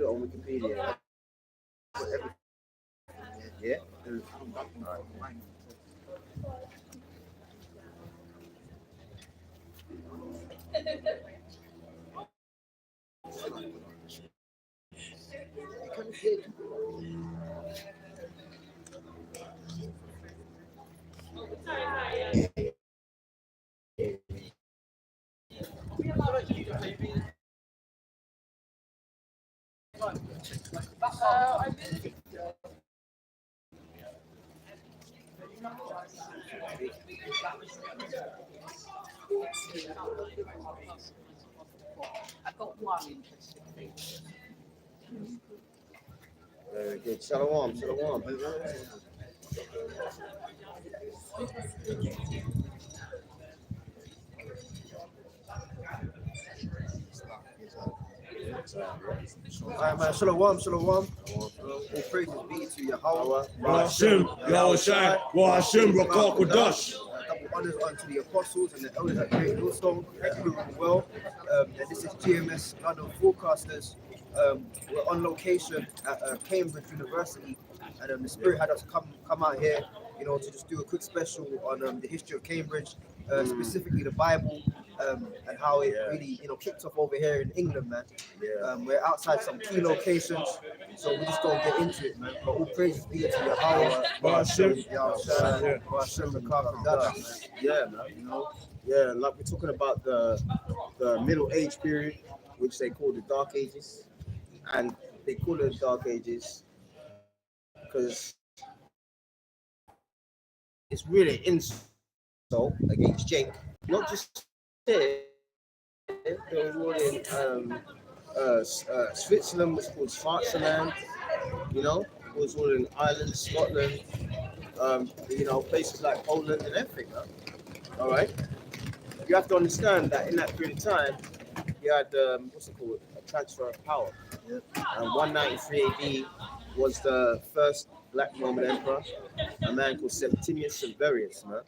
on Wikipedia. Yeah. I've got one interesting thing. Very good. Shalom, shalom. Alright, man. Shalom, shalom. All praises be to Yahweh. Hashem, Yahushai, Hashem, Rakah Kodash. Double honors unto the apostles and the elders at Great Millstone. Thank you well. And this is GMS London Forecasters. We're on location at Cambridge University, and the Spirit had us come out here, you know, to just do a quick special on the history of Cambridge, specifically the Bible, and how it really, you know, kicked off over here in England, man. We're outside some key locations, so we just don't get into it, man. But all praises be to Yahweh, Hashem, Yahushua, Hashem, Rakah Kodash, man. Yeah, man, you know, yeah, like we're talking about the Middle Age period, which they call the Dark Ages, and they call it the Dark Ages because it's really an insult against Jake, not just here. There was one in Switzerland, was called Swaziland, you know, it was all in Ireland, Scotland, you know, places like Poland and everything, huh? All right. You have to understand that in that period of time, you had what's it called, a transfer of power. And 193 AD was the first Black Roman emperor, a man called Septimius Severus, man.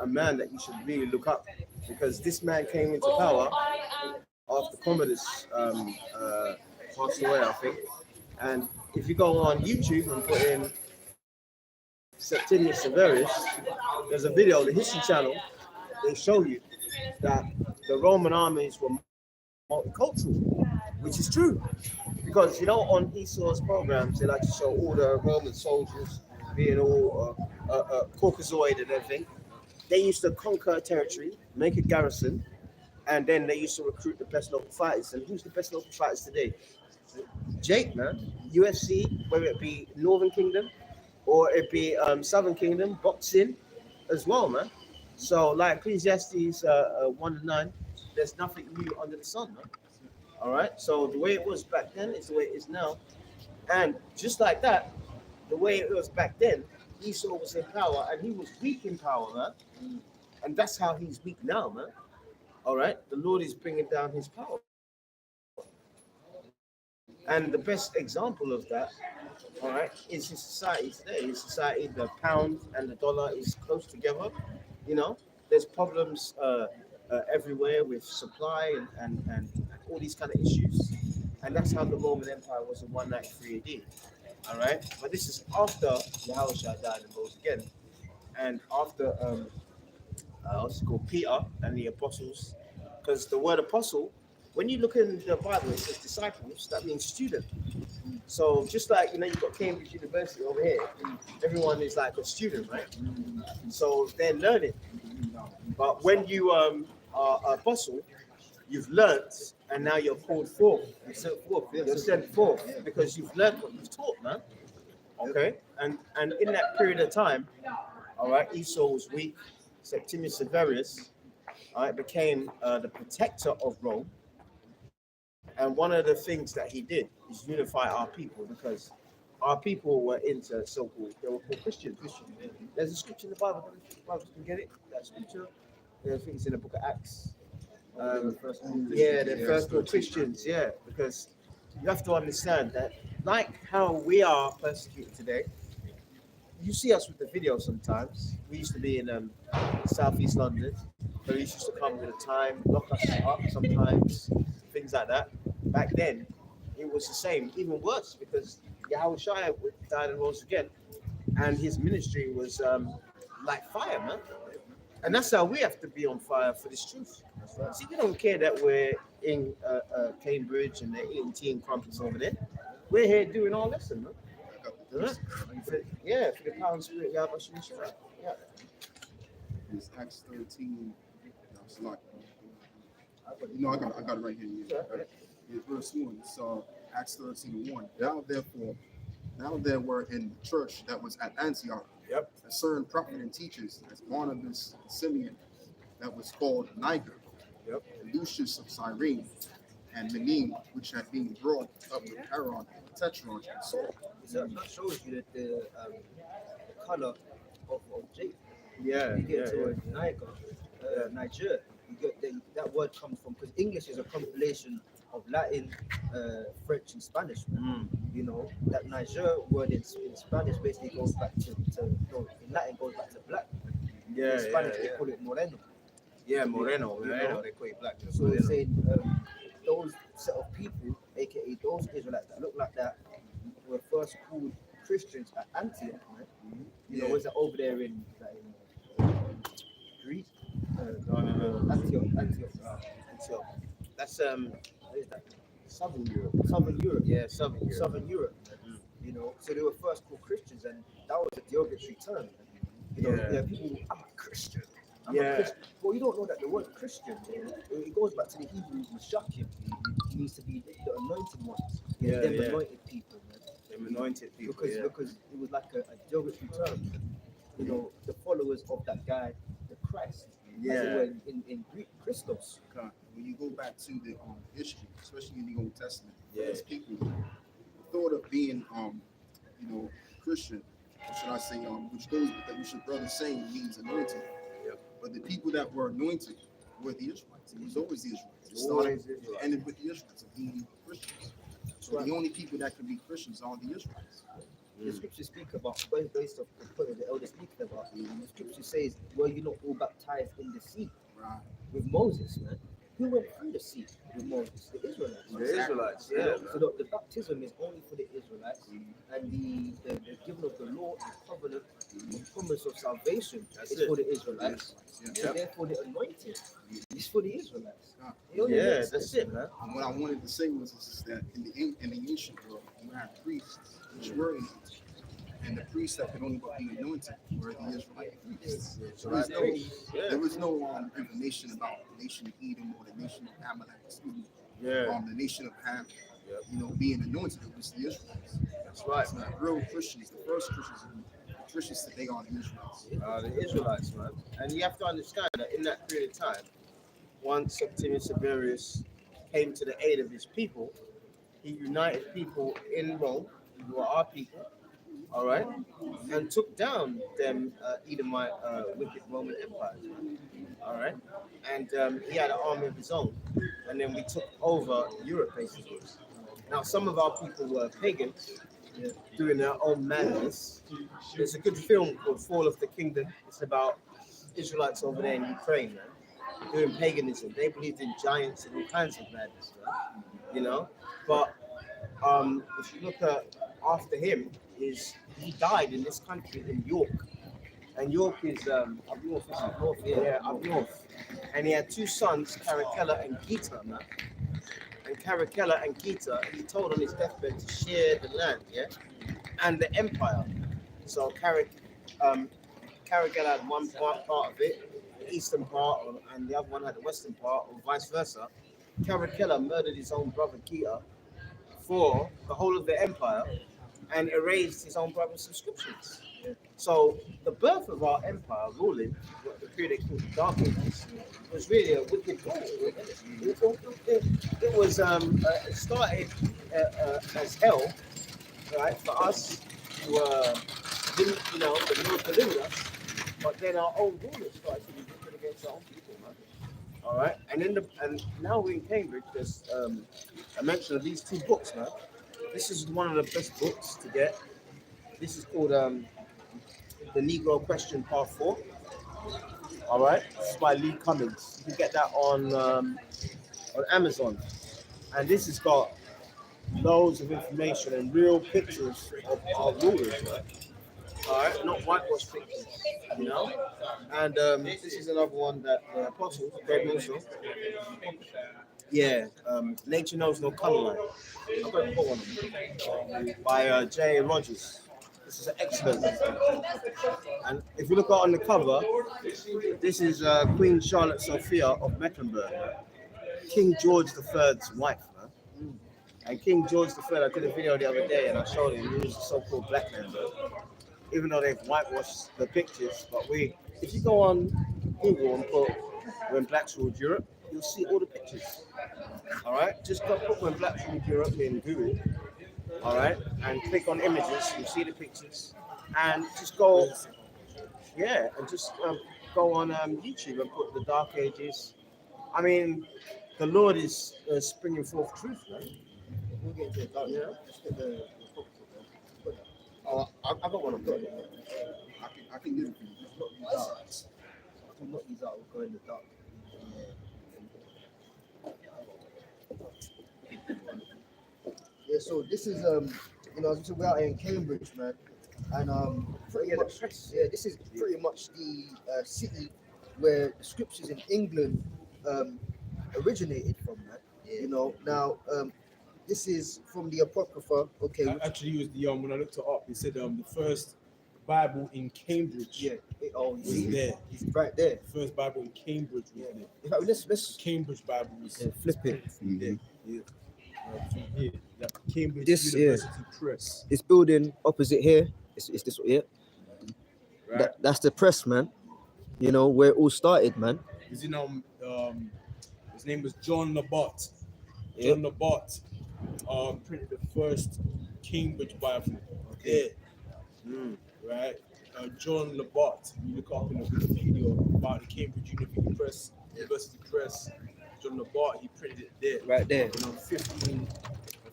A man that you should really look up, because this man came into power after Commodus passed away, I think. And if you go on YouTube and put in Septimius Severus, there's a video on the History Channel. They show you that the Roman armies were multicultural, which is true. Because, you know, on Esau's programs, they like to show all the Roman soldiers being all Caucasoid and everything. They used to conquer a territory, make a garrison, and then they used to recruit the best local fighters. And who's the best local fighters today? Jake, man. UFC, whether it be Northern Kingdom or it be Southern Kingdom, boxing as well, man. So, like Ecclesiastes 1:9, there's nothing new under the sun, man. All right. So the way it was back then is the way it is now, and just like that, the way it was back then, Esau was in power and he was weak in power, man. And that's how he's weak now, man. All right. The Lord is bringing down his power, and the best example of that, all right, is his society today. His society, the pound and the dollar is close together. You know, there's problems everywhere with supply and all these kind of issues, and that's how the Roman Empire was in 193 AD. All right, but this is after Yahushua died and rose again, and after what's it called, Peter and the apostles, because the word apostle, when you look in the Bible, it says disciples. That means student. So just like, you know, you've got Cambridge University over here, everyone is like a student, right? So they're learning. But when you are an apostle, you've learnt, and now you're called forth. You're sent forth because you've learnt what you've taught, man. Okay? And in that period of time, all right, Esau was weak. Septimius Severus, all right, became the protector of Rome. And one of the things that he did is unify our people, because our people were into so-called, they were called Christians. There's a scripture in the Bible, you can get it, that scripture. I think it's in the book of Acts. They're first called Christians, because you have to understand that, like how we are persecuted today, you see us with the video sometimes. We used to be in southeast London. Police used to come all the time, lock us up sometimes, things like that. Back then, it was the same, even worse, because Yahushua died and rose again, and his ministry was like fire, man. And that's how we have to be on fire for this truth. See, we don't care that we're in Cambridge and they're eating tea and crumpets over there. We're here doing our lesson, man. Huh? Yeah, for the power and spirit, Yahushua. Yeah. It's Acts 13. No, it's not. You know, I got it right here. Yeah. It's verse 1. It's Acts 13:1. Now there were in the church that was at Antioch a certain prophet and teachers, as Barnabas and Simeon, that was called Niger, and Lucius of Cyrene, and Menim, which had been brought up with Aaron, Tetrarch, and Saul. So that shows you that the color of Jake. Yeah, You get to a Niger. You get that word comes from, because English is a compilation of Latin, French, and Spanish. You know, that Niger word in Spanish basically goes back to no, in Latin goes back to black. Yeah, In Spanish they call it moreno. Yeah, Moreno, they call it black. So they're saying those set of people, aka those Israelites that look like that, were first called Christians at Antioch, right? You know, was that over there in Greece? Antioch. That's What is that? Southern Europe. Southern Europe. Yeah, Southern Europe. Southern Europe. You know, so they were first called Christians, and that was a derogatory term. You know, Yeah. people, I'm a Christian. I'm a Christian. Well, you don't know that the word Christian, it goes back to the Hebrew Mashakim. It means to be the anointed ones. Yeah, Them yeah. anointed people, man. Them anointed people. Because it was like a derogatory term. You know, the followers of that guy, the Christ. As it were in Greek, Christos. When you go back to the history, especially in the Old Testament, Yeah. these people thought of being Christian, or should I say, which your brother saying means anointed. But the people that were anointed were the Israelites. It was always the Israelites. It started and ended with the Israelites of being Christians. So the only people that can be Christians are the Israelites. The scriptures speak about, based off the point of the elder speaking about, the scripture says, were you not all baptized in the sea Right. with Moses, man? Who went through the sea with Moses? The Israelites. The Israelites, You know, so the baptism is only for the Israelites, and the giving of the law and covenant, the promise of salvation is for the Israelites. So therefore the anointing is for the Israelites. It only makes that's sense. it, man. And what I wanted to say was is that in the ancient world, you had priests which were anointed, and the priests that could only but be anointed were the Israelite priests. So there was no information about the nation of Edom or the nation of Amalek, the nation of Ham, being anointed. It was the Israelites. That's right, So man. the real Christians, the first Christians, the Christians today are the Israelites. The Israelites, man. And you have to understand that in that period of time, once Septimius Severus came to the aid of his people, he united people in Rome, who are our people, all right, and took down them Edomite wicked Roman empires, all right. And he had an army of his own, and then we took over Europe, basically. Now, some of our people were pagans, doing their own madness. There's a good film called Fall of the Kingdom. It's about Israelites over there in Ukraine, man, doing paganism. They believed in giants and all kinds of madness, man, you know. But if you look at after him, he died in this country in York, and York is up north, up north. And he had two sons, Caracalla and Gita, man. And Caracalla and Gita, he told on his deathbed to share the land, and the empire. So Caracalla had one part of it, the eastern part, and the other one had the western part, or vice versa. Caracalla murdered his own brother Gita for the whole of the empire, and erased his own brother's subscriptions. So the birth of our empire ruling, the period they called the Dark Ages, was really a wicked rule. It was it started as hell, right, for us who didn't, the Lord delivered us, but then our own rulers started to be wicked against our own people, man. All right, and now we're in Cambridge. There's a mention of these two books, man. This is one of the best books to get. This is called The Negro Question Part 4. All right, this is by Lee Cummings. You can get that on Amazon. And this has got loads of information and real pictures of our rulers, right? All right, not whitewash pictures, you know. And this is another one that the apostles, Greg also. Yeah, Nature Knows No Color Line. I've got a put one by J. Rogers. This is an excellent one. And if you look out on the cover, this is Queen Charlotte Sophia of Mecklenburg, man. King George III's wife, man. And King George III, I did a video the other day and I showed him he was a so-called black man, bro. Even though they've whitewashed the pictures, but if you go on Google and put when blacks ruled Europe, you'll see all the pictures. All right, just go put when blacks ruled Europe in Google. All right, and click on images, you'll see the pictures, and just go, yeah, and just go on YouTube and put the Dark Ages. I mean, the Lord is springing forth truth, right? We'll get into it, yeah. Just get the I got one of them. I can get it for you. Not these out. Not these out. We'll go in the dark. Yeah. So this is you know, we're out here in Cambridge, man, and pretty much, yeah, this is pretty much the city where the scriptures in England originated from, man. Yeah. You know, now this is from the Apocrypha. Okay. I actually used the when I looked it up, it said the first Bible in Cambridge. Yeah. You was see, there. it's right there. The first Bible in Cambridge was there. In fact, let's Cambridge Bible was flip it. from there. Yeah. From here. That Cambridge This, University Press. This building opposite here, it's this, yeah. Right. That's the press, man. You know where it all started, man. His name was John Labat. Yep. John Labat printed the first Cambridge Bible. Okay. Right. John Labat. You look up in the Wikipedia about the Cambridge University Press. John Labat, he printed it there. Right there. In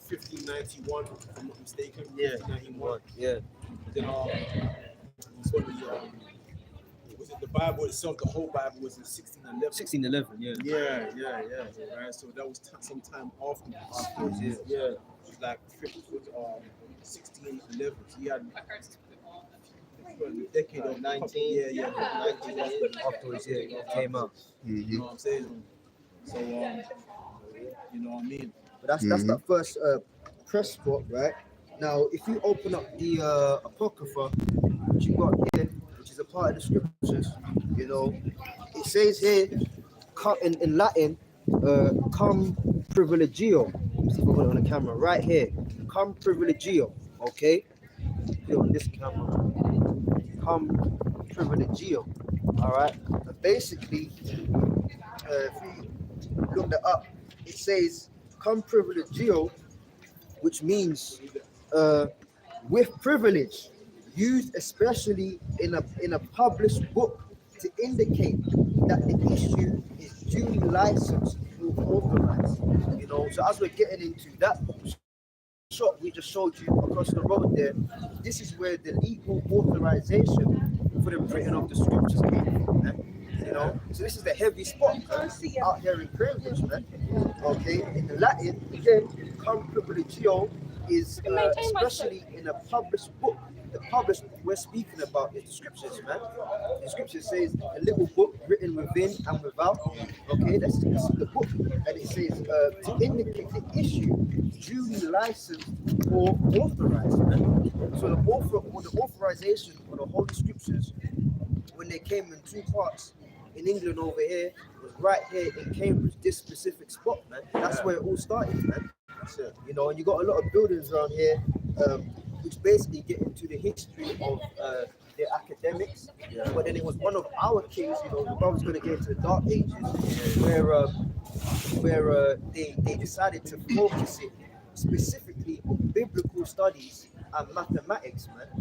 1591, if I'm not mistaken. Yeah. 1591. Yeah. Then this one was it the Bible itself? The whole Bible was in 1611. 1611. Yeah. Yeah. Right. So that was some time afterwards. Yeah. It was like 1611. So he had a decade of 19. Yeah. 19 afterwards, yeah, it came out. You know what I'm saying? So you know what I mean? But that's that first press spot, right? Now, if you open up the Apocrypha, which you got here, which is a part of the scriptures, you know, it says here, in Latin, cum privilegio. Let's see if I got it on the camera, right here. Cum privilegio, okay? Put it on this camera. Cum privilegio, all right? And basically, if we look that up, it says cum privilegio, which means with privilege, used especially in a published book to indicate that the issue is duly licensed or authorized. You know, so as we're getting into that shot we just showed you across the road there, this is where the legal authorization for the printing of the scriptures came from, man. You know, so this is the heavy spot out here in Cambridge, man. Okay, in the Latin, again, cum privilegio is especially in a published book. The published book we're speaking about is the scriptures, man. The scripture says a little book written within and without. Okay, that's the book, and it says to indicate the issue duly licensed or authorized, man. So the authorization of the Holy Scriptures, when they came in two parts, in England over here, was right here in Cambridge, this specific spot, man. That's where it all started, man. So, you know, and you got a lot of buildings around here, which basically get into the history of their academics. Yeah. But then it was one of our kings, you know, the brother's going to get into the Dark Ages, where they decided to focus it specifically on biblical studies and mathematics, man.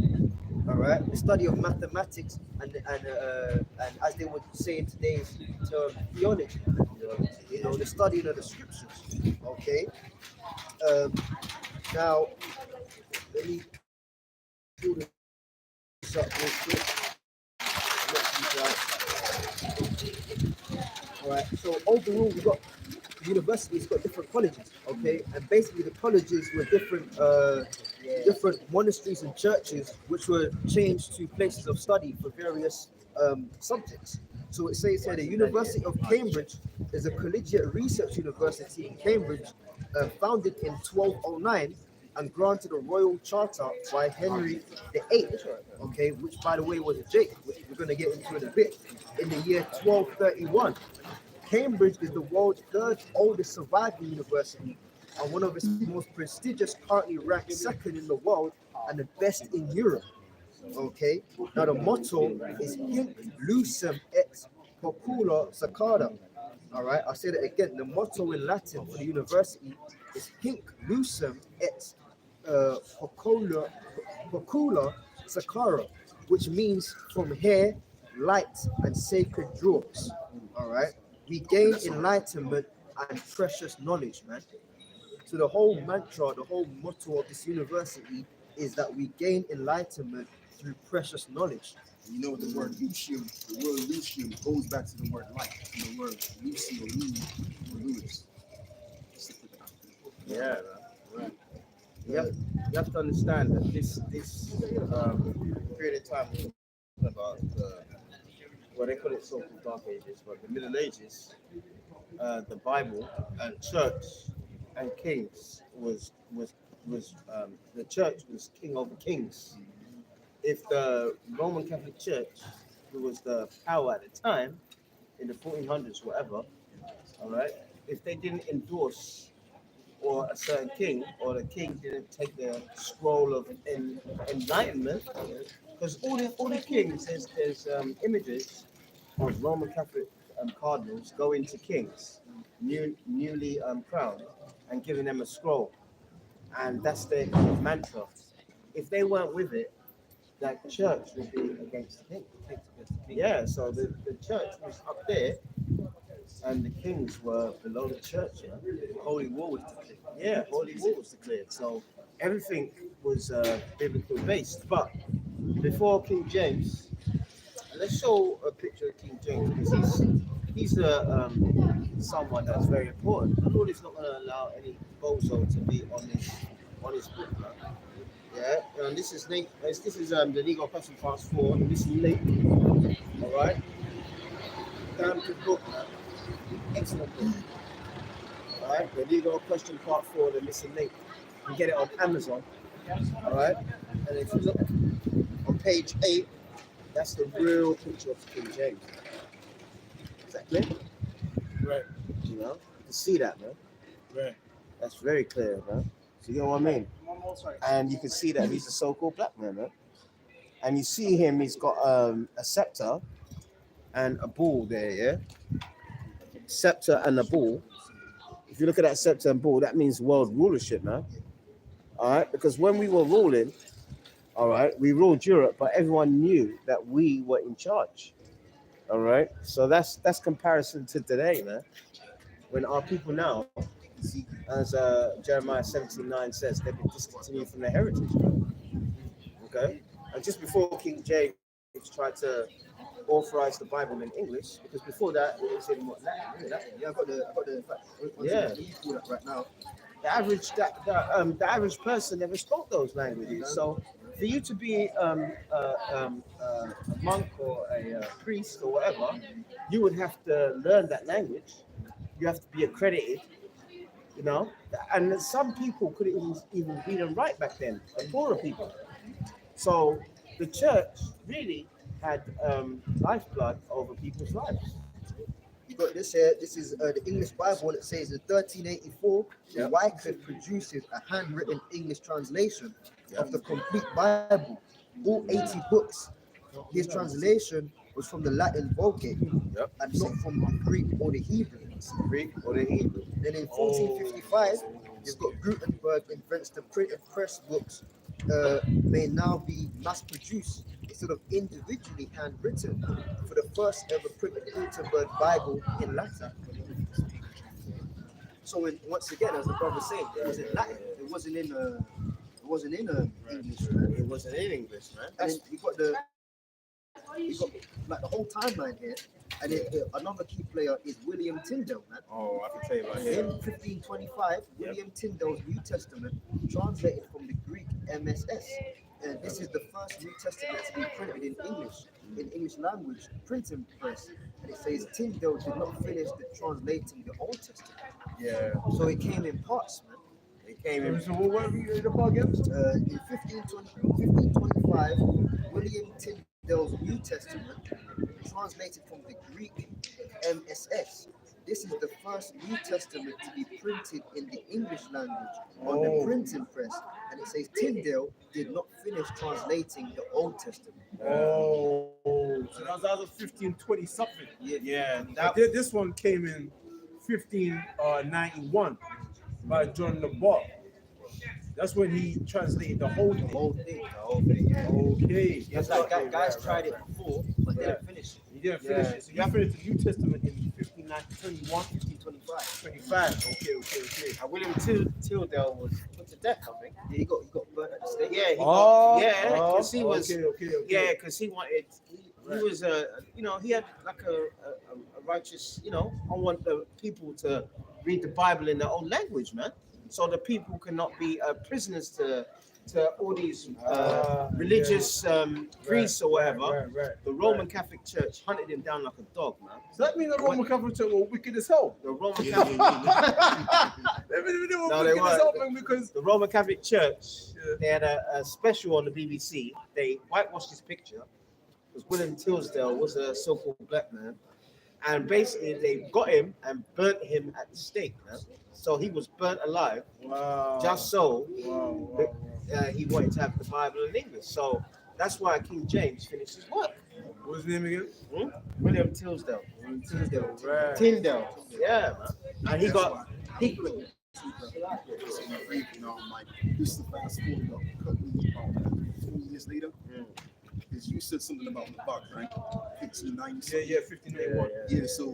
All right, the study of mathematics and as they would say in today's term, theology. You know, the studying of the scriptures. Okay. Now, let me do this up real quick. All right. So overall, we got university's got different colleges, okay, and basically the colleges were different monasteries and churches which were changed to places of study for various subjects. So it says here the University of Cambridge is a collegiate research university in Cambridge, founded in 1209 and granted a royal charter by Henry VIII, okay, which by the way was a Jake, which we're going to get into in a bit, in the year 1231. Cambridge is the world's third oldest surviving university and one of its most prestigious, currently ranked second in the world and the best in Europe. Okay, now the motto is Hinc Lucem et Popula Secada. All right, I'll say that again. The motto in Latin for the university is Hinc Lucem et Popula Secada, which means from here, light and sacred draws. All right, we gain enlightenment and precious knowledge, man. So the whole mantra, the whole motto of this university is that we gain enlightenment through precious knowledge. You know the word Lucium, the word Lucium goes back to the word light, and the word Lucy or Luminous. Yeah, right. You have to understand that this period of time we're talking about what they call it so-called Dark Ages, but the Middle Ages, the Bible and church and kings was the church was king over kings. If the Roman Catholic Church, who was the power at the time in the 1400s, whatever, all right, if they didn't endorse or a certain king, or the king didn't take the scroll of enlightenment, because all the kings, there's images of Roman Catholic cardinals going to kings, newly crowned, and giving them a scroll, and that's their kind of mantra. If they weren't with it, that church would be against the king. Yeah, so the church was up there, and the kings were below the church. You know? Holy war was declared. Yeah, holy war was declared. So everything was biblically based. But before King James, let's show a picture of King James because he's someone that's very important. The Lord is not going to allow any bozo to be on his book. Man. Yeah, and this is the legal question part 4. This is late. All right. Damn good book, man. Excellent book. All right, the legal question part 4, the missing link. You can get it on Amazon. All right, and if you look on page 8, that's the real picture of King James. Is that clear? Right, You know, you can see that, man. right. That's very clear, man. So you know what I mean? And you can see that he's a so-called black man, man. And you see him, he's got a scepter and a bull there, yeah? Scepter and a bull. If you look at that scepter and bull, that means world rulership, man. All right, because when we were ruling, all right, we ruled Europe, but everyone knew that we were in charge. All right, so that's comparison to today, man. When our people now, as Jeremiah 17:9 says, they've been discontinued from their heritage, man. Okay, and just before King James tried to authorize the Bible in English, because before that it was in what, Latin? Yeah, I got the Yeah. you pull that right now. The average person never spoke those languages. So for you to be a monk or a priest or whatever, you would have to learn that language. You have to be accredited, you know. And some people couldn't even read and write back then, the poorer people. So the church really had lifeblood over people's lives. You got this here. This is the English Bible. It says in 1384, Yeah. Wycliffe produces a handwritten English translation Yeah. of the complete Bible, all 80 books. His translation was from the Latin Vulgate Yep. and not from the Greek or the Hebrew. Greek or the Hebrew. Then in 1455, you've got Gutenberg invents the printed press books may now be mass-produced instead of individually handwritten for the first ever printed Gutenberg Bible in Latin. So once again, as the brother said, it was in Latin. It wasn't in English. Man. It wasn't in English, man. And then you got like the whole timeline here. And another key player is William Tyndale, man. Oh, I can tell you about In him. 1525, William Tyndale's New Testament, translated from the Greek MSS. And this is the first New Testament to be printed in English language printing press. And it says Tyndale did not finish the translating the Old Testament. Yeah, So it came in parts, man. it came in. So what are you the part again? In 1525, William Tyndale's New Testament, translated from the Greek MSS. This is the first New Testament to be printed in the English language on the printing press, and it says Tyndale did not finish translating the Old Testament. Oh, so that was 1520 something. Yeah, This one came in 1591 by John Labat. That's when he translated the whole thing. The whole thing, yeah. Okay. It's like guys tried it before, but they didn't finish it. You didn't finish it. So you finished the New Testament in 1521, 1525. 25. Okay. and William Tyndale was put to death, I think. Yeah, he got burnt at the stake. Yeah, because he was. Yeah, because he wanted. He was he had like a righteous, I want the people to read the Bible in their own language, man. So the people cannot be prisoners to all these religious priests or whatever. The Roman Catholic Church hunted him down like a dog, man. So that means the Roman Catholic Church were wicked as hell. The Roman Catholic, They were wicked as hell, man, because the Roman Catholic Church, they had a special on the BBC. They whitewashed his picture because William Tyndale was a so-called black man, and basically they got him and burnt him at the stake, man. So he was burnt alive, just so he wanted to have the Bible in English. So that's why King James finished his work. What's his name again? William Tyndale. Right. Tyndale. Yeah, man. And he got Like this is the fast forward a couple of years later. Is you said something about the buck, right? 1590. Yeah, 1591. Yeah, so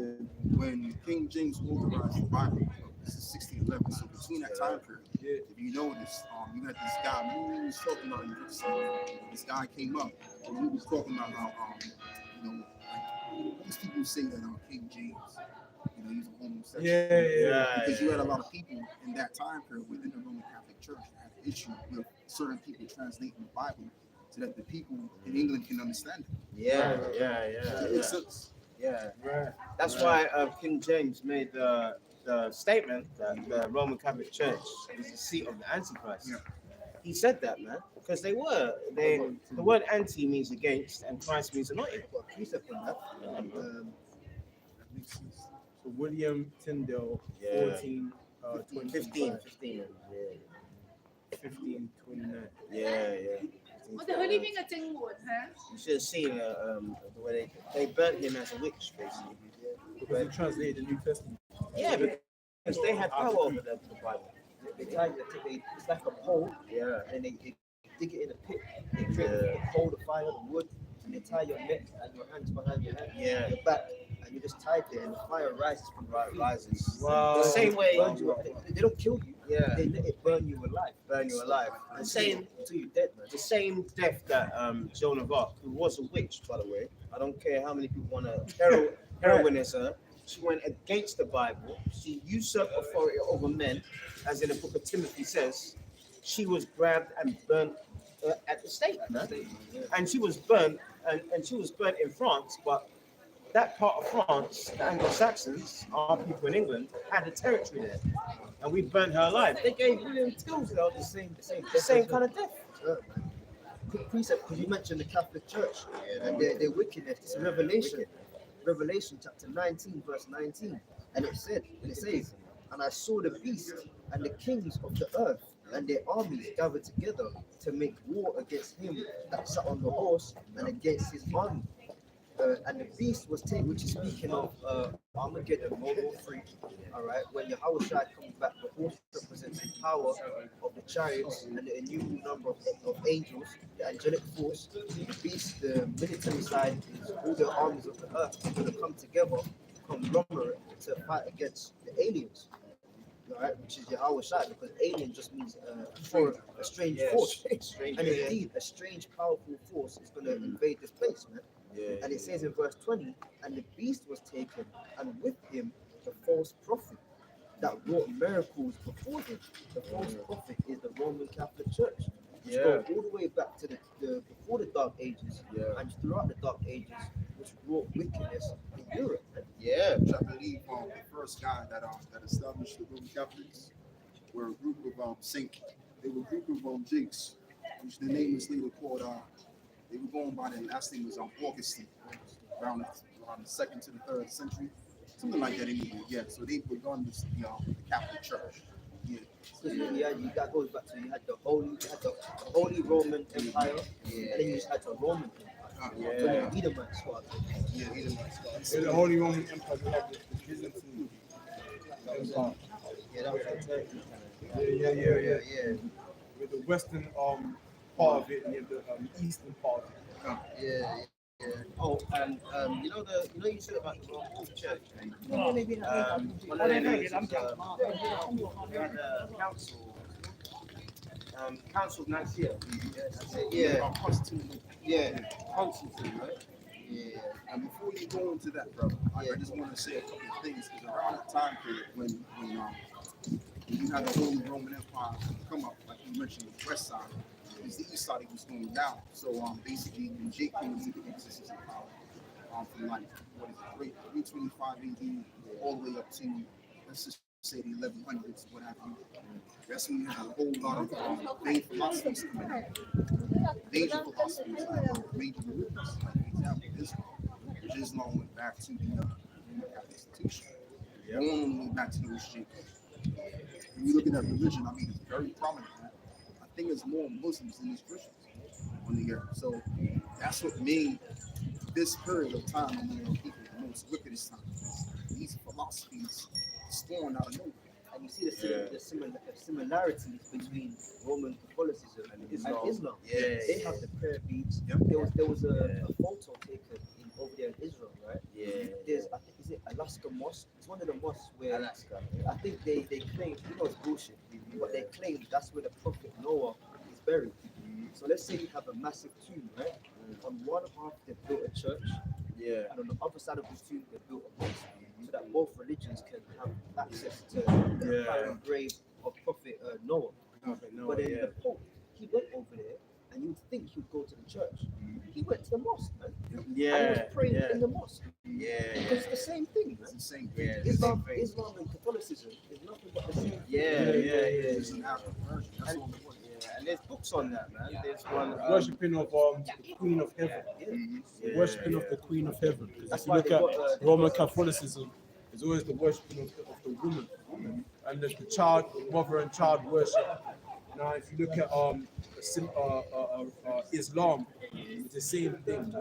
when King James authorized the Bible, this is 1611. So between that time period, if you notice, you got this guy who was talking about this guy came up and he was talking about how like these people say that King James, he's a homosexual. Because you had a lot of people in that time period within the Roman Catholic Church that had an issue with certain people translating the Bible so that the people in England can understand it. It makes sense. That's why King James made the statement that the Roman Catholic Church is the seat of the Antichrist. He said that, man, because the word anti means against and Christ means anointed. Precept on that. That makes sense. So William Tyndale, 1529. 1529. 我哋去呢邊嘅正門嚇。 You should have seen the way they burnt him as a witch, basically. Because he translated the New Testament. Yeah, because they had power over the Bible. They tie it's like a pole, and they dig it in a pit. They create the coal, the fire, the wood, and they tie your neck and your hands behind your head, your back, and you just type it, and the fire rises from your feet. The same way. They don't kill you. Yeah. They let it burn you alive. The same until you're dead, man. The same death that Joan of Arc, who was a witch, by the way. I don't care how many people want to heroinize her. She went against the Bible. She usurped authority over men, as in the book of Timothy says. She was grabbed and burnt at the stake, man. And she was burnt, and she was burnt in France, but that part of France, the Anglo-Saxons, our people in England, had a territory there. And we burnt her alive. They gave William Tyndale the same kind of death. Quick precept, because you mentioned the Catholic Church and their wickedness. It's Revelation. Revelation chapter 19, verse 19. And it says, and I saw the beast and the kings of the earth and their armies gathered together to make war against him that sat on the horse and against his army. And the beast was taken, which is speaking of Armageddon, World War III. All right, when Yahweh Shai comes back, the horse represents the power of the chariots and the innumerable number of angels, the angelic force. The beast, the military side, is all the armies of the earth are going to come together, conglomerate to fight against the aliens. All right, which is Yahweh Shai, because alien just means a strange force. And indeed, a strange, powerful force is going to invade this place, man. And it says in verse 20, and the beast was taken, and with him the false prophet that wrought miracles before him. The false prophet is the Roman Catholic Church, which go all the way back to the before the Dark Ages and throughout the Dark Ages, which wrought wickedness in Europe. Which I believe the first guy that established the Roman Catholics were a group of they were a group of Jakes, which the name is later called they were going by their last name was Augustine, around the second to the third century, something like that anyway. Yeah, so they begun the Catholic Church. Yeah. That goes back to you had the Holy Roman Empire, and then you just had the Roman Empire. So the Edomite squad. Edomite squad. In the Holy Roman Empire, we have the Byzantine Empire. Yeah, that was like Turkey. Yeah. With the western part of it and the eastern part of it. Yeah. Oh, and you said about the Roman Church. One of their names was, they had a council. Council of Nicaea. Constantine, right? Yeah. And before you go into that, brother, I just want to say a couple of things because around that time period when you had the Holy Roman Empire come up, like you mentioned, the west side, because the east side it was going down. So basically, when Jake came into the existence of power, from like 325 AD all the way up to let's just say the 1100s, what have you. That's when you had a whole lot of vague philosophies coming out. Major philosophies like major religions, like for example Islam, which Islam went back to the Catholic institution. Going all the way back to those Jacobs. When you look at that religion, I mean, it's very prominent. Man. I think there's more Muslims than there's Christians on the earth. So that's what made this period of time among people the most wickedest time. These philosophies stormed out of nowhere. And you see the similarities between Roman Catholicism and Islam. Yeah. They have the prayer beads. Yep. There was a photo taken over there in Israel, right? Yeah. There's, I think, is it Alaska Mosque? It's one of the mosques where I think they claim, it's bullshit, but they claim that's where the Prophet Noah is buried. So let's say you have a massive tomb, right? On one half they built a church, and on the other side of the tomb they built a mosque, so that both religions can have access to the final grave of Prophet Noah. But then the Pope, he went over there, and you'd think he'd go to the church. He went to the mosque, man. And he was praying in the mosque. Because it's the same thing, man. It's the same thing. Islam and Catholicism is nothing but the same thing. It's an African version. That's all it was. And there's books on that, man. There's one. Worshipping of the Queen of Heaven. Worshipping of the Queen of Heaven. That's If you why look they at got, Roman Catholicism, it's always the worshipping of the woman and the child, mother and child worship. Now, if you look at Islam, it's the same thing.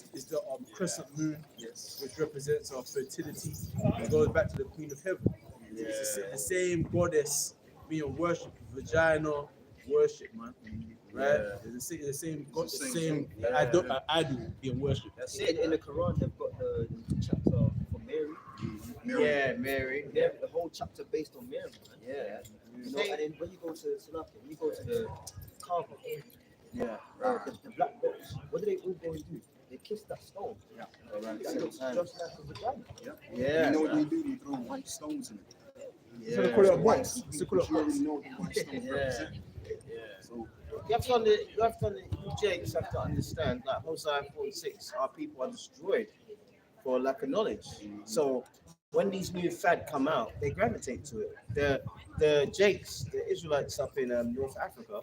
It's the crescent moon, which represents our fertility. It goes back to the Queen of Heaven. It's the same goddess being worshipped, vagina worship, man. Right? It's the same god, the same idol being worshipped. that's it. In the Quran, they've got the chapter for Mary. Yeah, Mary. Yeah, the whole chapter based on Mary, man. Yeah. You know, and then when you go to Slovakia, when you go to the Kaaba, Yeah. the black box, what do they all go and do? They kiss that stone. That looks just like a vagina. Yeah. You know what they do? They throw white stones in it. So they call it a box. But you already know what the white stones represent. So You have to, you Jakes have to understand that Hosea 46, our people are destroyed for lack of knowledge. So when these new fad come out, they gravitate to it. The Jakes, the Israelites up in North Africa,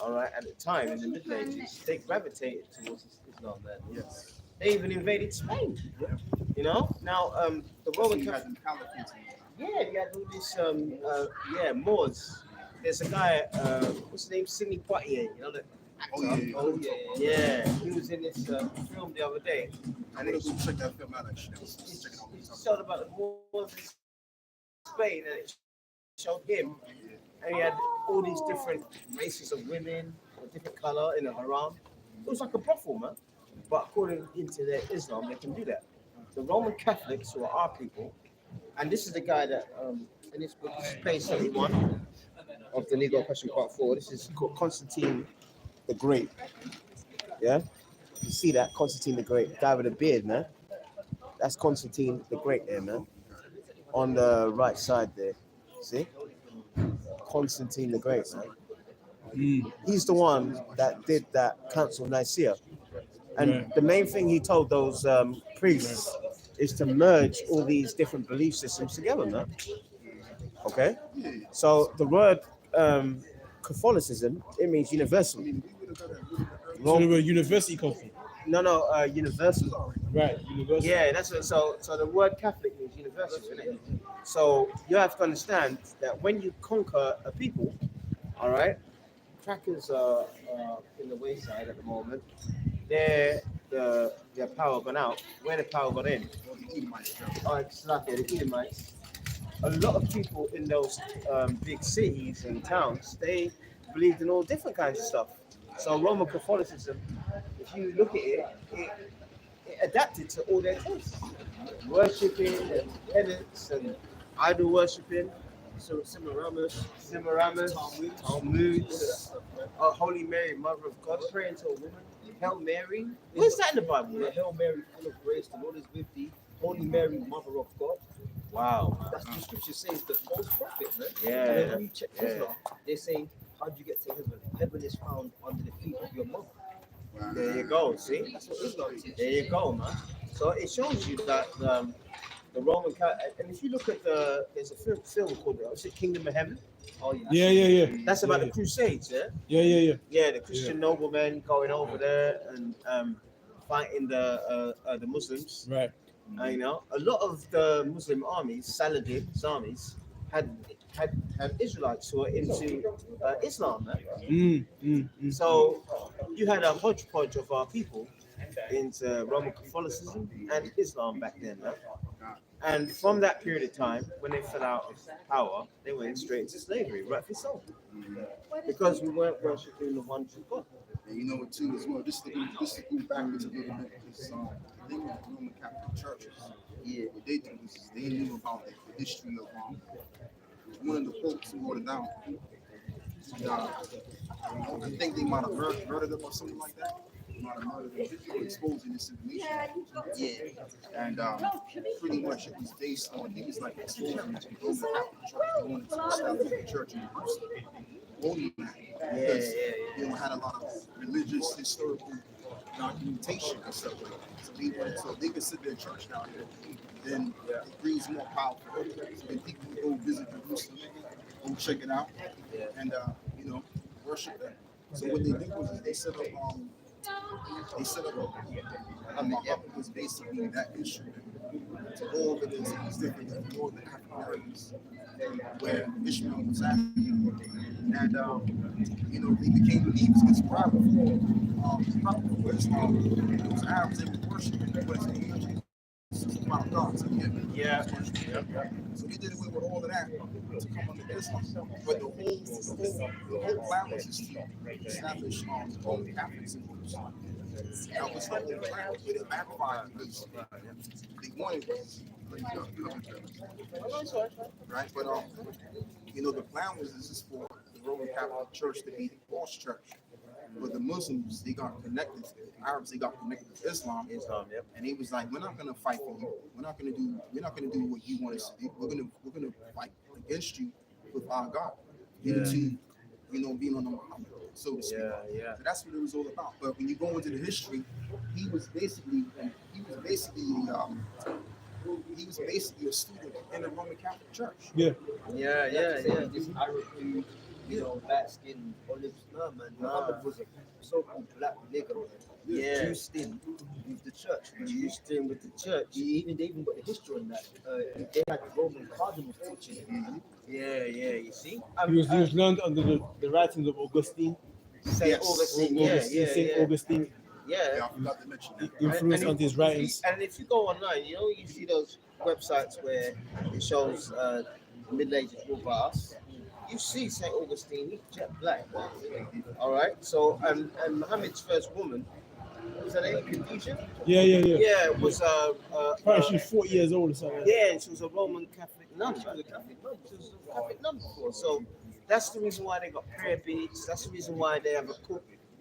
all right, at the time in the Middle Ages, they gravitated towards Islam, man. yes, They even invaded Spain. You know, now the Roman you Catholic. had them caliphate. Yeah, you had all this, Moors. There's a guy, what's his name? Sidney Poitier, you know that? Oh yeah. Yeah, he was in this film the other day, And they should check that film out. Actually, check it out. it showed about the Moors in Spain, and it showed him, and he had all these different races of women, of different color in a haram. It was like a brothel, man. But according into their Islam, they can do that. The Roman Catholics, who are our people, and this is the guy that in this book, this is page 71 of the Negro Question Part 4. This is called Constantine the Great. Yeah, You see that Constantine the Great, guy with a beard, man. That's Constantine the Great there, man. On the right side there. See? Constantine the Great, man. He's the one that did that Council of Nicaea. And Right. the main thing he told those priests is to merge all these different belief systems together, man. Okay? So the word Catholicism, it means universal. So where university comes from? Universal. Right, university. Yeah, that's what, so the word Catholic means universal, isn't it? So you have to understand that when you conquer a people, all right, crackers are in the wayside at the moment. Their power gone out. Where the power got in? Oh, it's like the Edomites. A lot of people in those big cities and towns, they believed in all different kinds of stuff. So Roman Catholicism, if you look at it, it adapted to all their tastes. Worshipping and penance and idol worshipping. So Semiramis, Talmud, Holy Mary, Mother of God, praying to a woman, Hail Mary. Where's that in the Bible? Yeah, Hail Mary, full of grace, the Lord is with thee. Holy Mary, Mother of God. Wow. That's the scripture says the false prophet, man. Yeah, And then when you check yeah. Islam, they say, how do you get to heaven? Heaven is found under the feet of your mother. There you go. See? That's what Islam teaches. There you go, man. So it shows you that the Roman Catholic, and if you look at there's a film called, is it Kingdom of Heaven? Oh, yeah. Yeah. That's about Yeah, the Crusades, yeah? Yeah. Yeah, the Christian noblemen going over there and fighting the Muslims. Right. You know, a lot of the Muslim armies, Saladin's armies, had Israelites who were into Islam, man. So you had a hodgepodge of our people into Roman Catholicism and Islam back then, man. And from that period of time, when they fell out of power, they went straight into slavery, rightfully so, because we weren't worshiping the one true God. And you know what too as well, just to go backwards a little bit, because the thing with the Roman Catholic churches, what they do is they knew about the history of one of the popes who wrote it down. I think they might have murdered him or something like that. They might have murdered him for exposing this information. And pretty much it was based on, he was like exposing the Roman Catholic Church. They wanted to establish the church in Jerusalem. Only that, because they had a lot of religious, historical documentation and stuff like that. So they could sit their church down here, then it brings more power for them. So then people can go visit Jerusalem, go check it out, and worship them. So what they did was they set up it was basically that instrument to go over these different northern African areas where Ishmael was at. And they became believers because prior before Islam, it was Arabs that were worshiping, but it's about God. So so they did away with all of that to come under Islam. But the whole plan was just to establish Roman Catholics in Jerusalem. That was the whole plan, but it backfired because they wanted right? But the plan was just for the Roman Catholic Church to be the false church. But the Muslims, they got connected. The Arabs, they got connected with Islam. And he was like, "We're not gonna fight for you. We're not gonna do what you want us to do. We're gonna fight against you with our God, into being on the Muhammad, so to speak." So that's what it was all about. But when you go into the history, he was basically a student in the Roman Catholic Church. This Arab dude, black skin, olive skin, man. Muhammad was a so-called black nigger, man. Juiced in with the church, man. Juiced in with the church. They even got the history on that. They had the Roman cardinals teaching him. You see? He was learned under the writings of Augustine. Saint Augustine, Saint Augustine. I forgot to mention that. Influenced on his writings. And if you go online, you see those websites where it shows Middle Ages rule by us. You see Saint Augustine, he's jet black. All right. So and Muhammad's first woman, was her name Khadijah? Yeah. Yeah, it was Apparently she's 40 years old or something. yeah, and she was a Roman Catholic nun. She was a Catholic nun before. So that's the reason why they got prayer beads. That's the reason why they have a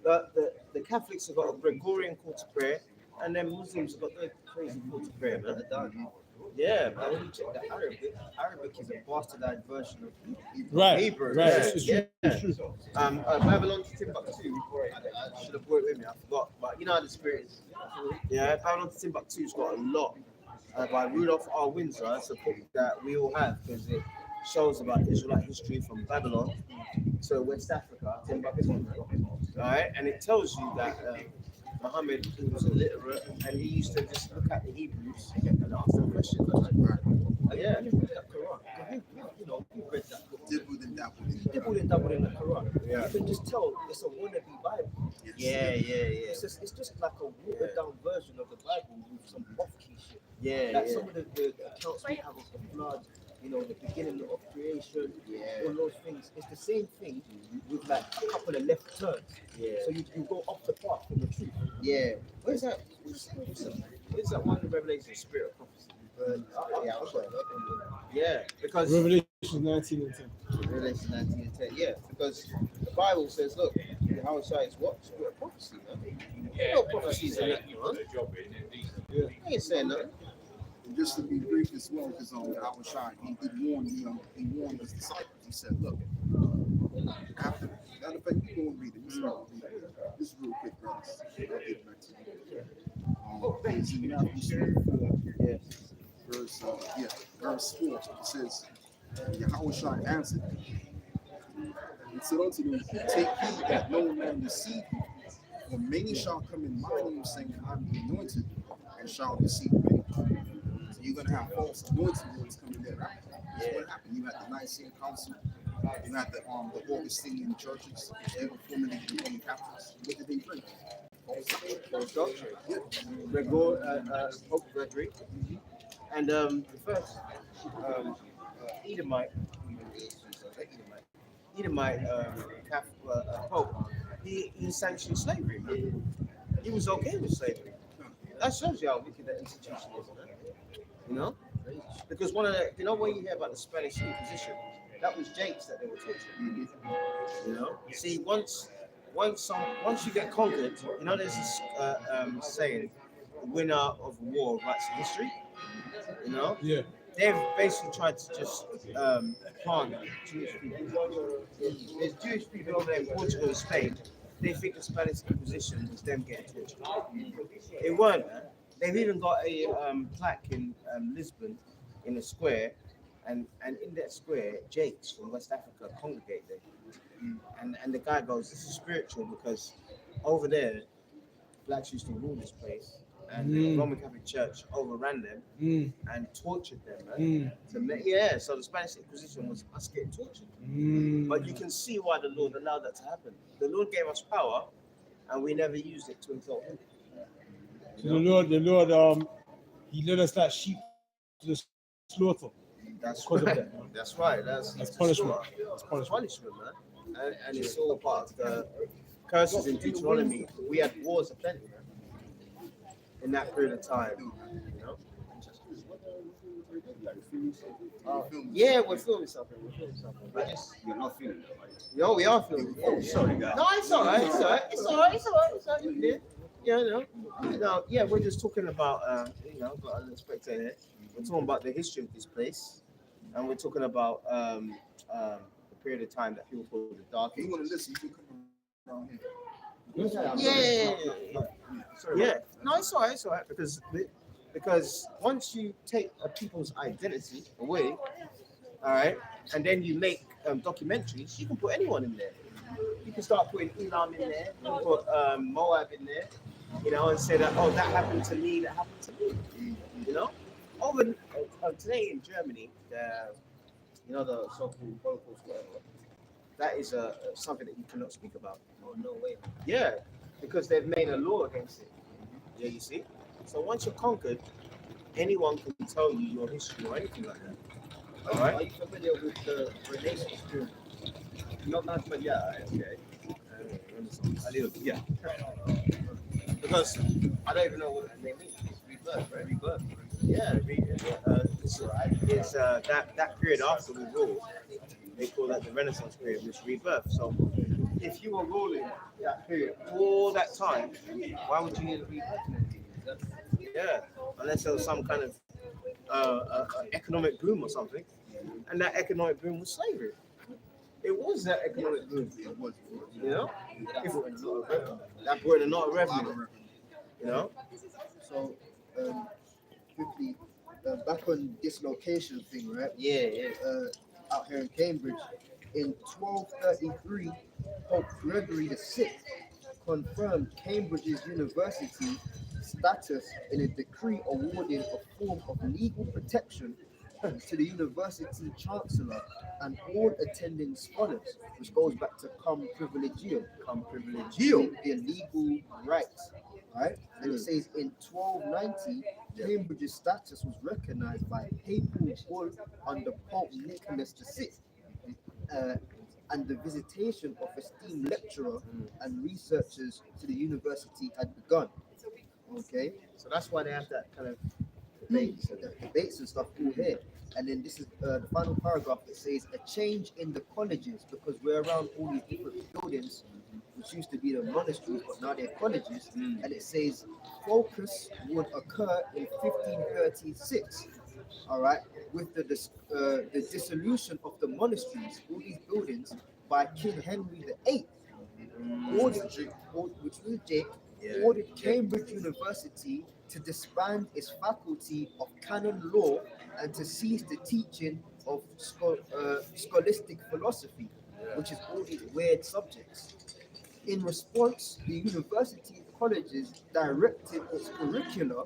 the Catholics have got a Gregorian call to prayer, and then Muslims have got their crazy call to prayer, man. Yeah, man. When you check the Arabic is a bastardized version of Right, Hebrew. right. Yeah, It's true. yeah. It's true. Babylon to Timbuktu. I should have brought it with me. I forgot, but you know how the spirit is. Yeah, Babylon to Timbuktu's got a lot by Rudolph R. Windsor. It's a book that we all have because it shows about Israelite history from Babylon to West Africa, Timbuktu. Right, and it tells you that Muhammad he was illiterate and he used to just look at the Hebrews and ask them questions. Yeah, that Quran. You know, you read that book. Dibbled and dabbled. Dibbled and dabbled in the Quran. Yeah. You can just tell it's a wannabe Bible. Yes. Yeah. It's just like a watered down version of the Bible with some off-key shit. Like some of the accounts we have of the flood, you know, the beginning of creation, all those things. It's the same thing with like a couple of left turns. So you go off the path from the truth. Where's that? Where's that one in Revelation? Spirit of prophecy. Because Revelation 19 and 10. Revelation 19 and 10. Yeah, because the Bible says, look, how is what? Spirit of prophecy, man. No prophecies in that, man. He ain't saying nothing. And just to be brief as well, because our shot, he warned his disciples. He said, look, after matter of fact, you go and read it. This is real quick, brothers. I'll get back to you. It's in Matthew 4, verse 4. It says, Yahushua answered, and said unto them, take heed that no man deceive you, for many shall come in my name, saying, I'm anointed, and shall deceive many. So you're going to have false anointed ones coming there. That's what happened. You had the Nicene Council, you had the Augustinian churches, they were formerly the Roman Catholics. What did they bring? False doctrine. Pope Gregory. And the first Edomite Pope, he sanctioned slavery, man. He was okay with slavery. That shows you how wicked that institution is, man. You know? Because one of the, you know, when you hear about the Spanish Inquisition, that was Jakes that they were torturing. You know? See, once you get conquered, you know, there's this saying, the winner of war writes history. You know? Yeah. They've basically tried to just plant Jewish people. There's Jewish people over there in Portugal and Spain. They think the Spanish Inquisition was them getting tortured. It weren't, man. They've even got a plaque in Lisbon in a square, and in that square, Jakes from West Africa congregate there. And the guy goes, this is spiritual because over there, blacks used to rule this place. And the Roman Catholic Church overran them and tortured them, man. So the Spanish Inquisition was us getting tortured. But you can see why the Lord allowed that to happen. The Lord gave us power, and we never used it to exalt Him. So the Lord, He led us like sheep to the slaughter. That's Because right. of that, man. That's right. That's punishment. That's punishment, man. And it's all part of the curses in Deuteronomy. We had wars of plenty, man. In that period of time, you know. Yeah, we're filming something. You're not feeling it, right? Yo, we are filming. Oh, sorry, guys. No, it's all right. It's all right. Yeah, we're just talking about, got a little spectator here. We're talking about the history of this place, and we're talking about the period of time that people call the Dark If you want to Ages. listen, you can come around here. Yeah. No, it's all right. Because once you take a people's identity away, all right, and then you make documentaries, you can put anyone in there. You can start putting Elam in there, you can put Moab in there, you know, and say that, oh, that happened to me, you know. Over today in Germany, the so-called Holocaust, that is something that you cannot speak about. Oh, no way. Yeah, because they've made a law against it. Yeah, you see? So once you're conquered, anyone can tell you your history or anything like that. All right? Are you familiar with the Renaissance period? Not that, but yeah, okay. A little bit, yeah. Because I don't even know what they mean. It's rebirth, right? Rebirth. Yeah, it's that period after we ruled. They call that the Renaissance period, which rebirth. So if you were ruling that period all that time, why would you need to be vaccinated? Yeah, unless there was some kind of economic boom or something, and that economic boom was slavery. It was that economic boom, It was. you know. That brought in a lot of revenue. That brought in a lot of A lot of revenue, revenue. you know. So, quickly, back on this location thing, right? Yeah. Out here in Cambridge, in 1233, Pope Gregory VI confirmed Cambridge's university status in a decree awarding a form of legal protection to the university chancellor and all attending scholars, which goes back to cum privilegio, their legal rights, right? And it says in 1290, Cambridge's status was recognized by papal bull under Pope Nicholas VI, and the visitation of esteemed lecturer and researchers to the university had begun. Okay, So that's why they have that kind of debates and stuff all here. And then this is the final paragraph that says a change in the colleges, because we're around all these different buildings which used to be the monasteries but now they're colleges. And it says focus would occur in 1536, all right, with the dissolution of the monasteries, all these buildings, by King Henry VIII, which was Jake, ordered Cambridge University to disband its faculty of canon law and to cease the teaching of scholastic philosophy, which is all these weird subjects. In response, the university colleges directed its curricula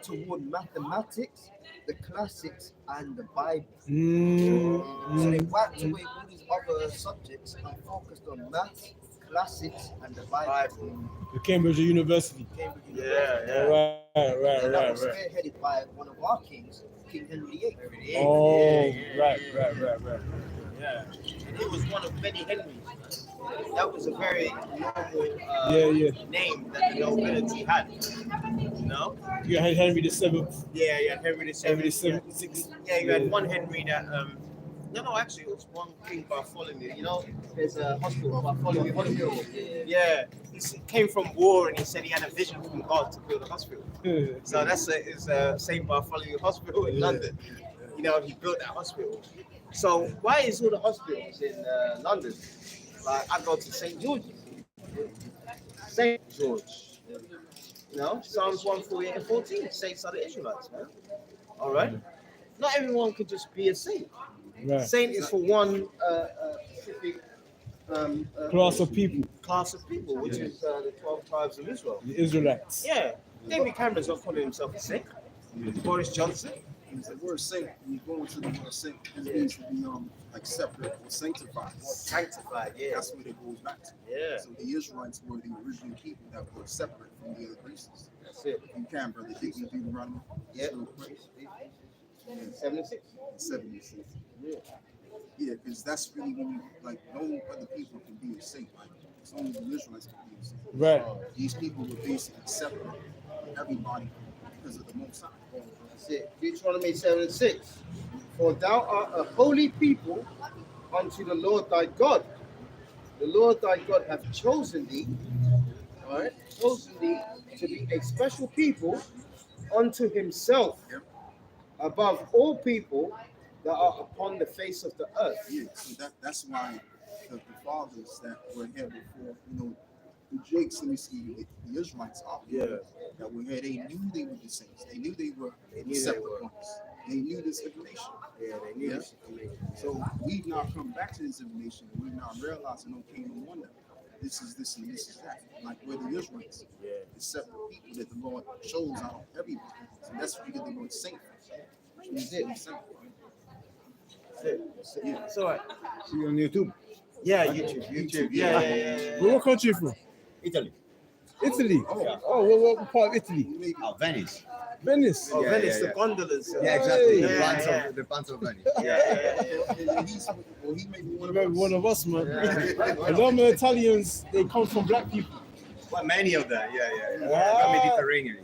toward mathematics, the classics, and the Bible. So they wiped away all these other subjects and focused on maths, classics, and the Bible. The Cambridge University. Cambridge Yeah, University. Right. And that was spearheaded by one of our kings, King Henry VIII. Oh, right. Yeah, and it was one of many Henrys. That was a very noble name that the nobility had. You know? You had Henry the Seventh. Yeah, you had Henry the Henry the Seventh. Sixth. Yeah, you had one Henry that no, actually it was one King Bartholomew. You know, there's a hospital, Bartholomew Hospital. Yeah, he came from war and he said he had a vision from God to build a hospital. So that's St. Bartholomew Hospital in London. You know, he built that hospital. So why is all the hospitals in London? Like I go to St. George's. St. George. You know, Psalms 148 and 14, saints are the Israelites, man. All right. Not everyone could just be a saint. Right. Saint is for one specific Class of people. Which is the 12 tribes of Israel. The Israelites. Yeah. David Cameron's not calling himself a saint. Boris Johnson. The word saint, when you go into the word saint, it means to be like separate or sanctified. Sanctified, yeah. That's what it goes back to. Yeah. So the Israelites were the original people that were separate from the other races. That's it. You can, brother. Dig me Deuteronomy. Yeah. Real quick. 76. 76. Yeah. Yeah, because that's really when you, like, no other people can be a saint. Like, it's only the Israelites can be a saint. Right. These people were basically separate from everybody because of the Most High. That's it. Deuteronomy 7:6. For thou art a holy people unto the Lord thy God. The Lord thy God hath chosen thee, all right, chosen thee to be a special people unto himself, above all people that are upon the face of the earth. Yeah, so that's why the fathers that were here before, you know, the Jakes, let me see, the Israelites are that were here, they knew they were the saints. They knew they were separate ones. They knew this information. Yeah, they knew this information. So we've now come back to this information and we've now realizing, okay, no wonder. This is this and this is that. Like we're the Israelites. Yeah. The separate people that the Lord chose out of everybody. So that's where you get the word saint. Which means it. Yeah. It's all right. See you on YouTube. Yeah, YouTube. Yeah. Where what country you from? Italy. Italy. Oh, what part of Italy? Oh, Venice. Venice. Oh, Yeah, Venice, yeah. the gondolas. Yeah, exactly. Yeah. The pants of Venice. He may be one of Remember us. one of us, man. A lot of Italians, they come from black people. Well, many of them. Yeah. Ah. Mediterranean.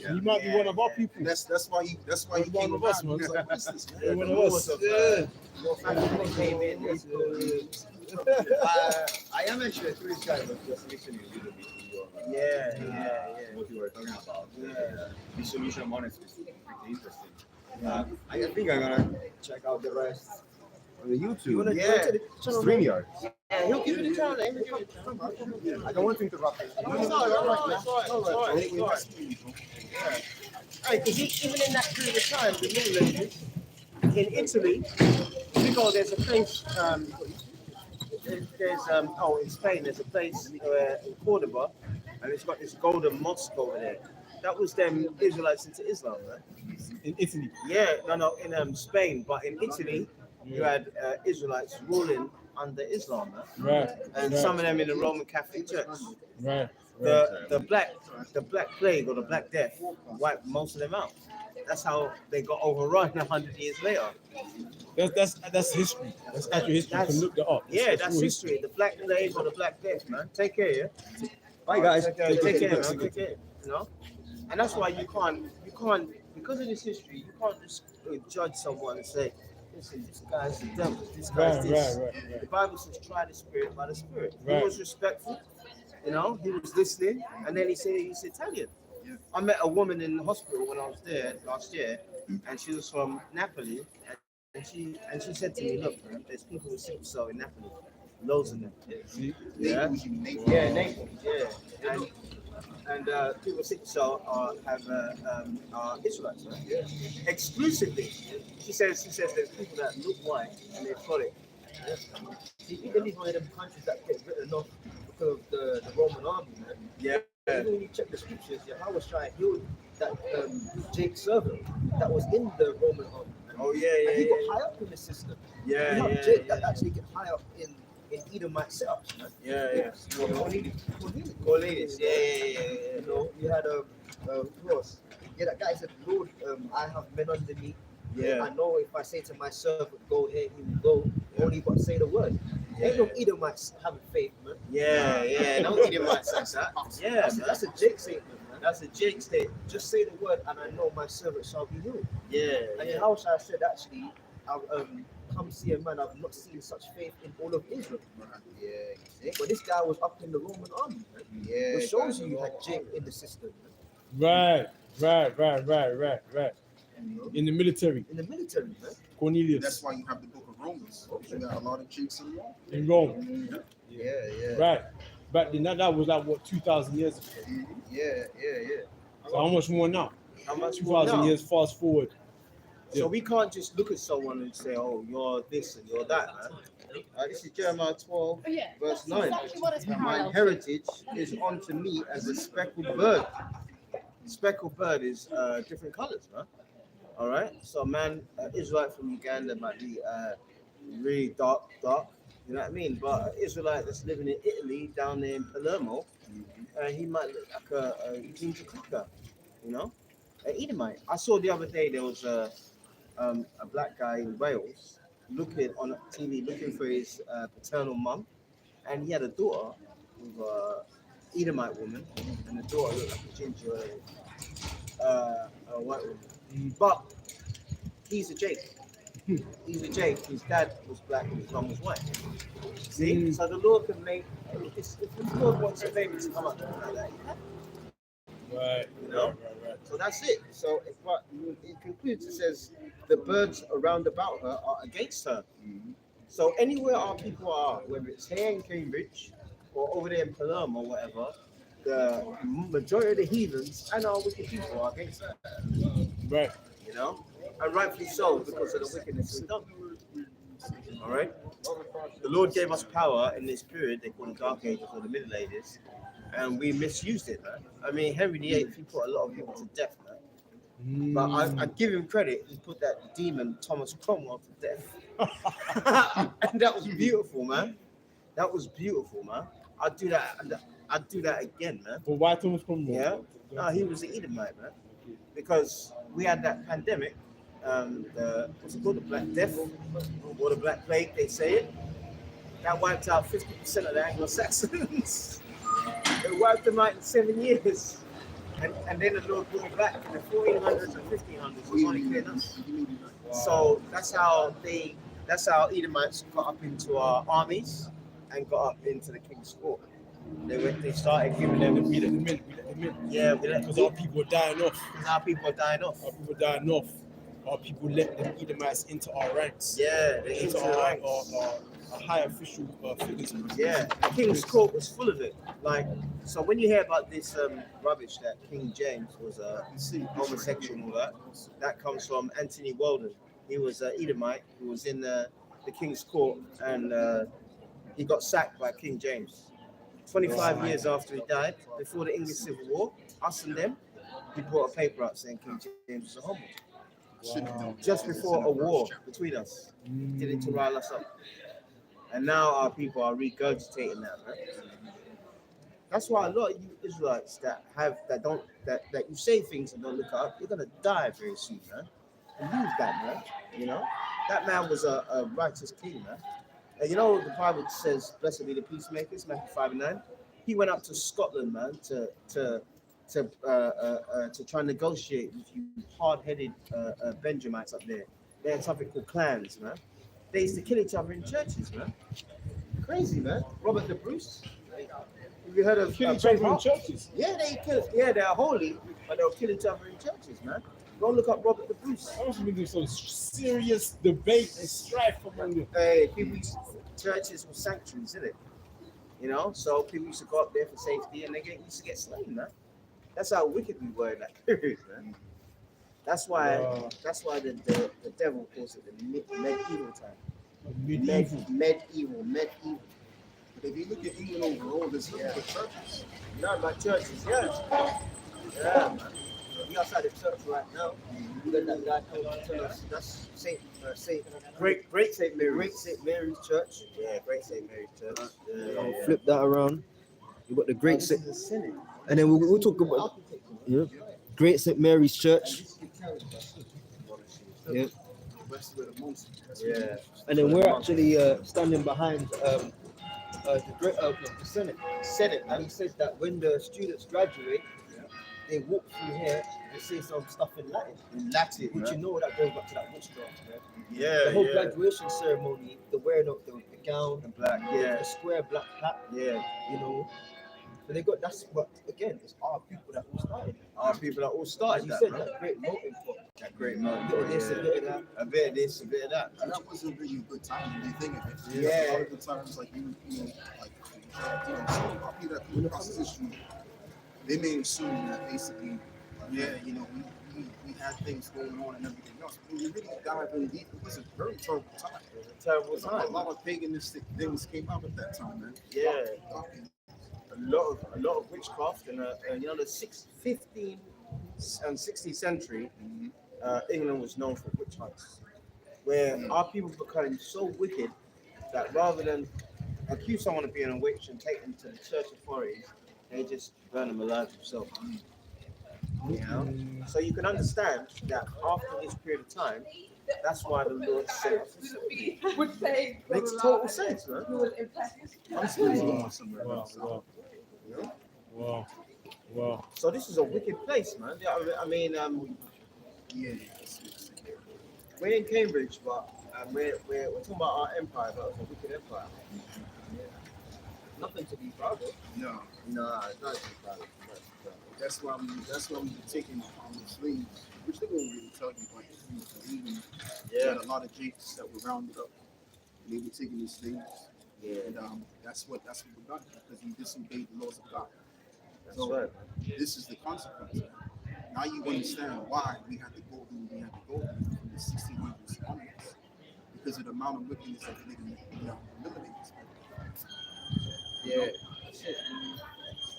You might be one of our people. That's why he One came of us, around. man. He was like, what's this, man? You're one of us. Yeah. North Africa came in. I am actually a tourist guy, but just listening a little bit to your, what you were talking about. The solution monitoring is pretty interesting. I think I'm gonna check out the rest on the YouTube. You wanna Yeah, go to the channel? StreamYard. Yeah, he'll give you the channel. He'll give you the channel. I don't want to interrupt you. No, it's all right. Hey, because even in that period of time, the Netherlands, in Italy, you go, there's a place, in Spain, there's a place in Cordoba, and it's got this golden mosque over there. That was them Israelites into Islam, man. In Italy. Yeah, no, in Spain, but in Italy, you had Israelites ruling under Islam, man. Right. And some of them in the Roman Catholic Church. Right. The black plague or the black death wiped most of them out. That's how they got overrun 100 years later. That's history. That's actual history. You can look that up. Yeah, that's history. The black plague or the black death, man. Take care, yeah. Bye, guys. Take care, man. Take care. You know, and that's why you can't because of this history, you can't just judge someone and say, listen, this guy's the devil. This guy's this. Right. The Bible says, try the spirit by the spirit. Right. He was respectful. You know, he was listening, and then he said he's Italian. I met a woman in the hospital when I was there last year, and she was from Napoli, and she said to me, look, man, there's people with sickle cell in Napoli, loads of them. Yeah, Naples, yeah, and people with sickle cell are Israelites, right? Yeah. Exclusively. She says there's people that look white and they've got it. Yeah. See, Italy is one of them countries that get written off because of the Roman army, man. Yeah. Even when you check the scriptures, Yahweh Shai healed that Jake's servant that was in the Roman army. Man. Oh yeah. And he got high up in the system. Yeah, you know, Jake that actually get high up in Edomite setups, man. Yeah. Cornelius. Yeah. You know, you had who else? Yeah, that guy said, Lord, I have men under me. Yeah. I know if I say to my servant, go here, he will go. Only but say the word. Ain't no Edomites having faith, man. Yeah. No Edomites like that. Yeah, that's a Jake statement, man. That's a Jake statement. Just say the word, and I know my servant shall be healed. Yeah. And then how shall I said, actually, I've come see a man I've not seen such faith in all of Israel. Yeah. But this guy was up in the Roman army, man. Yeah. Which shows you had Jake in the system, man. Right. In the military. Man. Cornelius. That's why you have the book of Romans. You got a lot of Jakes in Rome. In Rome. Yeah. Right. Back then, that was like what 2,000 years ago. Yeah. So how much more now? How much more 2,000 now? years fast forward. So we can't just look at someone and say, "Oh, you're this and you're that," man. This is Jeremiah 12, Oh, yeah, verse that's 9. exactly what it's My parallel to. heritage is unto me as a speckled bird. Speckled bird is different colors, man. All right. So, man, Israelite from Uganda might be really dark. You know what I mean? But an Israelite that's living in Italy, down there in Palermo, he might look like a ginger cracker, you know? An Edomite. I saw the other day there was a black guy in Wales looking on TV, looking for his paternal mum, and he had a daughter with an Edomite woman, and the daughter looked like a ginger white woman. But he's a Jake. He's a Jake. His dad was black and his mum was white. See? So the Lord can make, if the Lord wants a baby to come up like that, he can. Right. You know? Right. So that's it. So but it concludes, it says, the birds around about her are against her. So anywhere our people are, whether it's here in Cambridge or over there in Palermo or whatever, the majority of the heathens and our wicked people are against her. Right. You know? And rightfully so, because of the wickedness we've done. All right? The Lord gave us power in this period, they call the Dark Ages or the Middle Ages, and we misused it, man. I mean, Henry VIII, he put a lot of people to death, man. But I give him credit, he put that demon Thomas Cromwell to death. And that was beautiful, man. That was beautiful, man. I'd do that again, man. But why Thomas Cromwell? Yeah. No, he was an Edomite, man. Because we had that pandemic, what's it called, the Black Death or the Black Plague, they say it. That wiped out 50% of the Anglo-Saxons. It wiped them out in 7 years. And then the Lord brought it back in the 1400s and 1500s. It was only cleared us. So that's how they That's how Edomites got up into our armies and got up into the king's court. They started giving them We let them in. yeah, we let Because our people were dying off. our people are dying off. Our people were dying off. Our people let them Edomites into our ranks. Yeah, they Into into the our ranks. high official figures. Yeah, the king's court was full of it. Like, so when you hear about this rubbish that King James was homosexual and all that, that comes from Anthony Weldon. He was an Edomite who was in the king's court, and he got sacked by King James. 25 years after he died, before the English Civil War, us and them, he brought a paper out saying King James was a homo. Just before a war between us, did it to rile us up. And now our people are regurgitating that, man. That's why a lot of you Israelites that you say things and don't look up, you're gonna die very soon, man. Believe that, man. You know, that man was a righteous king, man. And you know the Bible says, "Blessed be the peacemakers," Matthew 5:9. He went up to Scotland, man, to try and negotiate with you hard-headed Benjamites up there. They had something called clans, man. They used to kill each other in churches, man. Crazy, man. Robert the Bruce. Have you heard of Kill each other in churches. Yeah, they kill. Yeah, they're holy, but they'll kill each other in churches, man. Go look up Robert the Bruce. I was been doing some serious debate and strife among them. Hey, churches were sanctuaries, isn't it? You know, so people used to go up there for safety, and used to get slain, man. That's how wicked we were in that period, man. That's why the devil calls it the medieval time. Medieval. But if you look at England overall, there's nothing but churches. Yeah, like churches, yeah. Yeah, man. We outside the church right now. You got that guy coming to tell us that's Great St. Mary's Church. Yeah, Great St. Mary's Church. Yeah. Flip that around. You got the Great This St. is the Senate. And then we'll talk about Great St. Mary's Church. Yeah. Yeah. And then we're actually standing behind the Senate. Senate, And man. he said that when the students graduate, they walk through here and say some stuff in Latin. Which you know that goes back to that witchcraft, man. Yeah, The whole yeah. graduation ceremony, the wearing of the gown, The black, yeah. the square black hat, Yeah. you know. So they got but again, it's our people that all started. Our people are all As started you that, said, man. that great motive for That great a moment. bit of this, a bit of that. A bit of this, a bit of that. And that wasn't really a good time when you think of it. Yeah. A lot of the times, like you know, some people that come across this history, they may assume that basically, we had things going on and everything else. When you really dive in deep, it was a very terrible time. It was a terrible time. A lot of paganistic things came out at that time, man. Yeah. A lot of witchcraft and you know the 15th and 16th century, England was known for witch hunts, where our people became so wicked that rather than accuse someone of being a witch and take them to the church authorities, they just burn them alive themselves. You know, so you can understand that after this period of time, that's why the Lord sent us. Would say Makes total sense, man. Wow. So this is a wicked place, man. I mean, we're in Cambridge, but we're talking about our empire, but it's a wicked empire. Yeah. Nothing to be proud of. No, Nah, it's not to be proud of. that's why we were taking the slaves, which they won't really tell you, but we were leaving. Yeah. Had a lot of Jakes that were rounded up. They were taking the slaves. Yeah. And that's what we done because we disobeyed the laws of God. That's So right. this is the consequence. Now you understand why we had to go through from the 1600s onwards, because of the amount of wickedness that they didn't eliminate. Yeah.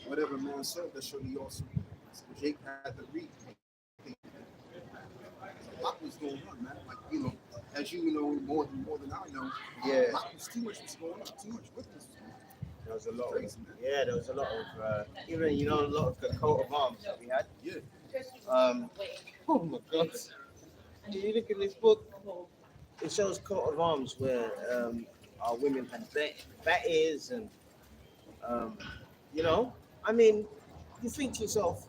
Whatever man sowed, that surely also. So Jake had to reap. A lot was going on, man. Like as you know more than I know. Yeah. A lot was too much was going on. Too much wickedness was going on. There was a lot Crazy, of, man. yeah, there was a lot of, even, a lot of the coat of arms that we had. Yeah. Oh my God. You look at this book, it shows coat of arms where our women had bat ears and, I mean, you think to yourself,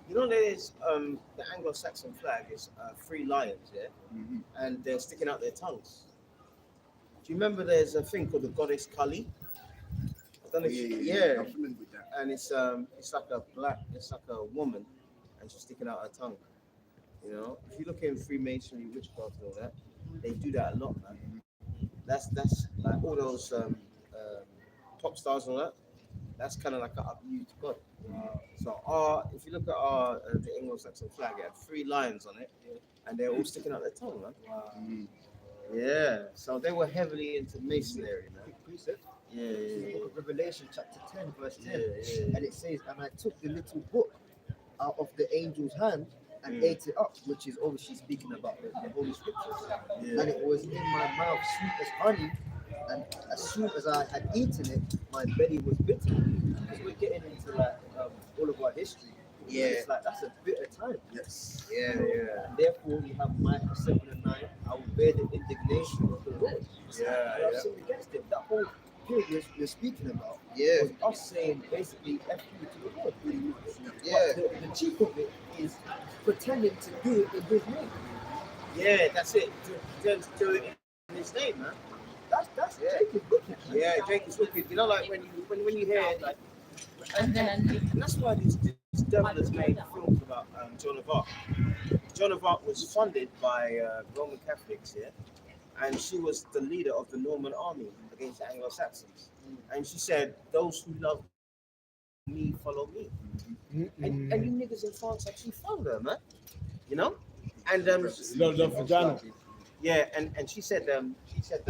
there's the Anglo-Saxon flag is 3 lions, yeah? Mm-hmm. And they're sticking out their tongues. you remember there's a thing called the goddess Kali? I don't know if I'm familiar with that. and it's like it's like a woman, and she's sticking out her tongue. You know, if you look in Freemasonry, witchcraft, and all that, they do that a lot, man. That's like all those pop stars and all that. That's kind of like an abused god. So if you look at our the Anglo-Saxon flag, it had 3 lions on it, and they're all sticking out their tongue, man. Mm. Yeah, so they were heavily into masonry, man. Precept. Yeah, In the yeah, book of Revelation, chapter 10, verse 10. yeah. And it says, and I took the little book out of the angel's hand and Mm. ate it up, which is obviously speaking about the Holy Scriptures. Yeah. And it was in my mouth sweet as honey. And as soon as I had eaten it, my belly was bitter. Because we're getting into like all of our history. Yeah. It's like that's a bitter time. Yes. Yeah. And therefore, you have Micah 7 and 9. I will bear the indignation of the Lord. Yeah, And I've yeah. sinned against him. That whole period you're speaking about Yeah. was us saying basically F you to the Lord, pretty much. Yeah. But the cheek of it is pretending to do it in his name. Yeah, that's it. To do it in his name, man. That's Jacob's wicked. Yeah, Jake is wicked. You know, like when you hear like, and that's why this devil has made films about Joan of Arc. Joan of Arc was funded by Roman Catholics, yeah, and she was the leader of the Norman army against the Anglo-Saxons. And she said, "Those who love me follow me." And you niggas in France actually followed her, man. You know, and The vagina. yeah, and she said that she said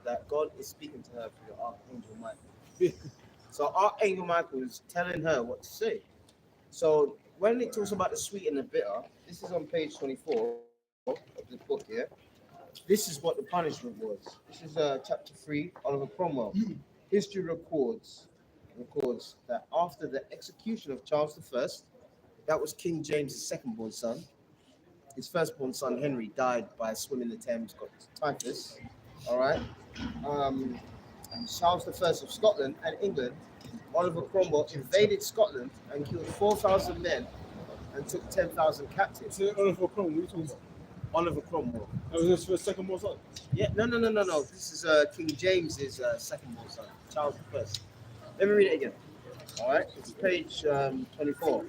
that God is speaking to her through the Archangel Michael. So Archangel Michael is telling her what to say. So when it talks about the sweet and the bitter, this is on page 24 of the book here. This is what the punishment was. This is chapter 3, Oliver Cromwell. History records that after the execution of Charles I, that was King James' second-born son. His firstborn son Henry died by a swim in the Thames, got typhus. All right. Charles I of Scotland and England, Oliver Cromwell invaded Scotland and killed 4,000 men and took 10,000 captives. So Oliver Cromwell, what are you talking about? Oliver Cromwell. That was his first second born son. Yeah, no. This is King James's second-born son, Charles I. Let me read it again. All right, it's page 24.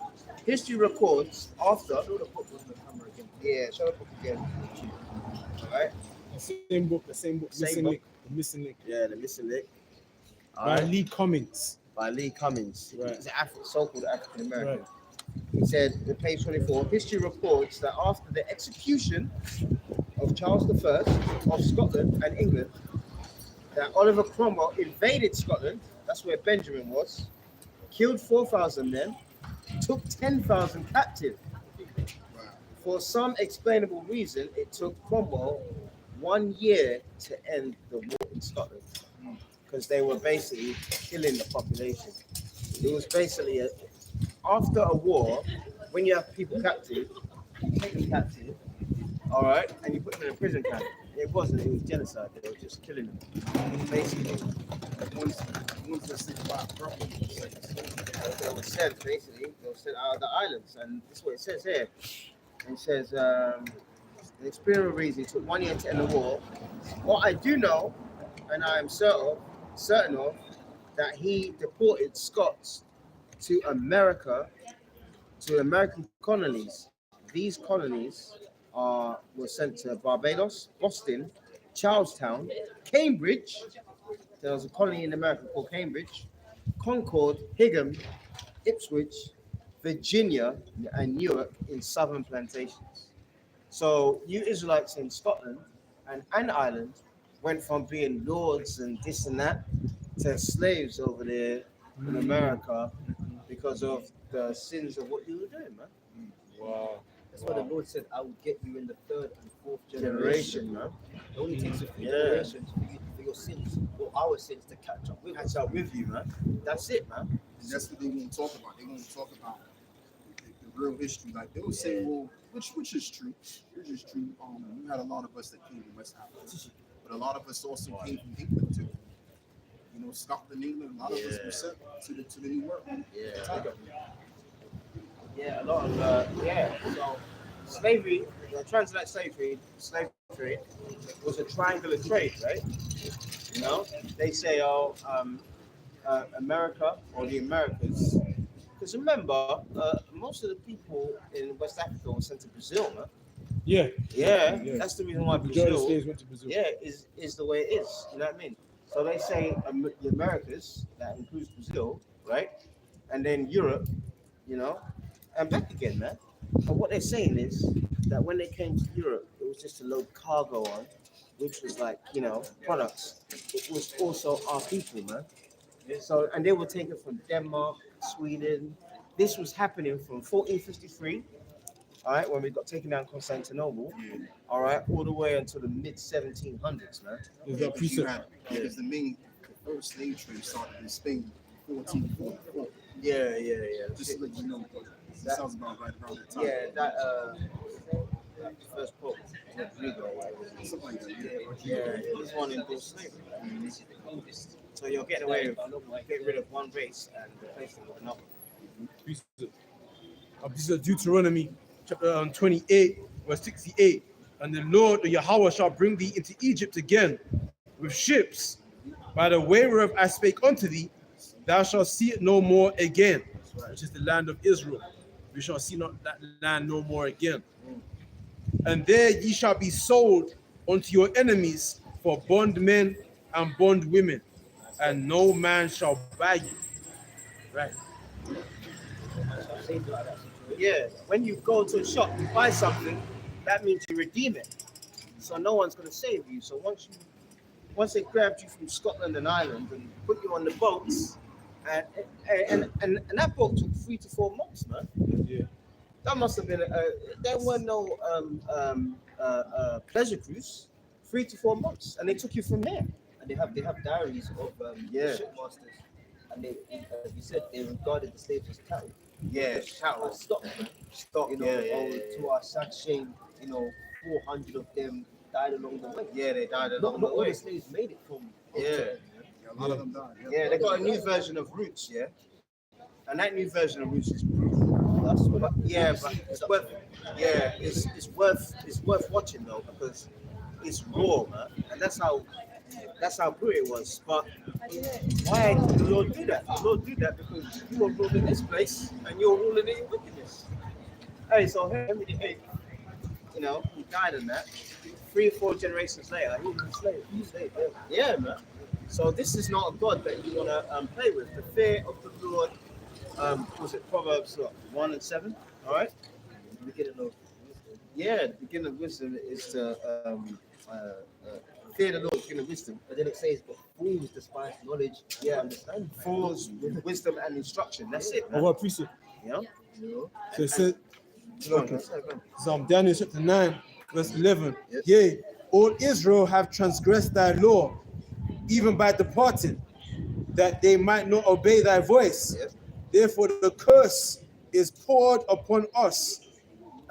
History records after. Show the book on the camera again. Yeah, show the book again. All right. The same book. Same Missing book. link. The missing link. Yeah, the missing link. All By right. Lee Cummings. By Lee Cummings. Right. He's an so-called African American. Right. He said, on page 24, history reports that after the execution of Charles I of Scotland and England, that Oliver Cromwell invaded Scotland, that's where Benjamin was, killed 4,000 men, took 10,000 captive. For some explainable reason, it took Cromwell 1 year to end the war in Scotland, because they were basically killing the population. It was basically after a war, when you have people captive, you take them captive, all right, and you put them in a prison camp. It was genocide. They were just killing them, basically. Once they think about property, They were sent, basically, they were sent out of the islands, and this is what it says here. It says, the experimental reason it took 1 year to end the war. What I do know, and I am certain of, that he deported Scots to America, to American colonies. These colonies were sent to Barbados, Boston, Charlestown, Cambridge. There was a colony in America called Cambridge, Concord, Higham, Ipswich, Virginia, and Newark in southern plantations. So you Israelites in Scotland and Ireland went from being lords and this and that to slaves over there in America because of the sins of what you were doing, man. Wow. That's why the Lord said, I will get you in the 3rd and 4th Generation, man. It only takes a few Yeah. generations for your sins, or our sins, to catch up with us. Catch up with you, man. That's it, man. and that's what they won't talk about. They won't talk about the real history. Like they'll say, well, which is true. Which is true. We had a lot of us that came from West Africa, but a lot of us also came from England too. You know, Scotland, England. A lot of us were sent to the New World. Yeah, a lot of slavery, the transatlantic slave trade was a triangular trade, right? You know, they say, America or the Americas. Because remember, most of the people in West Africa were sent to Brazil, man. Yeah. Yeah, Yeah. that's the reason why Majority of Brazil, slaves went to Brazil. yeah, is the way it is. You know what I mean? So they say the Americas, that includes Brazil, right? And then Europe, you know, and back again, man. But what they're saying is that when they came to Europe, it was just to load cargo on, which was like, you know, products. It was also our people, man. So, and they were taken from Denmark, Sweden. This was happening from 1453, all right, when we got taken down Constantinople, all right, all the way until the mid 1700s, man. Is that Because you precept? had, because the first slave trade started in Spain in 1444. Yeah. Just to let you know, that sounds about right around that time. Yeah, that first pope, Rodrigo, Something like that. yeah, this one endorsed slavery. So you're getting away with getting rid of one race and replacing it with another. Precept. This is Deuteronomy chapter 28, verse 68. And the Lord, the Yahweh, shall bring thee into Egypt again with ships. By the way whereof I spake unto thee, thou shalt see it no more again, which is the land of Israel. We shall see not that land no more again. And there ye shall be sold unto your enemies for bondmen and bondwomen, and no man shall buy you. Right. Yeah, when you go to a shop to buy something, that means you redeem it. So no one's gonna save you. So once they grabbed you from Scotland and Ireland and put you on the boats, and that boat took 3 to 4 months, man. Yeah. That must have been there were no pleasure cruise, 3 to 4 months, and they took you from there. And they have diaries of Yeah. shipmasters, and they, as you said, they regarded the slaves as cattle. Yeah, cattle. Stop, Stop. you know. To our sad shame, 400 of them died along the way. Yeah, they died Not along the all way. the slaves made it from. Yeah. Yeah, a lot of them died. Yeah, they got a new version of Roots, yeah, and that new version of Roots is That's what. but it's worth, it's worth watching though, because it's raw, man, and that's how good it was. But why did the Lord do that? The Lord did that because you were ruling this place and you're ruling it in wickedness. Hey, so Henry VIII, he died in that. 3 or 4 generations later, he was a slave. Yeah, man. So this is not a God that you want to play with. The fear of the Lord, was it Proverbs 1 and 7? All right. Beginning of Yeah, the beginning of wisdom is to fear the Lord, beginning of wisdom. but then it says, but fools despise knowledge. Yeah. Understand. Fools with wisdom and instruction. That's it, man. Of our precept. You know? So it says, Go on, okay. go on. Psalm Daniel chapter 9, verse 11. Yes. Yea, all Israel have transgressed thy law, even by departing, that they might not obey thy voice. Yes. Therefore the curse is poured upon us,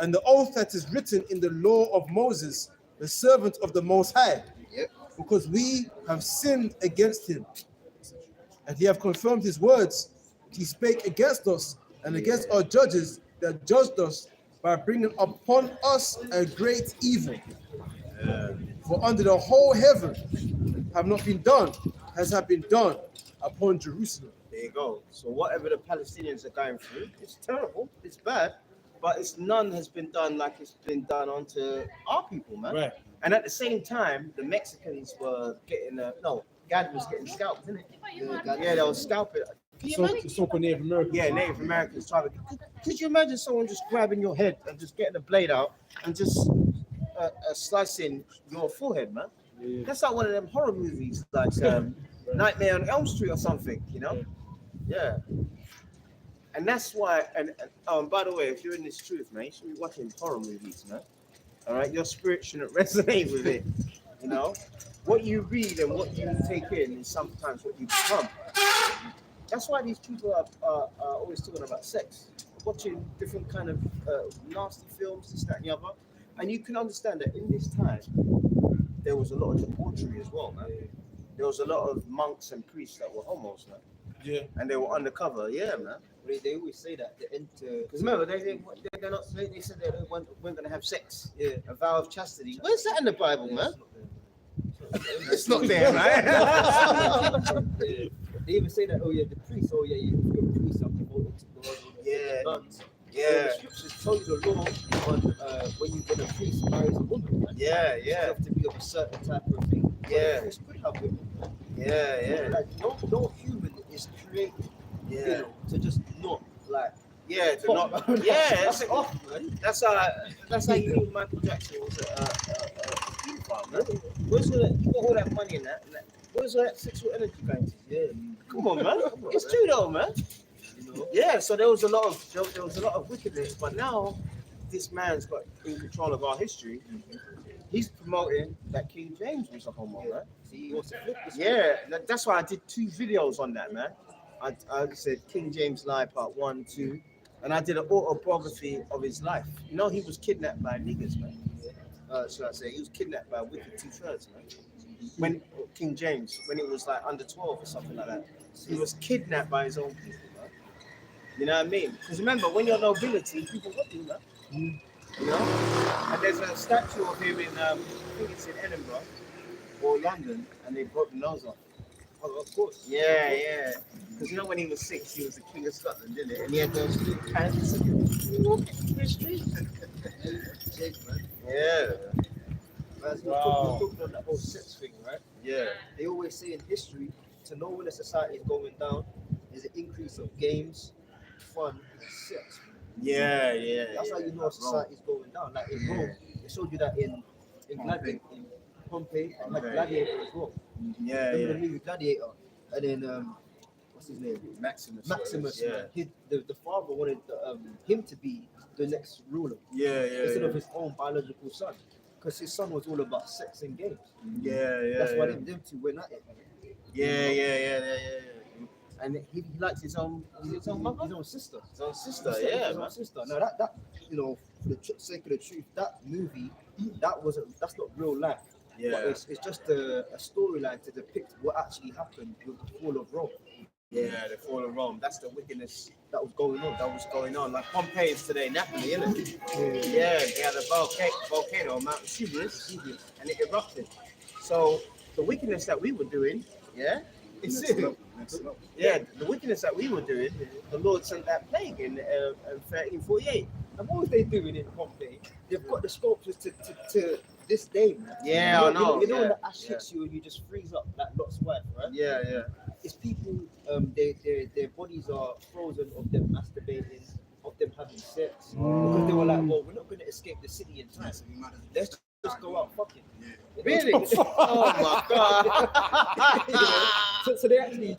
and the oath that is written in the law of Moses, the servant of the Most High, Yep. because we have sinned against him. And he have confirmed his words. He spake against us and against our judges that judged us by bringing upon us a great evil. For under the whole heaven have not been done, as have been done upon Jerusalem. There you go. So whatever the Palestinians are going through, it's terrible, it's bad, but none has been done like it's been done onto our people, man. Right. And at the same time, the Mexicans were getting Gad was getting scalped, didn't it? Yeah, they were scalping. Can you imagine? So for Native Americans. Yeah, Native Americans trying to. Could you imagine someone just grabbing your head and just getting a blade out and just slicing your forehead, man? Yeah. That's like one of them horror movies, like Nightmare on Elm Street or something, Yeah. And that's why. And by the way, if you're in this truth, man, you should be watching horror movies, man. All right, your spirit shouldn't resonate with it. What you read and what you take in is sometimes what you become. That's why these people are always talking about sex, watching different kind of nasty films, this, that, and the other. And you can understand that in this time, there was a lot of debauchery as well, man. There was a lot of monks and priests that were homos, man. Yeah. And they were undercover, yeah, man. They always say that the end to. Because remember, they're not. They said they weren't going to have sex. Yeah. A vow of chastity. Where's that in the Bible, Yeah, man? it's not there. It's not there, right? Yeah. They even say that. Oh yeah, the priest. Oh yeah, if you're a priest, I'm devoted to God. Yeah. Nuns. Yeah. The scriptures tell you the law on when a priest marries a woman. Right? Yeah, You yeah, have to be of a certain type of thing. But Yeah. the priest could have women. yeah, yeah, Like no human is created, you yeah. know, to just not like. Yeah, to fuck, not. man. Yeah, That's off, man. that's how you knew Michael Jackson was a pedophile, man. Where's all that? You got all that money in that. Where's all that sexual energy going to? Yeah, Come on, man. It's true though, man. you know. Yeah. So there was a lot of wickedness, but now this man's got in control of our history. He's promoting that King James was a homo, right? See, he wants to flip this. Yeah, that's why I did 2 videos on that, man. I said King James Lie Part 1, 2, and I did an autobiography of his life. You know, he was kidnapped by niggas, man. Should I say, he was kidnapped by wicked 2/3, man. When King James, when he was like under 12 or something like that, he was kidnapped by his own people, man. You know what I mean? Because remember, when you're nobility, people got you, man. You know? And there's a statue of him in, I think it's in Edinburgh or London, and they broke the nose off. Oh, of course. Yeah, yeah. Because you know when he was 6, he was the king of Scotland, didn't it? And he had those little cans and walking through the street. Yeah. As we're Wow. talking on that whole sex thing, right? Yeah. They always say in history, to know when a society is going down, is an increase of games, fun, and sex. Yeah, yeah. That's how you know a society is going down. Like in Rome, they showed you that in Pompeii, and like Gladiator as well. Yeah, Remember the movie Gladiator? And then what's his name? Maximus. Maximus. Yeah. The father wanted him to be the next ruler Yeah, instead of his own biological son, because his son was all about sex and games. Yeah, yeah. That's why them two went at it. Yeah. And he likes his own mother? His own sister. His own sister, His yeah, own man. sister. No, that you know, for the sake of the truth, that movie, that's not real life. But Yeah. it's just a storyline to depict what actually happened with the fall of Rome. Yeah, the fall of Rome. That's the wickedness That was going on. that was going on. Like Pompeii is today, Napoli, isn't it? Yeah, they had a volcano, Mount Vesuvius, and it erupted. So the wickedness that we were doing, yeah, it's Next level, next level. yeah, the wickedness that we were doing, the Lord sent that plague in 1348. And what was they doing in Pompeii? They've got the sculptures to this day, man. Yeah, I know. You know when yeah, the ash hits you and you just freeze up like Lot's wife, right? yeah. It's people, their bodies are frozen of them masturbating, of them having sex. Because they were like, well, we're not going to escape the city in time. Let's just go out fucking. Really? Oh my God. You know? So they actually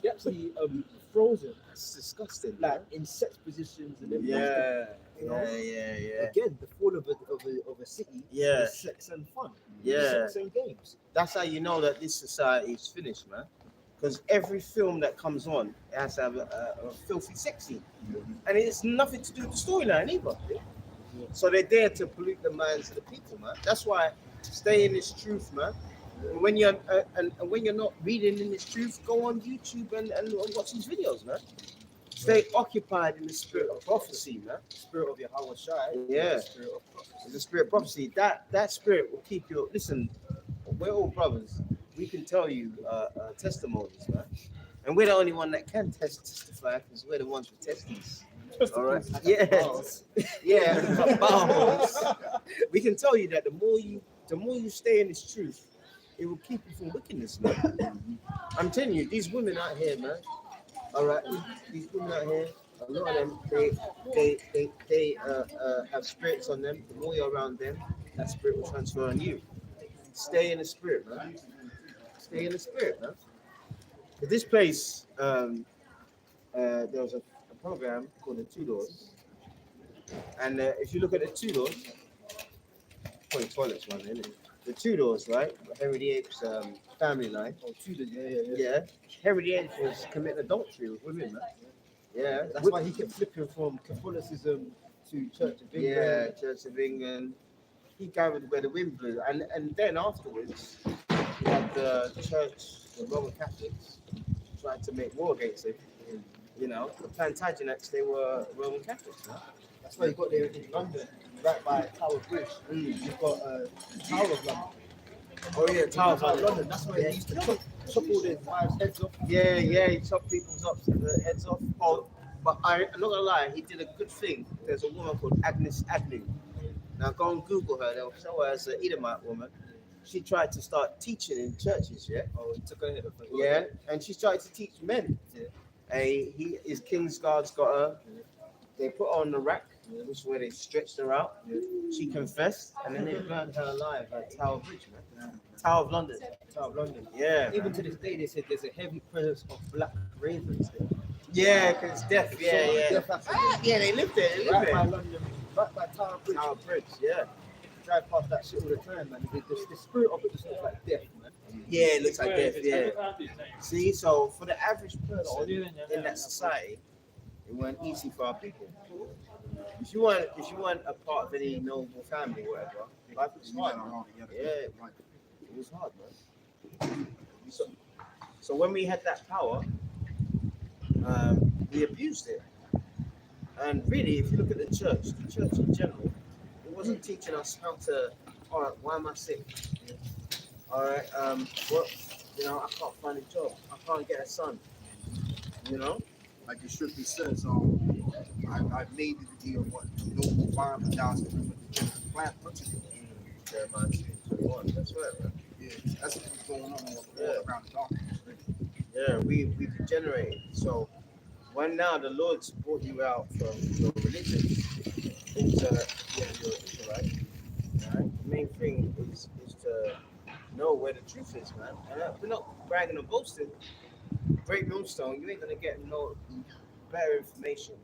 frozen, It's disgusting. like in sex positions and then Yeah. you know? Yeah. Again, the fall of a city Yeah. is sex and fun. Yeah. Sex and games. That's how you know that this society is finished, man. Because every film that comes on it has to have a filthy sex scene. And it's nothing to do with the storyline either. So they're there to pollute the minds of the people, man. That's why stay in this truth, man. And when you're when you're not reading in this truth, go on YouTube and watch these videos, man. Stay occupied in the spirit of prophecy, man. Spirit of Yahweh Shai. Yeah. The spirit of prophecy. It's the spirit of prophecy. That spirit will keep you. Listen, we're all brothers. We can tell you testimonies, man. And we're the only one that can testify because we're the ones with testes. All right. Yes. Yeah. Balls. We can tell you that the more you stay in this truth, it will keep you from wickedness, man. I'm telling you, these women out here, man. All right, these women out here, a lot of them, they have spirits on them. The more you're around them, that spirit will transfer on you. Stay in the spirit, man. Stay in the spirit, man. But this place, there was a program called the Tudors, and if you look at the Tudors, probably toilets one, isn't it? The Tudors, right? Henry VIII's family line. Oh, Tudor, Yeah. Henry VIII was committing adultery with women, man. Yeah. That's why he kept flipping from Catholicism to Church of England. Yeah, Church of England. He gathered where the wind blew, and then afterwards, you had the church, the Roman Catholics, tried to make war against him. You know, the Plantagenets, they were Roman Catholics. Huh? That's why you got there in London, right by Tower Bridge. You've got Tower of London. Oh yeah, Tower of London. London. That's where they used to chop all their wives' heads off. Yeah, he chopped people's heads off. Oh, but I'm not gonna lie, he did a good thing. There's a woman called Agnes Agnew. Now go and Google her. They'll show her as an Edomite woman. She tried to start teaching in churches. Yeah. Oh, he took her head off. Yeah, and she started to teach men. Yeah. His King's Guards got her. They put her on the rack, which is where they stretched her out. She confessed, and then they burned her alive at Tower Bridge, man. Tower of London. Tower of London. Yeah. Even to this day, they said there's a heavy presence of black ravens there. Yeah, because death. Yeah. Yeah, they live there. They live Right by there. London, right by Tower Bridge. Tower Bridge. Yeah. Drive past that shit all the time, man. The spirit of it just looks like death, man. Yeah, it looks like death. Yeah. See, so for the average person in that society, it weren't easy for our people. If you weren't a part of any noble family, or whatever, life was hard. Man. Yeah, it was hard, man. So when we had that power, we abused it. And really, if you look at the church in general, it wasn't teaching us how to. All right, why am I sick? All right, what? You know, I can't find a job. I can't get a son. You know. Like the scripture says, I've made the deal what no farm and down plant unto you. Jeremiah 2:21. That's right, man. Yeah, that's what's going on all around the darkness. Yeah, we degenerated. So when now the Lord's brought you out from your religion into your Israelite, right? The main thing is to know where the truth is, man. And we're not bragging or boasting. Great Millstone, you ain't gonna get no better information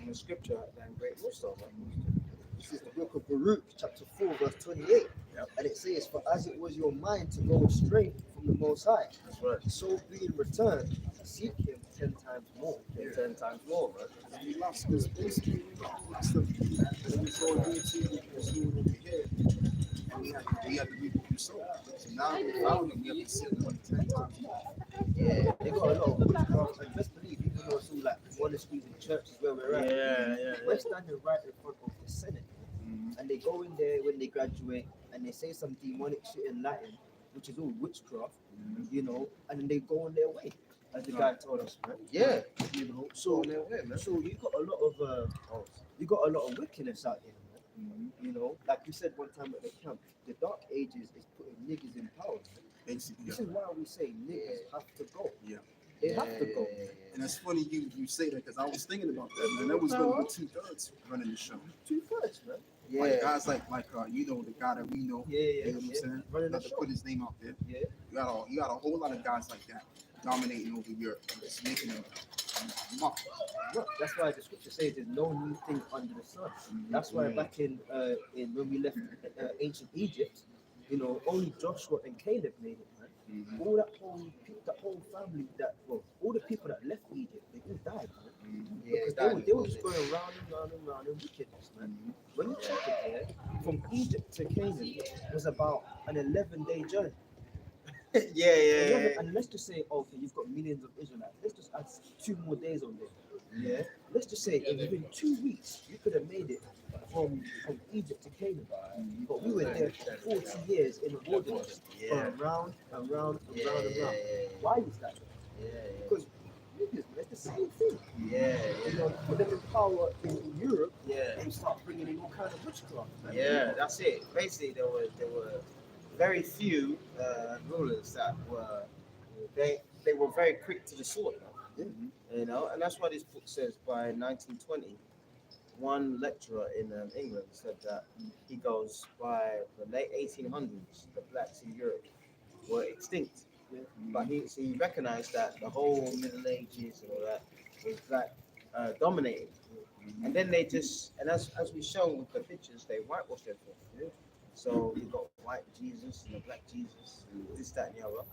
in the scripture than Great Millstone, man. This is the book of Baruch, chapter 4, verse 28. Yep. And it says, for as it was your mind to go astray from the Most High, That's right. so being returned, seek him 10 times more. 10 times more, man. We lost this basically we lost them. And we saw unity was doing over here. And we had to reap what we sowed. So now we found them, we have to see them 10 times more. Yeah, they got a lot of witchcraft. And best believe, even though it's all like monasteries and churches where we're at, Yeah. we're standing right in front of the Senate. And they go in there when they graduate and they say some demonic shit in Latin, which is all witchcraft, you know, and then they go on their way, as the guy told us, man. Yeah. You know, so you got a lot of wickedness out here, man. You know, like you said one time at the camp, the dark ages is putting niggas in power. Basically, This is why we say niggas have to go. Yeah. They have to go. And it's funny you say that because I was thinking about that, man. That was number 2/3 running the show. 2/3, man. Like guys like you know, the guy that we know. Yeah. You know what I'm saying? Running Not the to show. put his name out there. Yeah. You got a whole lot of guys like that dominating over Europe. It's making them muck. Look, that's why the scripture says there's no new thing under the sun. That's why back in when we left ancient Egypt, you know, only Joshua and Caleb made it, man. All that whole family all the people that left Egypt, they all died, man. Because they were just going round and round in wickedness, man. When you check it here, from Egypt to Canaan was about an 11-day journey. Yeah. And let's just say, okay, you've got millions of Israelites. Let's just add 2 more days on there. Yeah. Let's just say within 2 weeks, you could have made it from Egypt to Canaan. But we were there for 40 years in the wilderness, going round and round and round and round. Why is that? Because it's the same thing. You know, put them in power in Europe, and start bringing in all kinds of witchcraft. Man. Yeah, that's it. Basically, there were very few rulers that were they were very quick to the sword. You know, and that's why this book says by 1920, one lecturer in England said that he goes by the late 1800s, the blacks in Europe were extinct. But he recognized that the whole Middle Ages and all that was black dominated. And then they just, and as we shown with the pictures, they whitewashed everything. So you got white Jesus and the black Jesus, this, that, and the other.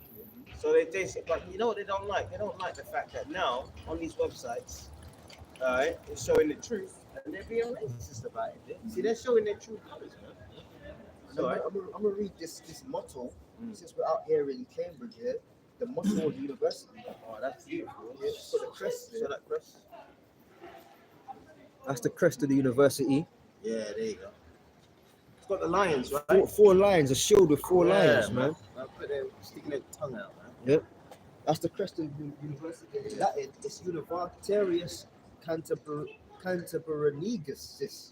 So they say, but you know what they don't like? They don't like the fact that now on these websites, it's showing the truth, and they're being racist about it. See, they're showing their true colors, man. So I'm gonna read this motto since we're out here in Cambridge here. the motto of the university. Oh, that's beautiful. Yeah, it's got the crest. So that crest. That's the crest of the university. Yeah, there you go. It's got the lions, right? Four lions, a shield with four Yeah, lions, man. Put them sticking their tongue out, man. Yep. That's the crest of the university. In Latin, it's Universitarius Cantabrinegus.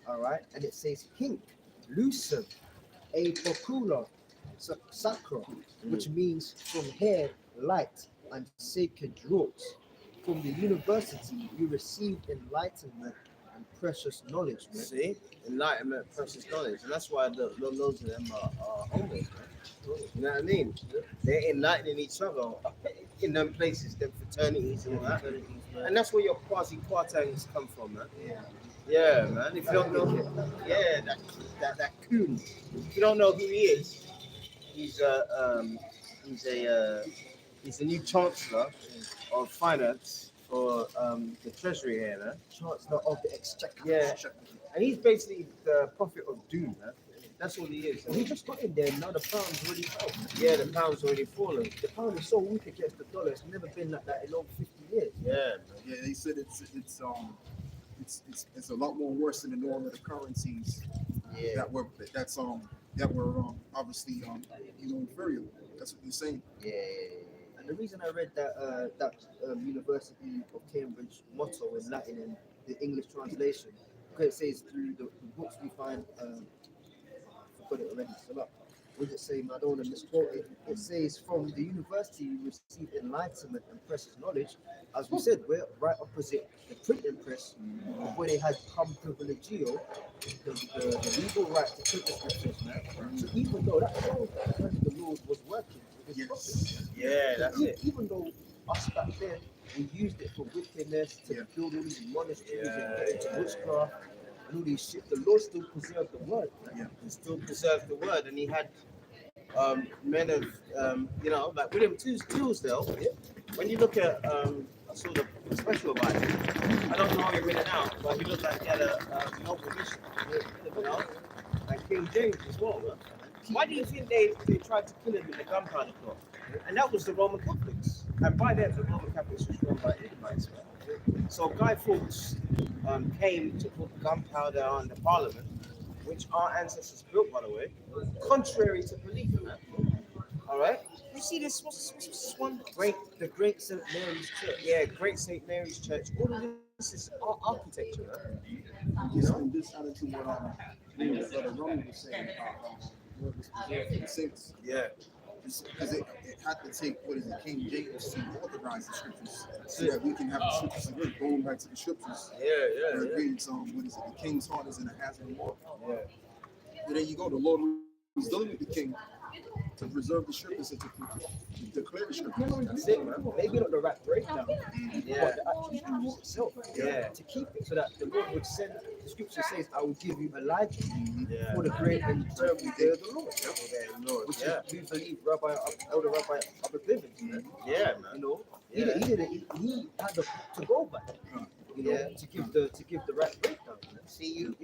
All right, and it says hinc, lucem, a popula, sacra, which means from here, light and sacred draughts. From the university, you received enlightenment and precious knowledge, man. See, enlightenment, precious knowledge, and that's why loads of them are homeless, man. You know what I mean? They're enlightening each other in them places, them fraternities and all that. And that's where your quasi-quartangs come from, man. Yeah, man. If you don't know, that coon. If you don't know who he is, he's the new chancellor of finance for the treasury here, man. Chancellor of the Exchequer. Yeah, and he's basically the prophet of doom, man. That's all he is. And he just got in there. Now the pound's already fell. Yeah, the pound's already fallen. The pound is so weak against the dollar. It's never been like that in over 50 years. Yeah, man. Yeah, they said it's a lot more worse than the norm of the currencies Yeah. that were obviously inferior. That's what they're saying. Yeah. And the reason I read that University of Cambridge motto in Latin in the English translation, because it says through the books we find, I forgot it already. So look, what does it say? I don't want to misquote it. It says from the university you receive enlightenment and precious knowledge. As we said, we're right opposite the printing press, where they had cum privilegio, the legal right to print the scriptures, man. So even though that shows that the Lord was working with his prophets, Yeah, that's it. even though us back then we used it for wickedness to build all these monasteries and get into witchcraft and all these shit, the Lord still preserved the word, man. He still preserved the word, and he had men of like William Tisdale. When you look at I saw the special about him. I don't know how he read it out, but he looked like he had a noble mission, you know, like King James as well. Man. Why do you think they tried to kill him in the gunpowder plot? And that was the Roman Catholics. And by then, the Roman Catholics was run by Edomites. So Guy Fawkes came to put gunpowder on the Parliament, which our ancestors built, by the way, contrary to belief, man. All right. You see this? What's this one? The Great St. Mary's Church. Yeah, Great St. Mary's Church. All of this is architecture, man. And this added to what Brother Roman was saying about what was preserved for the saints. Yeah. Because it had to take King James to authorize the scriptures, so that we can have the scriptures again. Going back to the scriptures, where it reads, the king's heart is in a hazard of war. Yeah. And there you go. The Lord was dealing with the king to preserve the scriptures and to declare the scriptures. That's it, man. Maybe not the right breakdown, Yeah. but the actual scriptures itself. Yeah. To keep it so that the Lord would send. The scripture says, "I will give you Elijah Yeah. for the great and terrible day of the Lord," Lord. which Yeah. is we believe Elder Rabbi Abba Bivens, man. Yeah, You man. know, Yeah. he had to go back. You know, Yeah. to give the right breakdown. Man. See, you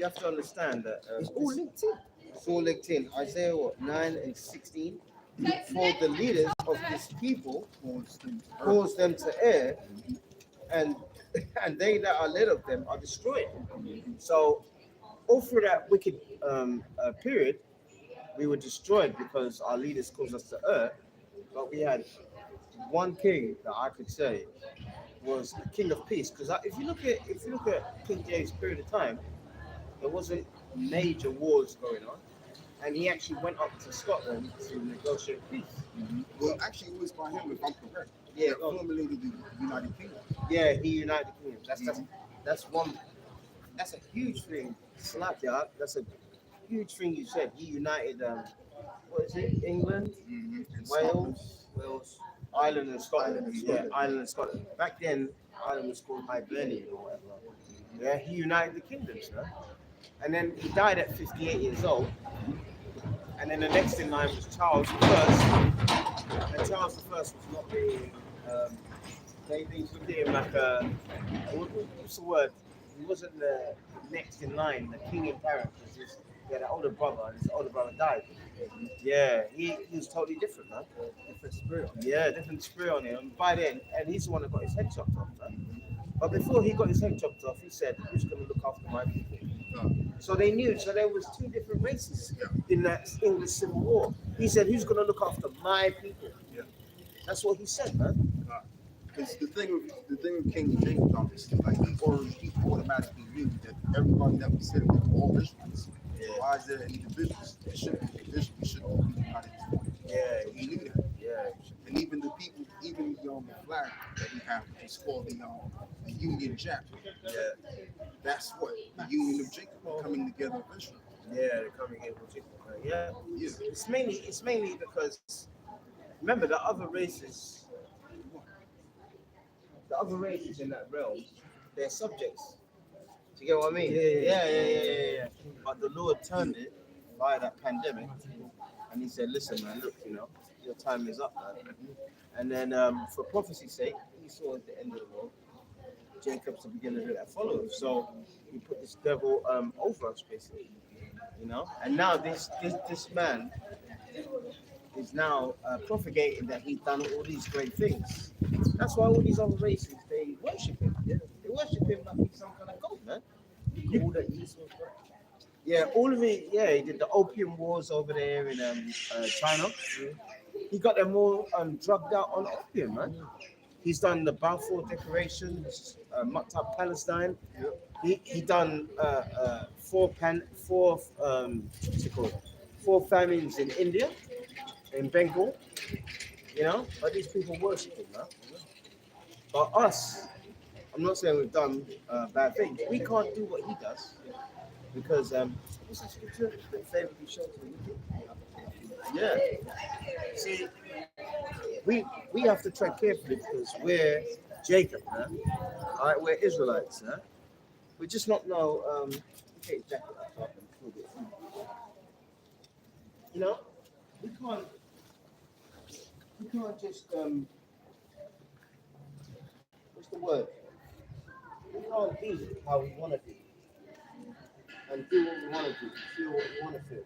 have to understand that It's all linked in. it's all linked in. Isaiah 9:16. For the leaders of this people cause them to err, and they that are led of them are destroyed. So all through that wicked period, we were destroyed because our leaders caused us to err. But we had one king that I could say was the King of Peace. Because if you look at King James' period of time, there wasn't major wars going on, and he actually went up to Scotland to negotiate peace. Well, actually, it was by him, if I'm correct. Yeah, that formulated the United Kingdom. Yeah, he united the kingdom. That's a huge thing. Slap yeah, that's a huge thing you said. He united what is it? England, And Wales, Ireland and Scotland. Yeah, Ireland and Scotland. Back then, Ireland was called Hibernian or whatever. Yeah, he united the kingdoms, man. And then he died at 58 years old. And then the next in line was Charles I. And Charles I was not being, they looked at him like what's the word? He wasn't the next in line, the king in character. Yeah, the older brother, and his older brother died. Yeah, he was totally different, man. Different spirit. Yeah, different spirit on him. And by then, and he's the one that got his head chopped off, man. But before he got his head chopped off, he said, "Who's going to look after my people?" So they knew. So there was two different races in that English Civil War. He said, "Who's going to look after my people?" Yeah. That's what he said, man. Because the thing with King James obviously, like he automatically knew that everybody that was here were all Israelites. Yeah. Why is there any divisions? There shouldn't be division. We should all be united as one. Yeah, He knew that. yeah, And even the people, even the flag that we have, which is called the Union Jack, yeah, that's what the Union of Jacob coming together of Israel. yeah. They're coming in particular. Yeah, Yeah. it's mainly because remember the other races in that realm, they're subjects. Do you get what I mean? Yeah. But the Lord turned it by that pandemic, and He said, "Listen, man, look, your time is up, man." And then, for prophecy's sake, He saw at the end of the world, Jacob's the beginning that followed. So He put this devil over us, basically, And now this man is now propagating that he's done all these great things. That's why all these other races they worship him. Yeah. They worship him like he's some kind of god, man. All that East was Yeah, all of it. Yeah, he did the opium wars over there in China. He got them all drugged out on opium, man. He's done the Balfour Declaration, which is mucked up Palestine. He done what's it called? 4 famines in India, in Bengal. But these people worship him, man. But us, I'm not saying we've done bad things. We can't do what he does because what's that scripture? The favor be shown to the wicked. Yeah. See, we have to tread carefully because we're Jacob, man. All right, we're Israelites, huh? We just not know. Okay, jacket up and a little bit. We can't just what's the word? We can't be how we want to be and do what we want to do, feel what we want to feel.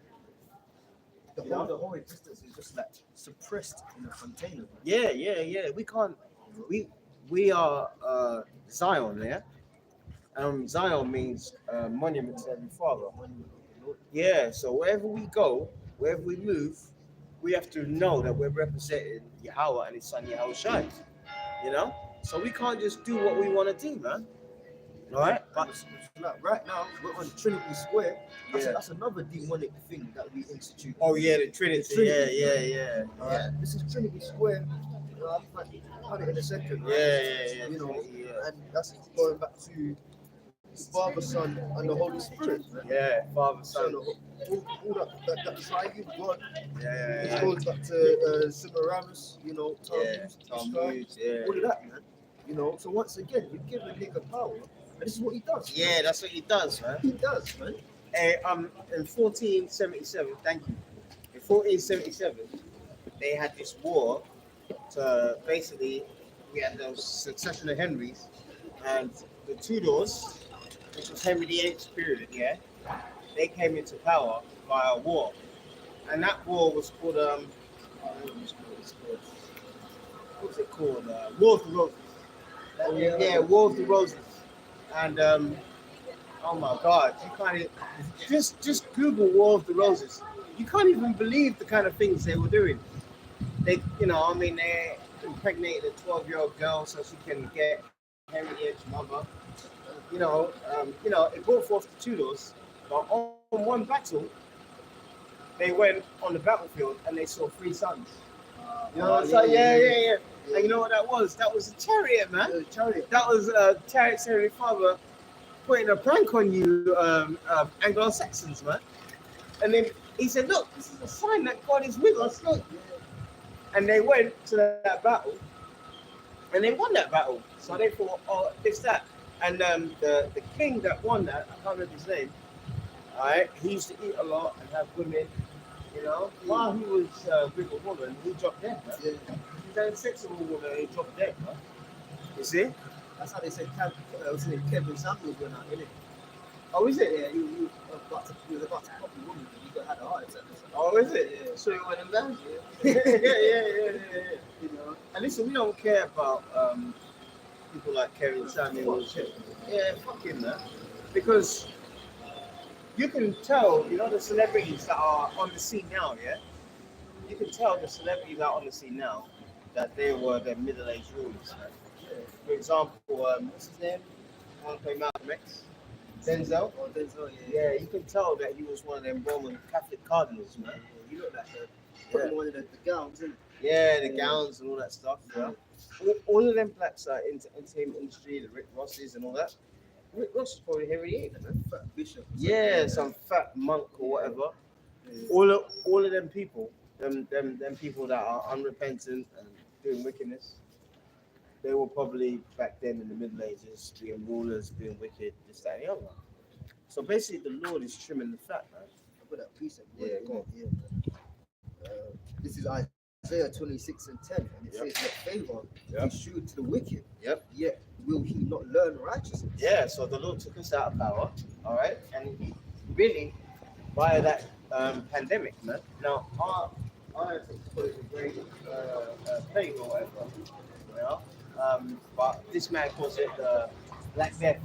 the whole existence is just like suppressed in a container. Yeah. We can't. We are Zion, yeah. Zion means monument to every father. Yeah. So wherever we go, wherever we move, we have to know that we're representing Yahweh and His Son Yahweh Shai. So we can't just do what we want to do, man. All right, But like right now, we're on Trinity Square. That's another demonic thing that we institute. Oh yeah, the Trinity. Yeah. This is Trinity Square. I'll put it in a second. Right? Yeah. And that's going back to the Father, Son, and the Holy Spirit. Right? Yeah, Father, So Son. all that triune God. Yeah. It goes back to Semiramis, Talmud, Yeah. all of that, man. So once again, you give a nigga power, and this is what he does. Yeah, that's what he does, man. He does, man. In 1477, thank you. In 1477, they had this war to basically we had the succession of Henrys and the Tudors, which was Henry VIII's period, yeah. They came into power via war, and that war was called what was it called? War of the Roses. War of the Roses. And oh my God, you can't even, just Google War of the Roses. You can't even believe the kind of things they were doing. They impregnated a 12-year-old girl so she can get Henry VIII's mother. It brought forth the Tudors, but on one battle, they went on the battlefield and they saw 3 sons. Yeah. And you know what that was? That was a chariot, man. That was Chariot's Heavenly Father putting a prank on you, Anglo-Saxons, man. And then he said, look, this is a sign that God is with us, look. And they went to that battle, and they won that battle. So they thought, oh, it's that. And the king that won that, I can't remember his name, all right, he used to eat a lot and have women, While he was with a woman, he dropped dead, man. Yeah. He had sex with a woman and he dropped dead, man. You see? That's how they said Kevin Samuels went out, innit? Oh, is it? Yeah, he was about to pop a woman and he had a heart attack. Oh, is it? Yeah. So you went down? Yeah. You know, And listen, we don't care about people like Kevin Samuels. Yeah, fuck him, man. Because you can tell, you know, the celebrities that are on the scene now, yeah? You can tell the celebrities that are on the scene now that they were the middle-aged rulers. Man. For example, what's his name? I want to play Malcolm X. Denzel. oh, Denzel, Yeah, you can tell that he was one of them Roman Catholic cardinals, man. You look like putting one of the gowns in. Yeah, the gowns and all that stuff. Yeah. All of them blacks are into entertainment industry, the Rick Rosses and all that. Rick Ross is probably Henry VIII, man. Fat bishop. Yeah, some fat monk or whatever. Yeah. All of them people, them people that are unrepentant and doing wickedness, they were probably back then in the Middle Ages being rulers, being wicked, this, that, and the other. So basically, the Lord is trimming the fat, man. I've got that precept. Yeah, go on. Yeah, man. This is Isaiah 26 and 10, and it Yep. says, "Let favor Yep. be shewed to the wicked, Yep. yet will he not learn righteousness." Yeah, so the Lord took us out of power, all right, and really via that pandemic, man. Now, I think it was a great plague or whatever, you know, but this man calls it Black Death.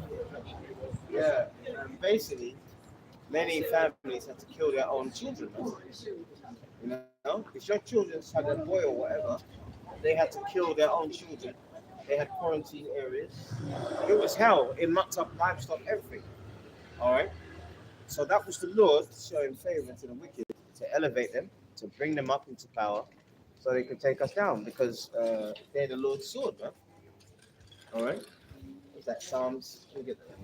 Yeah, and basically, many families had to kill their own children, man. You know, if your children had a boy or whatever, they had to kill their own children. They had quarantine areas. It was hell. It mucked up livestock, everything. All right. So that was the Lord showing favor to the wicked to elevate them, to bring them up into power, so they could take us down because they're the Lord's sword, man. All right. What's that? Psalms. Let me get that.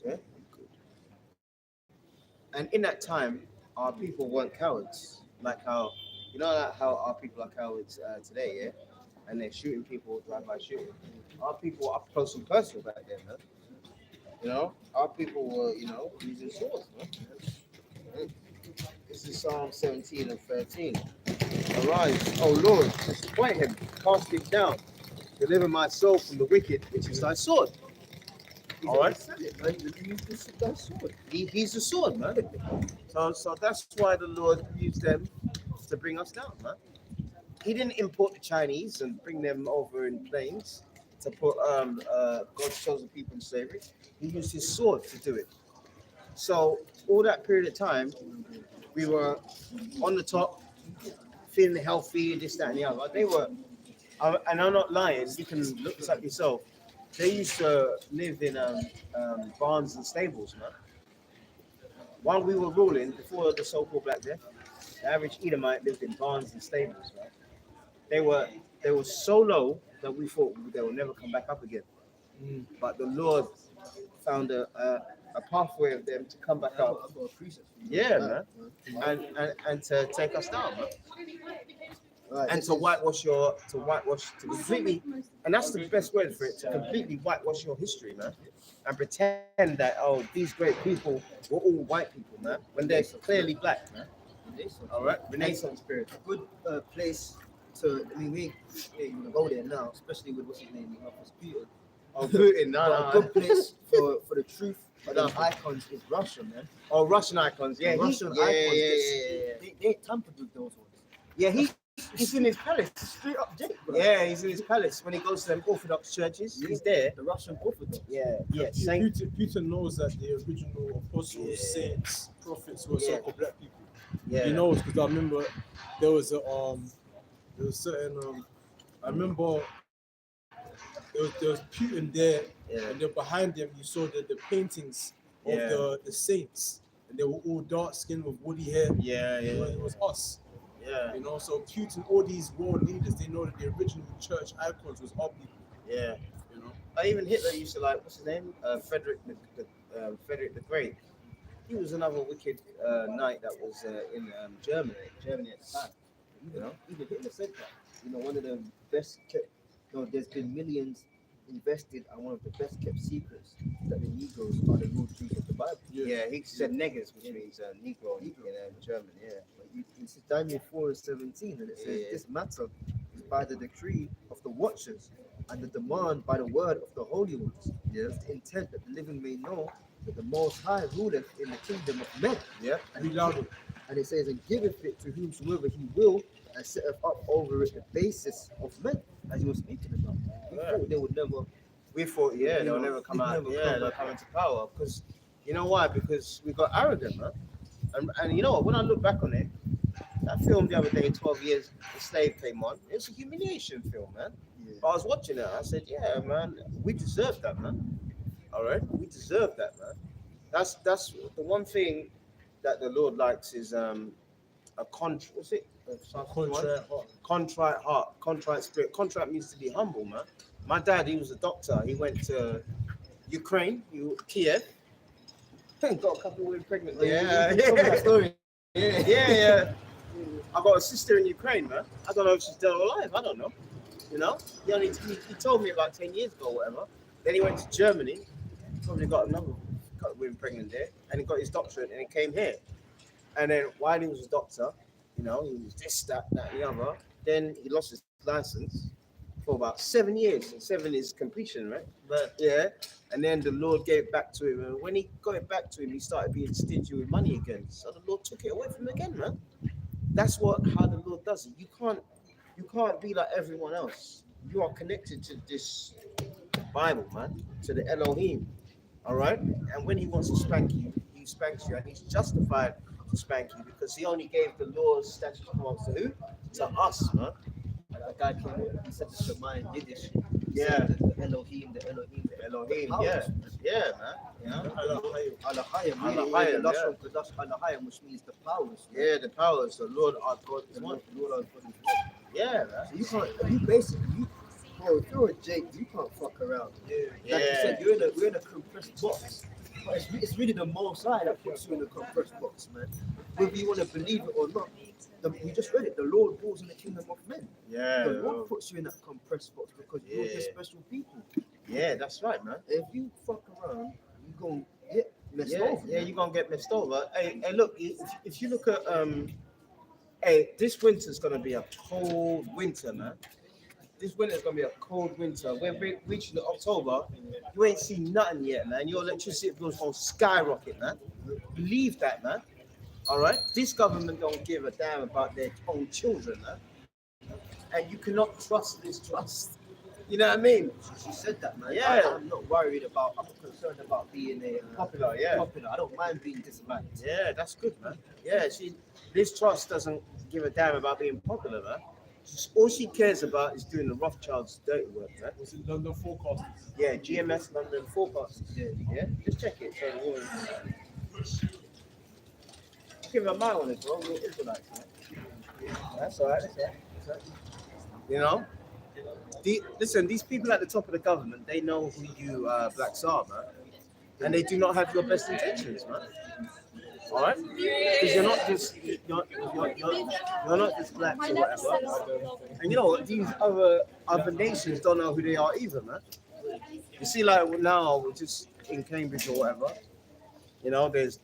Yeah. And in that time, our people weren't cowards, like how you know like how our people are cowards today, yeah. And they're shooting people, drive-by shooting. Our people were up close and personal back then, man. You know, our people were, you know, using swords, man. This is Psalm 17 and 13. Arise, O Lord, disappoint him, cast him down, deliver my soul from the wicked, which is thy sword. All right. He's the sword, man. So that's why the Lord used them to bring us down, man. He didn't import the Chinese and bring them over in planes to put God's chosen people in slavery. He used his sword to do it. So all that period of time, we were on the top, feeling healthy, this, that, and the other. They were, and I'm not lying. You can look this up yourself. They used to live in barns and stables, man. While we were ruling, before the so-called Black Death, the average Edomite lived in barns and stables, man. They were so low that we thought they would never come back up again. But the Lord found a pathway of them to come back up. Yeah, man. And to take us down, man. Right, And to completely, and that's the best word for it, to completely whitewash your history, man, and pretend that these great people were all white people, man, when they're clearly black, man. All right, Renaissance period. a good place to. I mean, we ain't gonna go there now, especially with what's his name, Putin. Oh, Putin, But a good place for the truth of the icons is Russia, man. Oh, Russian icons, yeah, Russian icons. They ain't tampered with those ones. Yeah, he's in his palace. Straight up Jake, bro. Yeah, he's in his palace when he goes to them Orthodox churches. Yeah. He's there. The Russian Orthodox. Yeah, Saint. Putin knows that the original apostles, saints, prophets were so-called black people. Yeah, He knows because I remember there was certain I remember there was Putin there, and then behind them you saw the paintings of the saints, and they were all dark skinned with woolly hair. It was us. Yeah. You know, so Putin, all these world leaders, they know that the original church icons was our people. Yeah. You know. Even Hitler used to like, what's his name? Frederick the Great. He was another wicked knight that was in Germany at the time. You know, even Hitler said that. You know, one of the best kept. No, there's been millions invested on one of the best kept secrets that the Negroes are the real Jews of the Bible. Yeah, he said neggers, which means Negro in German. Yeah. It's Daniel 4:17, and it says this matter is by the decree of the watchers and the demand by the word of the holy ones. With the intent that the living may know that the Most High ruleth in the kingdom of men. Yeah. And it says, and giveth it to whomsoever he will, and setteth up over it the basis of men, as you were speaking about. We thought they would never. We thought, yeah, they'll never come out. Yeah, they'll come into power because you know why? Because we got arrogant, man. And you know what? When I look back on it, that film the other day, 12 Years a Slave came on. It's a humiliation film, man. Yeah. But I was watching it. I said, yeah, man, we deserve that, man. All right, we deserve that, man. That's the one thing that the Lord likes is a what's it? Contrite heart, contrite spirit. Contrite means to be humble, man. My dad, he was a doctor. He went to Ukraine, Kiev. Got a couple of women pregnant. Yeah. Story. Yeah. I got a sister in Ukraine, man. I don't know if she's dead or alive. I don't know. You know, he told me about 10 years ago, or whatever. Then he went to Germany. Probably got women pregnant there, and he got his doctorate, and he came here. And then while he was a doctor, you know, he was this, that, and the other. Then he lost his license for about 7 years. And 7 is completion, right? But yeah. And then the Lord gave it back to him. And when he got it back to him, he started being stingy with money again. So the Lord took it away from him again, man. That's how the Lord does it. You can't be like everyone else. You are connected to this Bible, man, to the Elohim. All right? And when he wants to spank you, he spanks you. And he's justified to spank you because he only gave the laws, statutes, commands to who? To us, man. And that guy came in, he said the Shema in Yiddish. Yeah. The Elohim. Yeah, man. Yeah. Alahayim. That's Alahayim, which means the powers. Yeah, the powers. The Lord our God is one. Yeah, man. So bro, if you're a Jake, you can't fuck around. Like you said, we're in a compressed box. But it's really the Most High that puts you in a compressed box, man. Whether you want to believe it or not, you just read it. The Lord rules in the kingdom of men. Yeah. The Lord puts you in that compressed box because you're just special people. Yeah, that's right, man. If you fuck around, you're going to get messed over. Yeah, you're going to get messed over. Hey, look, if you look at, this winter's going to be a cold winter, man. This winter's going to be a cold winter. We're reaching October. You ain't seen nothing yet, man. Your electricity bills going to skyrocket, man. Believe that, man. All right? This government don't give a damn about their own children, man. And you cannot trust this trust. You know what I mean? She said that, man. Yeah. I'm not worried about, I'm not concerned about being popular. I don't mind being disliked. Yeah, that's good, man. Yeah, this trust doesn't give a damn about being popular, man. All she cares about is doing the Rothschilds' dirty work, man. Was it London forecast? Yeah, GMS London forecast. Yeah, just check it. So give her a mile on it, bro. We're Israelites, man. That's all right. You know? Listen, these people at the top of the government, they know who you blacks are, man. And they do not have your best intentions, man. All right? Because you're not just blacks or whatever. And you know what? These other nations don't know who they are either, man. You see, like now we're just in Cambridge or whatever. You know, there's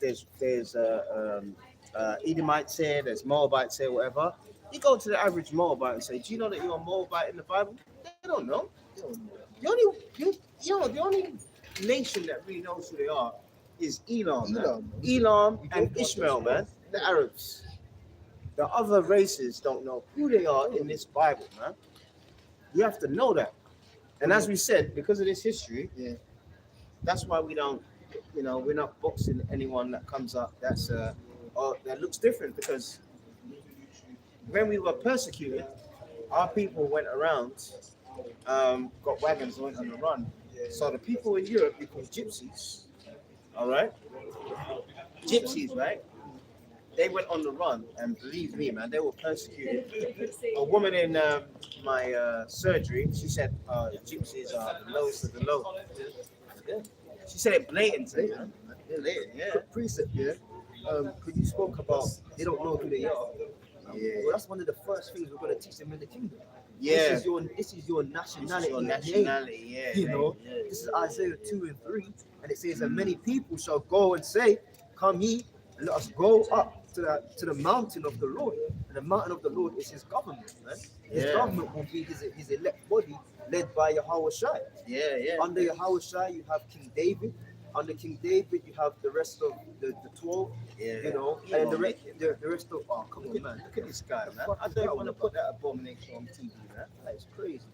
Edomites here, there's Moabites here, whatever. You go to the average Moabite and say, "Do you know that you're a Moabite in the Bible?" They don't know. The only nation that really knows who they are is Elam, man. Elam and Ishmael, man. The Arabs. The other races don't know who they are in this Bible, man. You have to know that. And as we said, because of this history, that's why we don't, we're not boxing anyone that comes up that's or that looks different, because when we were persecuted, our people went around, got wagons and went on the run. So the people in Europe, we call gypsies, all right? Gypsies, right? They went on the run, and believe me, man, they were persecuted. A woman in my surgery, she said, gypsies are the lowest of the low. She said it blatantly, man. Precept, because you spoke about they don't know who they are. Well, that's one of the first things we're going to teach them in the kingdom. This is your nationality. This is Isaiah 2 and 3, and it says that many people shall go and say, "Come ye, and let us go up to the mountain of the Lord, and the mountain of the Lord is His government, man. His Yeah. government will be His elect body, led by Yahweh Shai. Yeah. Under Yahweh Shai, you have King David. Under King David, you have the rest of the 12. Yeah. You know, He and won't the rest, make it, the rest of come on, man. Look at this guy, man. fuck I is don't that want to all put that abomination on TV, man. That is crazy,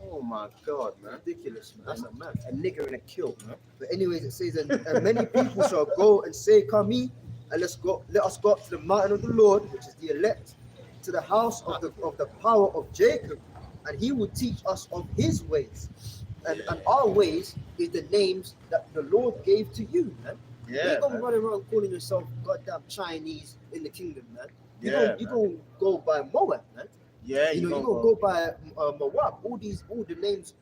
Oh my God, man. ridiculous, man. That's That's a man. a nigger in a kilt, man. But anyways, it says, and many people shall go and say, "Come ye, and let us go up to the mountain of the Lord, which is the elect, to the house of the power of Jacob, and He will teach us of His ways, and our ways is the names that the Lord gave to you, man. You Yeah, ain't gonna man. run around calling yourself goddamn Chinese in the kingdom, man. You Yeah, gonna go by Moab, man. Yeah, You know, you gonna go by Moab. All the names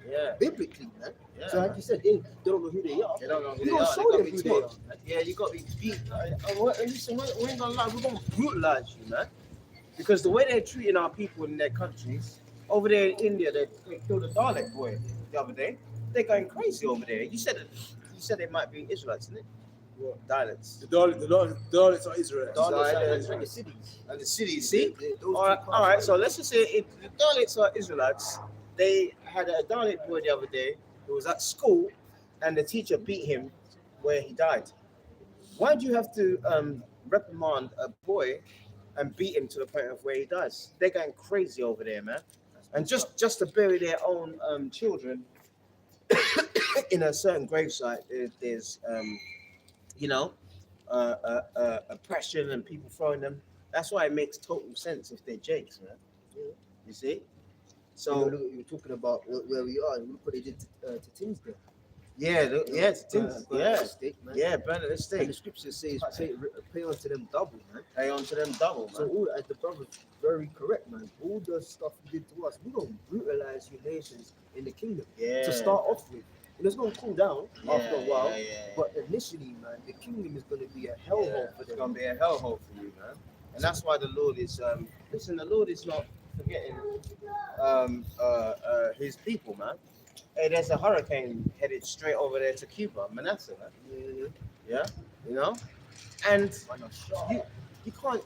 Yeah. biblically, man. Yeah, So like you said, they don't know who they are. They don't know who You they don't are. show They them gotta who be they are, taught. man. Yeah, you got to be beat. Listen, we ain't gonna lie, we're gonna brutalize you, man. Because the way they're treating our people in their countries, over there in India, they killed a Dalek boy the other day. They're going crazy over there. You said they might be Israelites, isn't it? What? Daleks. The Dalits are Israel. Daleks And the cities. and the city, see? Those All right. So let's just say if the Dalits are Israelites, they had a Dalit boy the other day who was at school, and the teacher beat him where he died. Why do you have to reprimand a boy and beat him to the point of where he dies? They're going crazy over there, man. And just to bury their own children in a certain gravesite, there's you know oppression and people throwing them. That's why it makes total sense if they're Jakes, man. You see? So So look, you were talking about where we are. Look what they did to Tinsdale. it's things, Man. burn at the And the stake. scripture says, pay unto them double, man. Pay on to them double, So man. all as the brother's very correct, man. All the stuff you did to us, we don't brutalize you nations in the kingdom Yeah. to start off with. And it's gonna cool down after a while. Yeah. But initially, man, the kingdom is gonna be a hellhole for It's them. gonna be a hellhole for you, man. And that's why the Lord is listen, the Lord is not forgetting his people, man. Hey, there's a hurricane headed straight over there to Cuba, Manasseh, man. Yeah, you know? And you can't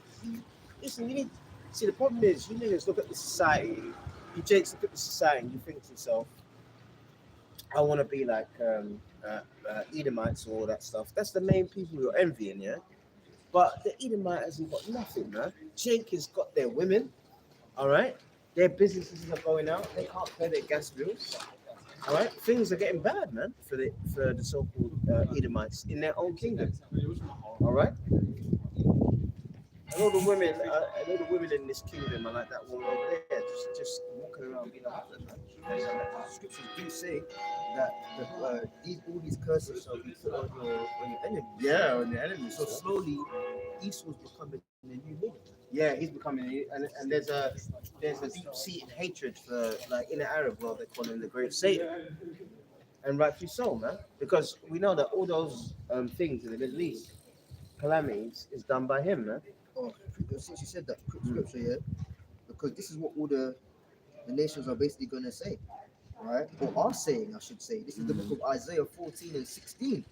listen, you need see the problem is you niggas look at the society, you Jakes look at the society and you think to yourself, I want to be like Edomites or all that stuff. That's the main people you're envying, yeah? But the Edomite hasn't got nothing, man. Jake has got their women, all right? Their businesses are going out. They can't pay their gas bills, all right? Things are getting bad, man, for the so-called Edomites in their own kingdom, all right? I know the women in this kingdom are like that woman over there, just walking around being a husband, man. Scriptures do say that all these curses shall be put on your enemies. Yeah, on the enemies. So slowly, Esau's becoming the new nigga. Yeah, he's becoming, and there's a deep-seated hatred for, like in the Arab world, they call him the Great Satan, and rightfully so, man, because we know that all those things in the Middle East, calamities, is done by him, man. Oh, since you said that scripture, yeah, because this is what all the nations are basically going to say, right? Or are saying, I should say. This is the book of Isaiah 14 and 16.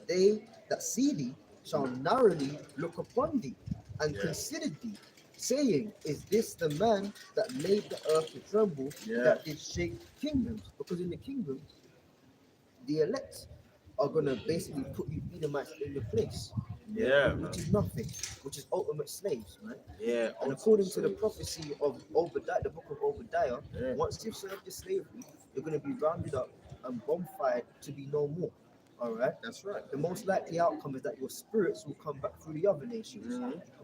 They that see thee shall narrowly look upon thee and consider thee, saying, is this the man that made the earth to tremble, that did shake kingdoms? Because in the kingdom, the elect are going to basically put you Edomites in your place. Yeah, which is nothing, which is ultimate slaves, man. Yeah, And according to the prophecy of Obadiah, the book of Obadiah, once you've served your slavery, you're going to be rounded up and bonfired to be no more. All right, that's right. The most likely outcome is that your spirits will come back through the other nations.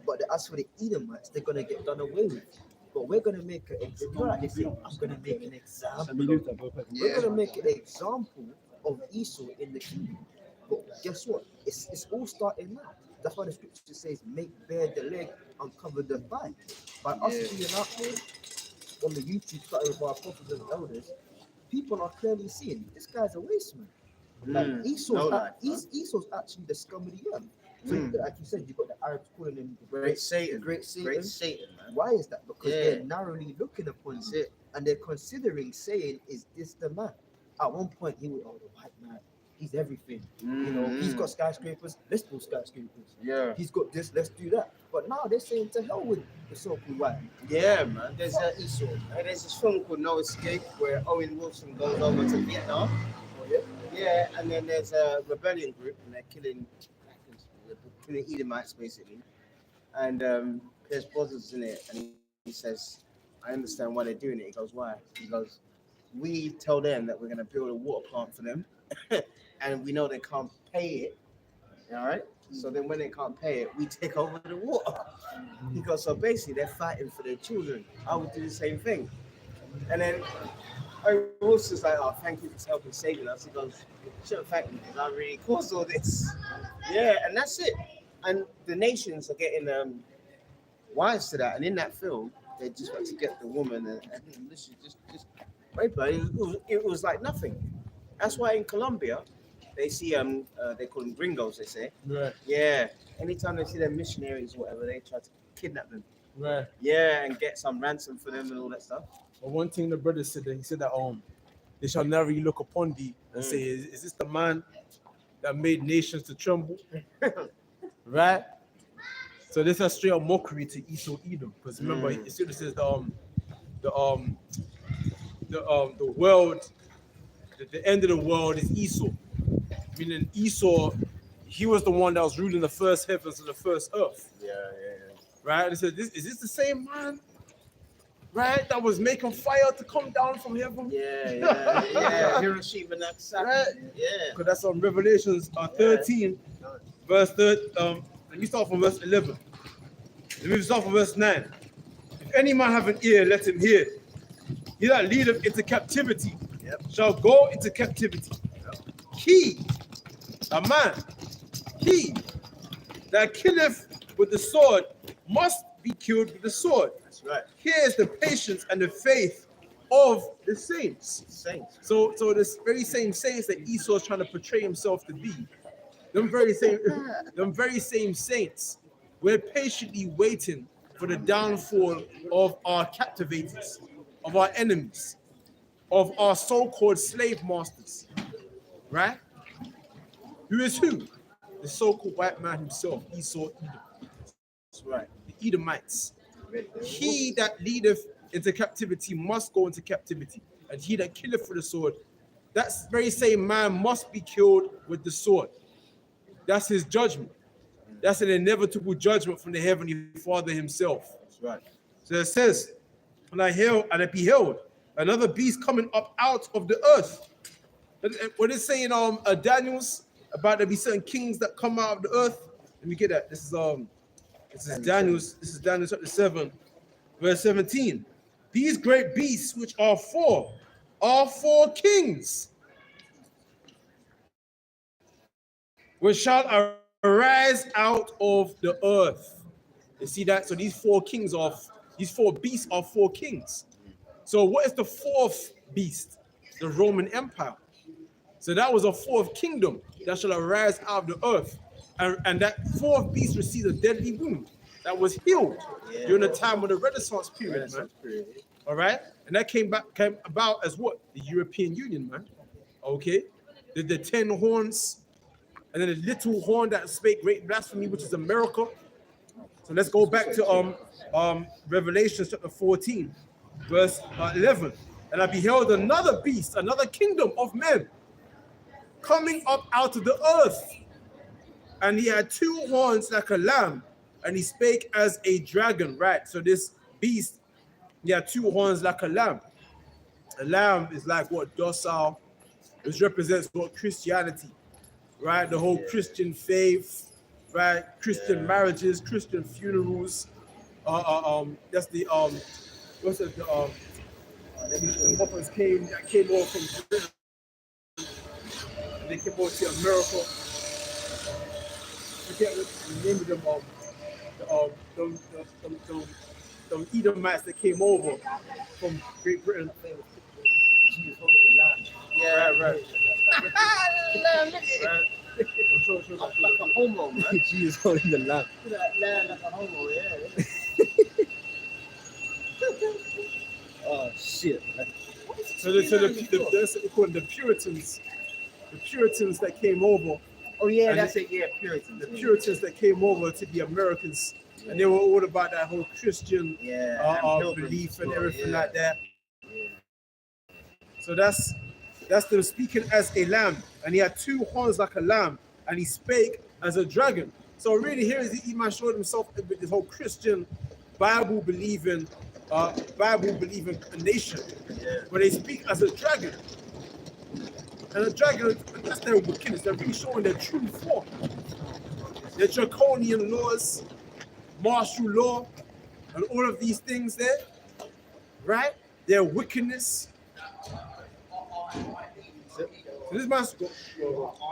But as for the Edomites, they're going to get done away with. But we're going to make an example. I'm going to make an example. We're going to make an example of Esau in the kingdom. But guess what? It's all starting now. That's why the scripture says, make bare the leg, uncover the thigh. By us being out there on the YouTube starting with our prophets and elders, people are clearly seeing this guy's a waste man. Like Esau's actually the scum of the earth. So like you said, you got the Arabs calling him the great Satan. Great Satan, man. Why is that? Because they're narrowly looking upon it and they're considering saying, is this the man? At one point he was, the white man, he's everything. You know, he's got skyscrapers, let's build skyscrapers. Yeah. He's got this, let's do that. But now they're saying to hell with the so-called white. Yeah, man. There's this film called No Escape where Owen Wilson goes over to Vietnam. Oh, yeah? Yeah, and then there's a rebellion group and they're killing Edomites basically. And Pierce Brosnan's in it, and he says, "I understand why they're doing it." He goes, "Why?" He goes, "We tell them that we're going to build a water plant for them, and we know they can't pay it. All right. So then when they can't pay it, we take over the water." He goes, "So basically, they're fighting for their children. I would do the same thing." And then I was just like, "Oh, thank you for helping saving us." He goes, "Shouldn't thank me because I really caused all this." Yeah, and that's it. And the nations are getting wise to that. And in that film, they just want to get the woman and listen, just rape her. It was like nothing. That's why in Colombia, they see they call them gringos. They say, Right. yeah. Anytime they see them missionaries or whatever, they try to kidnap them. Right. Yeah, and get some ransom for them and all that stuff. But one thing the brother said that he said that they shall never look upon thee and say, is this the man that made nations to tremble? Right? So this is straight up mockery to Esau Edom. Because remember, it still says the world, the end of the world is Esau. Meaning Esau, he was the one that was ruling the first heavens and the first earth. Yeah. Right? And he said, is this the same man? Right? That was making fire to come down from heaven? Yeah. Hiroshima, Nagasaki. Right? Yeah. Because that's on Revelations 13, verse 3. Let me start from verse 11. Let me start from verse 9. If any man have an ear, let him hear. He that leadeth into captivity shall go into captivity. He, a man, he that killeth with the sword must be killed with the sword. That's right. Here is the patience and the faith of the saints. So this very same saints that Esau is trying to portray himself to be, them very same saints, we're patiently waiting for the downfall of our captivators, of our enemies, of our so-called slave masters, right? Who is who? The so-called white man himself, Esau Edom. That's right, the Edomites. He that leadeth into captivity must go into captivity, and he that killeth for the sword, that very same man must be killed with the sword. That's his judgment. That's an inevitable judgment from the Heavenly Father himself. That's right. So it says, and I beheld another beast coming up out of the earth. What is saying Daniel's about there be certain kings that come out of the earth. Let me get that. This is Daniel's chapter 7, verse 17. These great beasts which are four kings which shall arise out of the earth. You see that? So these four beasts are four kings. So what is the fourth beast? The Roman Empire. So that was a fourth kingdom that shall arise out of the earth. And that fourth beast received a deadly wound that was healed during the time of the Renaissance period, man. All right? And that came about as what? The European Union, man. Okay? The 10 horns, and then the little horn that spake great blasphemy, which is America. So let's go back to Revelation chapter 14, verse 11. And I beheld another beast, another kingdom of men, coming up out of the earth. And he had two horns like a lamb, and he spake as a dragon, right? So this beast, he had two horns like a lamb. A lamb is like what? Docile. Which represents what? Christianity, right? The whole Christian faith, right? Christian marriages, Christian funerals. That's the what's it? The mothers came over from Britain, and they came over to America. I forget what the name of them. The Edomites that came over from Great Britain. Jesus holding the lamb. Yeah, right. Like a homo, man. Jesus holding the lamb. That lamb like a homo, yeah. Oh shit. So the Puritans, the Puritans that came over. Oh yeah, And that's it. Yeah, Puritans. The Puritans that came over to the Americans, and they were all about that whole Christian belief and everything like that. So that's them speaking as a lamb, and he had two horns like a lamb, and he spake as a dragon. So really, here is he might show himself with this whole Christian, Bible believing nation, but they speak as a dragon. And the dragon, that's their wickedness. They're really showing their true form. Their draconian laws, martial law, and all of these things there, right? Their wickedness. So this man's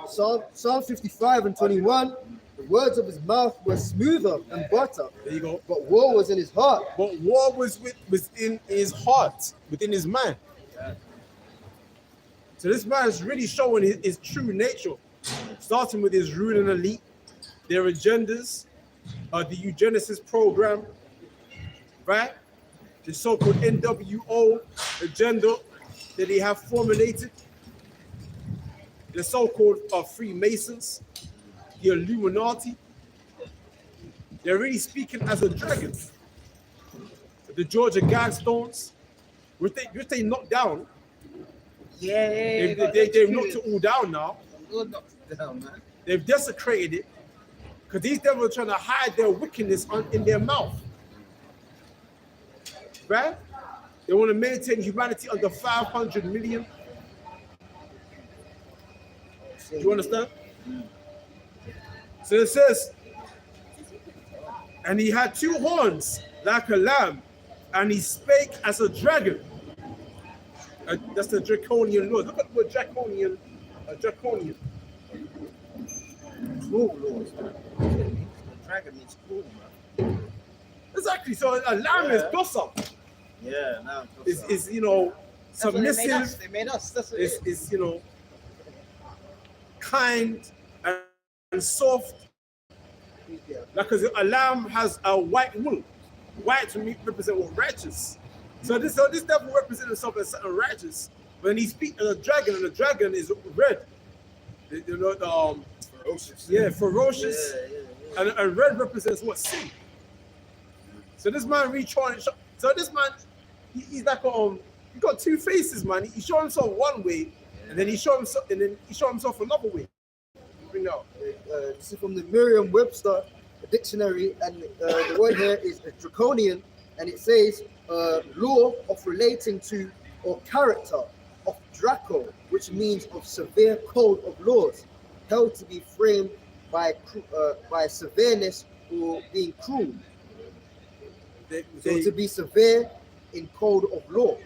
Psalm 55 and 21. The words of his mouth were smoother than butter. There you go. But war was in his heart. But war was within his heart, within his mind. So this man is really showing his true nature, starting with his ruling elite, their agendas, the eugenicist program, right? The so-called NWO agenda that they have formulated, the so-called Freemasons, the Illuminati. They're really speaking as a dragon. The Georgia Guidestones, which they knocked down. They've knocked it all down now. They've desecrated it because these devils are trying to hide their wickedness in their mouth. Right? They want to maintain humanity under 500 million. Do you understand? So it says, and he had two horns like a lamb, and he spake as a dragon. That's the draconian laws. Look at the word draconian. Draconian. Cruel laws. Dragon means cruel, man. Exactly. So a lamb is docile. Yeah, lamb. Is submissive. They made us. That's what is kind and soft. Like a lamb has a white wool. White to me represent what righteous. So this devil represents himself as something righteous. When he speaks of a dragon, and the dragon is red. You know, ferocious. Yeah, ferocious. Yeah. And red represents what? Sin. So this man retrying. So this man, he's like he got two faces, man. He showed himself one way, and then he showed himself another way. Bring out. This is from the Merriam-Webster dictionary, and the word here is draconian, and it says law of relating to or character of Draco, which means of severe code of laws, held to be framed by severeness or being cruel. So to be severe in code of law.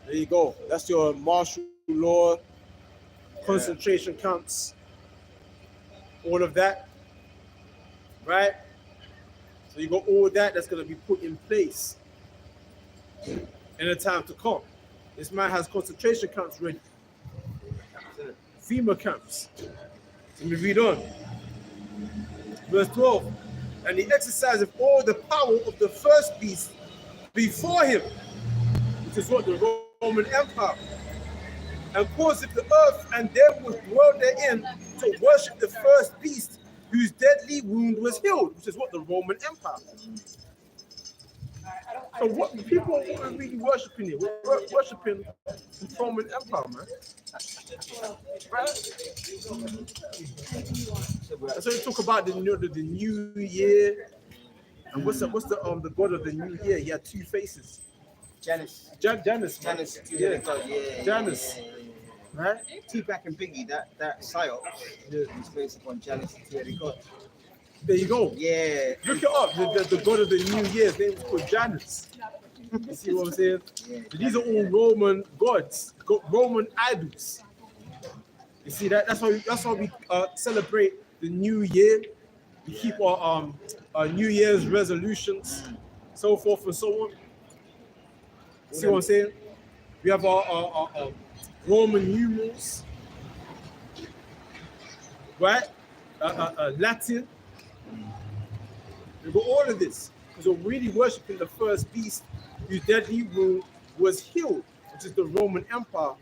There you go. That's your martial law, concentration camps, all of that, right? So you got all that's going to be put in place in the time to come. This man has concentration camps ready, FEMA camps. Let me read on. Verse 12. And he exercised all the power of the first beast before him, which is what the Roman Empire, and caused the earth and them which dwell therein to worship the first beast, whose deadly wound was healed, which is what the Roman Empire. So what people are really worshiping here? We're worshiping the Roman Empire, man. Right? So we talk about the new year, and what's the god of the new year? He had two faces. Janus. Janus. Yeah. Janus. Right? Tupac and Biggie, that psyop is based upon Janus, the theory god. There you go. Yeah. Look it up. The god of the new year, his name is called Janus. You see what I'm saying? Yeah. So these are all Roman gods, Roman idols. You see that? That's why we celebrate the new year. We keep our New Year's resolutions, so forth and so on. You see what I'm saying? We have our Roman numerals, right? Latin. We've got all of this because we're really worshiping the first beast whose deadly wound was healed, which is the Roman Empire.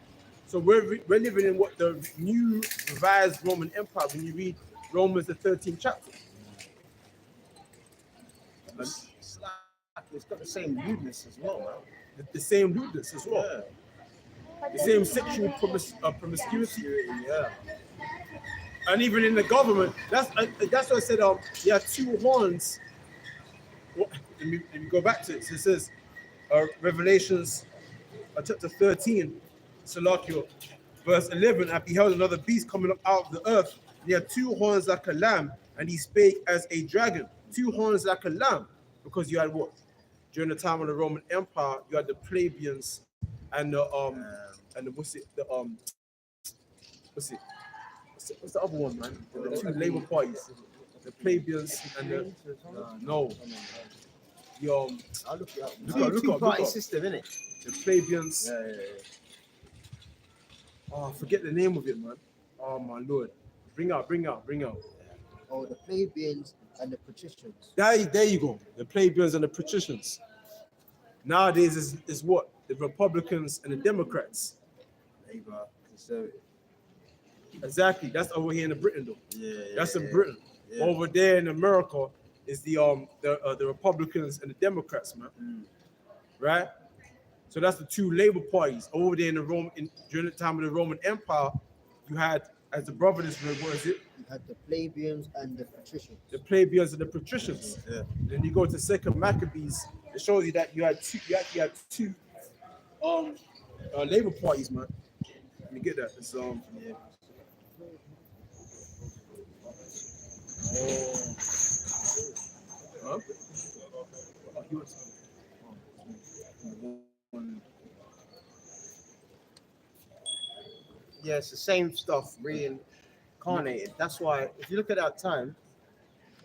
So we're living in what the new revised Roman Empire. When you read Romans the 13th chapter, It's got the same lewdness as well, man. the same lewdness as well, the same sexual promiscuity. Yeah. And even in the government, that's what I said. There are two horns. Let me go back to it. So it says, Revelations chapter 13, Salakio, verse 11. I beheld another beast coming up out of the earth. He had two horns like a lamb, and he spake as a dragon. Two horns like a lamb, because you had what? During the time of the Roman Empire, you had the plebeians and the what's the other one, man? The two labor parties, the plebeians and the I'll look it up. look Two-party up. system, innit? The plebeians. Yeah. Oh, I forget the name of it, man. Oh my lord. Bring out. Oh, the plebeians and the patricians. There you go. The plebeians and the patricians. Nowadays is what? The Republicans and the Democrats. Labour, Conservative. Exactly. That's over here in Britain though. That's in Britain. Yeah. Over there in America is the Republicans and the Democrats, man. Right? So that's the two labor parties. Over there in during the time of the Roman Empire, you had, as the brothers, what is it? You had the plebeians and the patricians. The plebeians and the patricians. Yeah. Then you go to Second Maccabees. It shows you that you actually had two labor parties, man. Let me get that. It's Yeah. Huh? Oh, he was- Yeah, it's the same stuff reincarnated. That's why, if you look at that time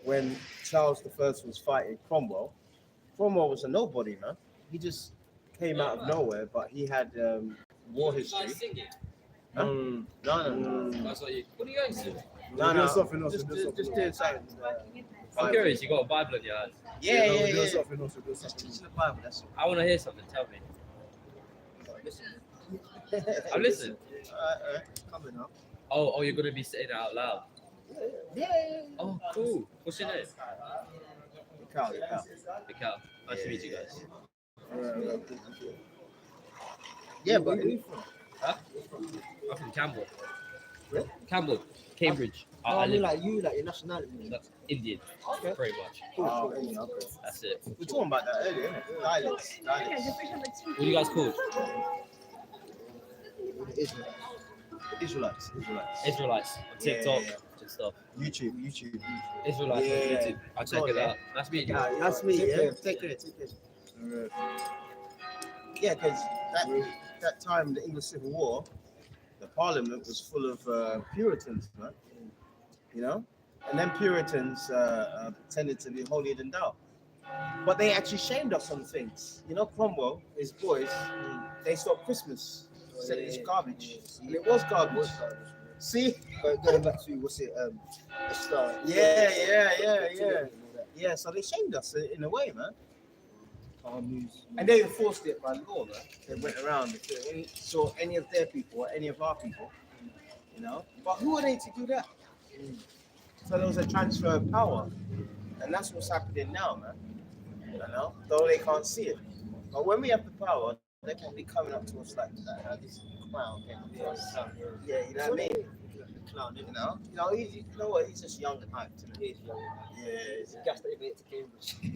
when Charles I was fighting Cromwell was a nobody, man. He just came out of nowhere, but he had war history. Huh? No. That's what what are you guys doing? No. Something else. Just doing something. I'm curious, you got a Bible in your hand. Yeah. Something else. Just teaching the Bible, that's all. I want to hear something, tell me. I'm listening. Alright, coming up. Oh, you're going to be saying it out loud. Yeah. Oh, cool. What's your name? Mikhail. Mikhail. Nice to meet you guys. Yeah, but Huh? I'm from Campbell. Where? Campbell, Cambridge. I I mean, live like you, like your nationality. that's Indian, Okay. pretty much. okay. That's it. We were talking about that earlier, innit? Dialects. What are you guys called? Israelites. Israelites on Yeah, TikTok yeah. and stuff. YouTube. Israelites Yeah. on YouTube. I'll check it out. Nice meeting you. That's me. Yeah. Take care. Yeah, because that time, the English Civil War, the Parliament was full of Puritans, man. You know, and then Puritans tended to be holier than thou, but they actually shamed us on things. You know, Cromwell, his boys, they stopped Christmas, said it's garbage, and it was garbage. See? But going back to what's it? The star. Yeah. So they shamed us in a way, man. News. And they enforced it by law, man. They went around. If they saw any of their people or any of our people, you know. But who are they to do that? So there was a transfer of power, and that's what's happening now, man. You know, though they can't see it. But when we have the power, they can be coming up to us like that. This clown came up to us. Yeah, you know what I mean. Clown, you know, you know what? He's just young and hyped. He's young. Yeah, he's a gas that he made it to Cambridge. He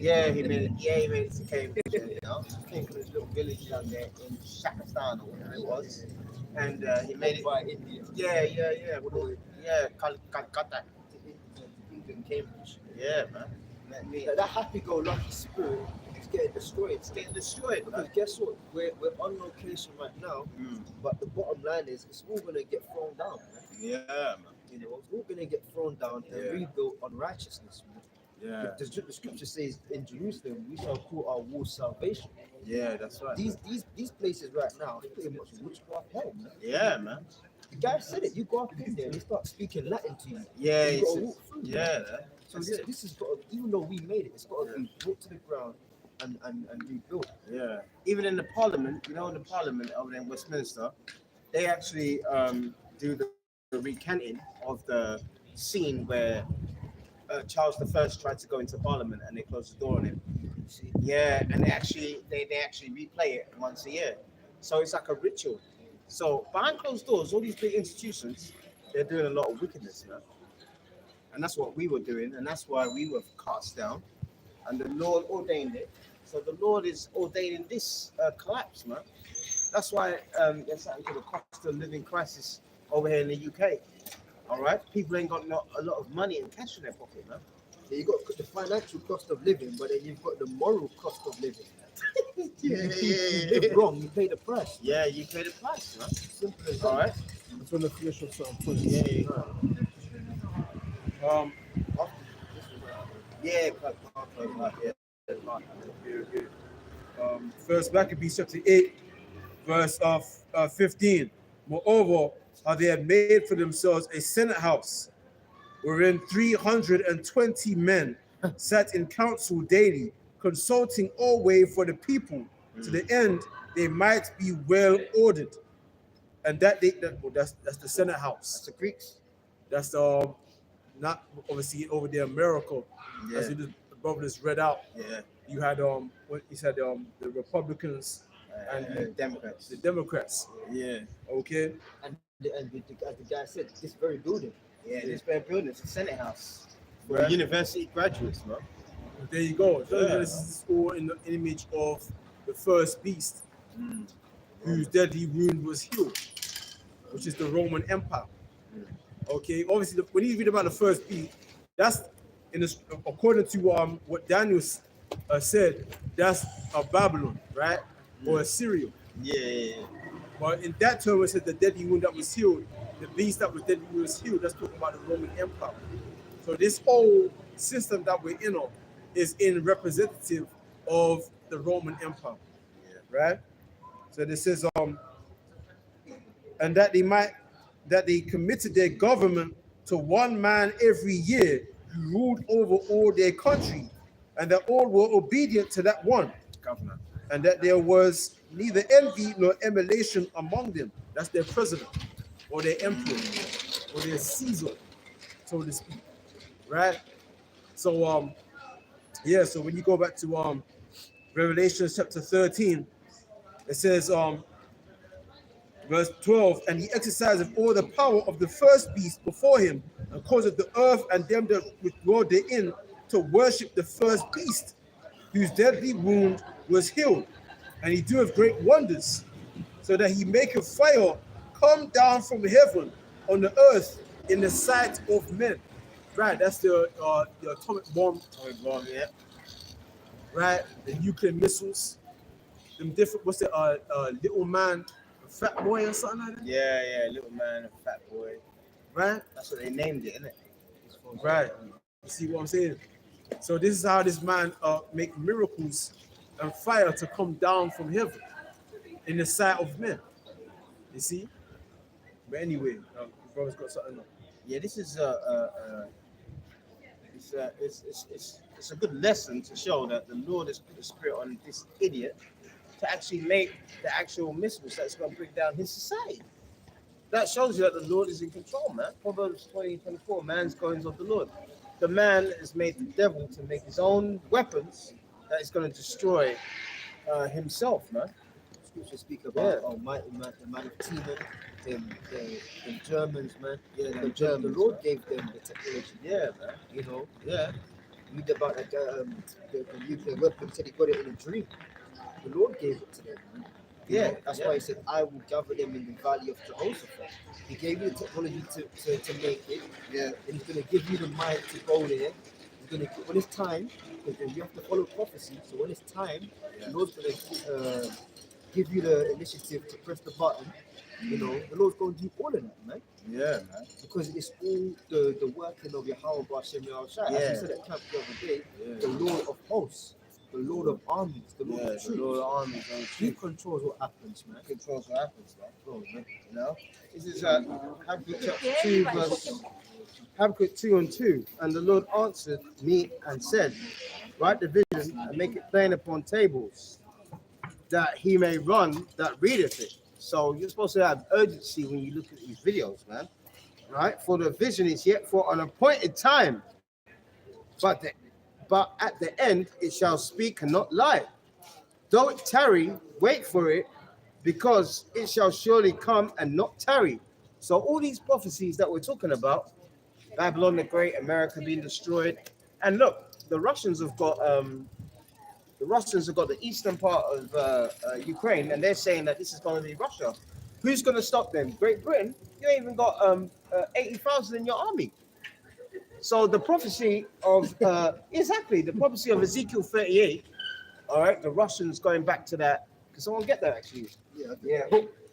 made it to Cambridge. You know, he came from his little village down there in Shakistan or whatever it was, and he made it by India. Calcutta. England, Cambridge. Yeah, man. That happy-go-lucky spirit is getting destroyed. It's getting destroyed. Because guess what? We're on location right now, but the bottom line is it's all gonna get thrown down. Man. Yeah, man. You know, it's all gonna get thrown down and rebuilt on righteousness. Man. Yeah. The scripture says in Jerusalem we shall call our walls salvation. Yeah, that's right. These places right now are pretty much witchcraft hell, man. Yeah, man. The guy said it. You go up in there and they start speaking Latin to you. Yeah, You gotta walk through. yeah. So this has got to, even though we made it, it's got to be brought to the ground and rebuilt. Yeah. Even in the Parliament, you know, in the Parliament over there in Westminster, they actually do the recanting of the scene where Charles I tried to go into Parliament and they closed the door on him. Yeah, and they actually replay it once a year. So it's like a ritual. So behind closed doors, all these big institutions, they're doing a lot of wickedness, man. And that's what we were doing, and that's why we were cast down. And the Lord ordained it. So the Lord is ordaining this collapse, man. That's why there's something called a cost of living crisis over here in the UK. All right, people ain't got a lot of money and cash in their pocket, man. Yeah, you got the financial cost of living, but then you've got the moral cost of living. You live wrong, you pay the price. Yeah, you pay the price, man. Simple as All that. right. It's one of the official certain points. Yeah. Yeah. First Maccabees chapter 8, verse 15. Moreover, how they had made for themselves a senate house, wherein 320 men sat in council daily, consulting always for the people, to the end they might be well ordered. And that's the senate house. That's the Greeks. That's not obviously over there in America, as the brother just read out. Yeah. You had what he said, the Republicans and And Democrats. the Democrats. Yeah. Okay. And as the guy said, this very building. Yeah, this very building, it's a senate house for Right. university graduates, man. There you go. So Yeah. this is all in the image of the first beast, whose deadly wound was healed, which is the Roman Empire. Okay. Obviously, when you read about the first beast, that's according to what Daniel said, that's Babylon, right, or Assyria. Yeah. But in that term, it said the deadly wound that was healed, the beast that was deadly was healed. That's talking about the Roman Empire. So this whole system that we're in on is in representative of the Roman Empire, right? So this says and that they committed their government to one man every year who ruled over all their country, and that all were obedient to that one Governor. and that there was neither envy nor emulation among them. That's their president, or their emperor, or their Caesar, so to speak, right? So so when you go back to Revelation chapter 13, it says verse 12, and he exercised all the power of the first beast before him, and caused the earth and them that dwell therein to worship the first beast, whose deadly wound was healed. And he doeth great wonders, so that he maketh fire come down from heaven on the earth in the sight of men. Right, that's the atomic bomb. Yeah. Right, the nuclear missiles, them different. What's the little man, fat boy or something like that? Yeah, little man, a fat boy. Right, That's what they named it, isn't it? right. You see what I'm saying? So this is how this man make miracles and fire to come down from heaven in the sight of men. You see? But anyway, brother's got something up. Yeah, this is it's a good lesson to show that the Lord has put the spirit on this idiot to actually make the actual missiles that's going to bring down his society. That shows you that the Lord is in control, man. Proverbs 20:24, man's goings of the Lord. The man has made the devil to make his own weapons that is going to destroy himself, man. Scripture speak about mighty man, the man of Timon, the Germans, man. Yeah, The Germans. The Lord gave them the technology. Yeah, man. You know, Yeah. read about the nuclear weapon. Said he got it in a dream. The Lord gave it to them. Man. You Yeah, know, that's yeah. why he said, "I will gather them in the valley of Jehoshaphat." He gave you the technology to make it. Yeah. And he's going to give you the mind to go there. He's going to, when it's time, because you have to follow prophecy. So when it's time, the Lord's going to give you the initiative to press the button. You know, the Lord's going to do all of that, man. Yeah, man. Because it's all the working of Yahweh Bashem Yahushua. Yeah. As we said at camp the other day, the Lord of hosts, the Lord of armies, the Lord Yeah, of the troops. Lord of armies, He controls what happens, man. controls what happens, man. Oh, man. You know, this is Habakkuk chapter 2, verse Habakkuk 2:2. And the Lord answered me and said, write the vision and make it plain upon tables, that he may run that readeth it. So you're supposed to have urgency when you look at these videos, man. Right? For the vision is yet for an appointed time, but at the end it shall speak and not lie. Though it tarry, wait for it, because it shall surely come and not tarry. So all these prophecies that we're talking about, Babylon the Great, America being destroyed, and look, the Russians have got the eastern part of Ukraine, and they're saying that this is going to be Russia. Who's going to stop them? Great Britain. You ain't even got 80,000 in your army. So the prophecy of exactly the prophecy of Ezekiel 38. All right, the Russians going back to that. Can someone get that actually? Yeah.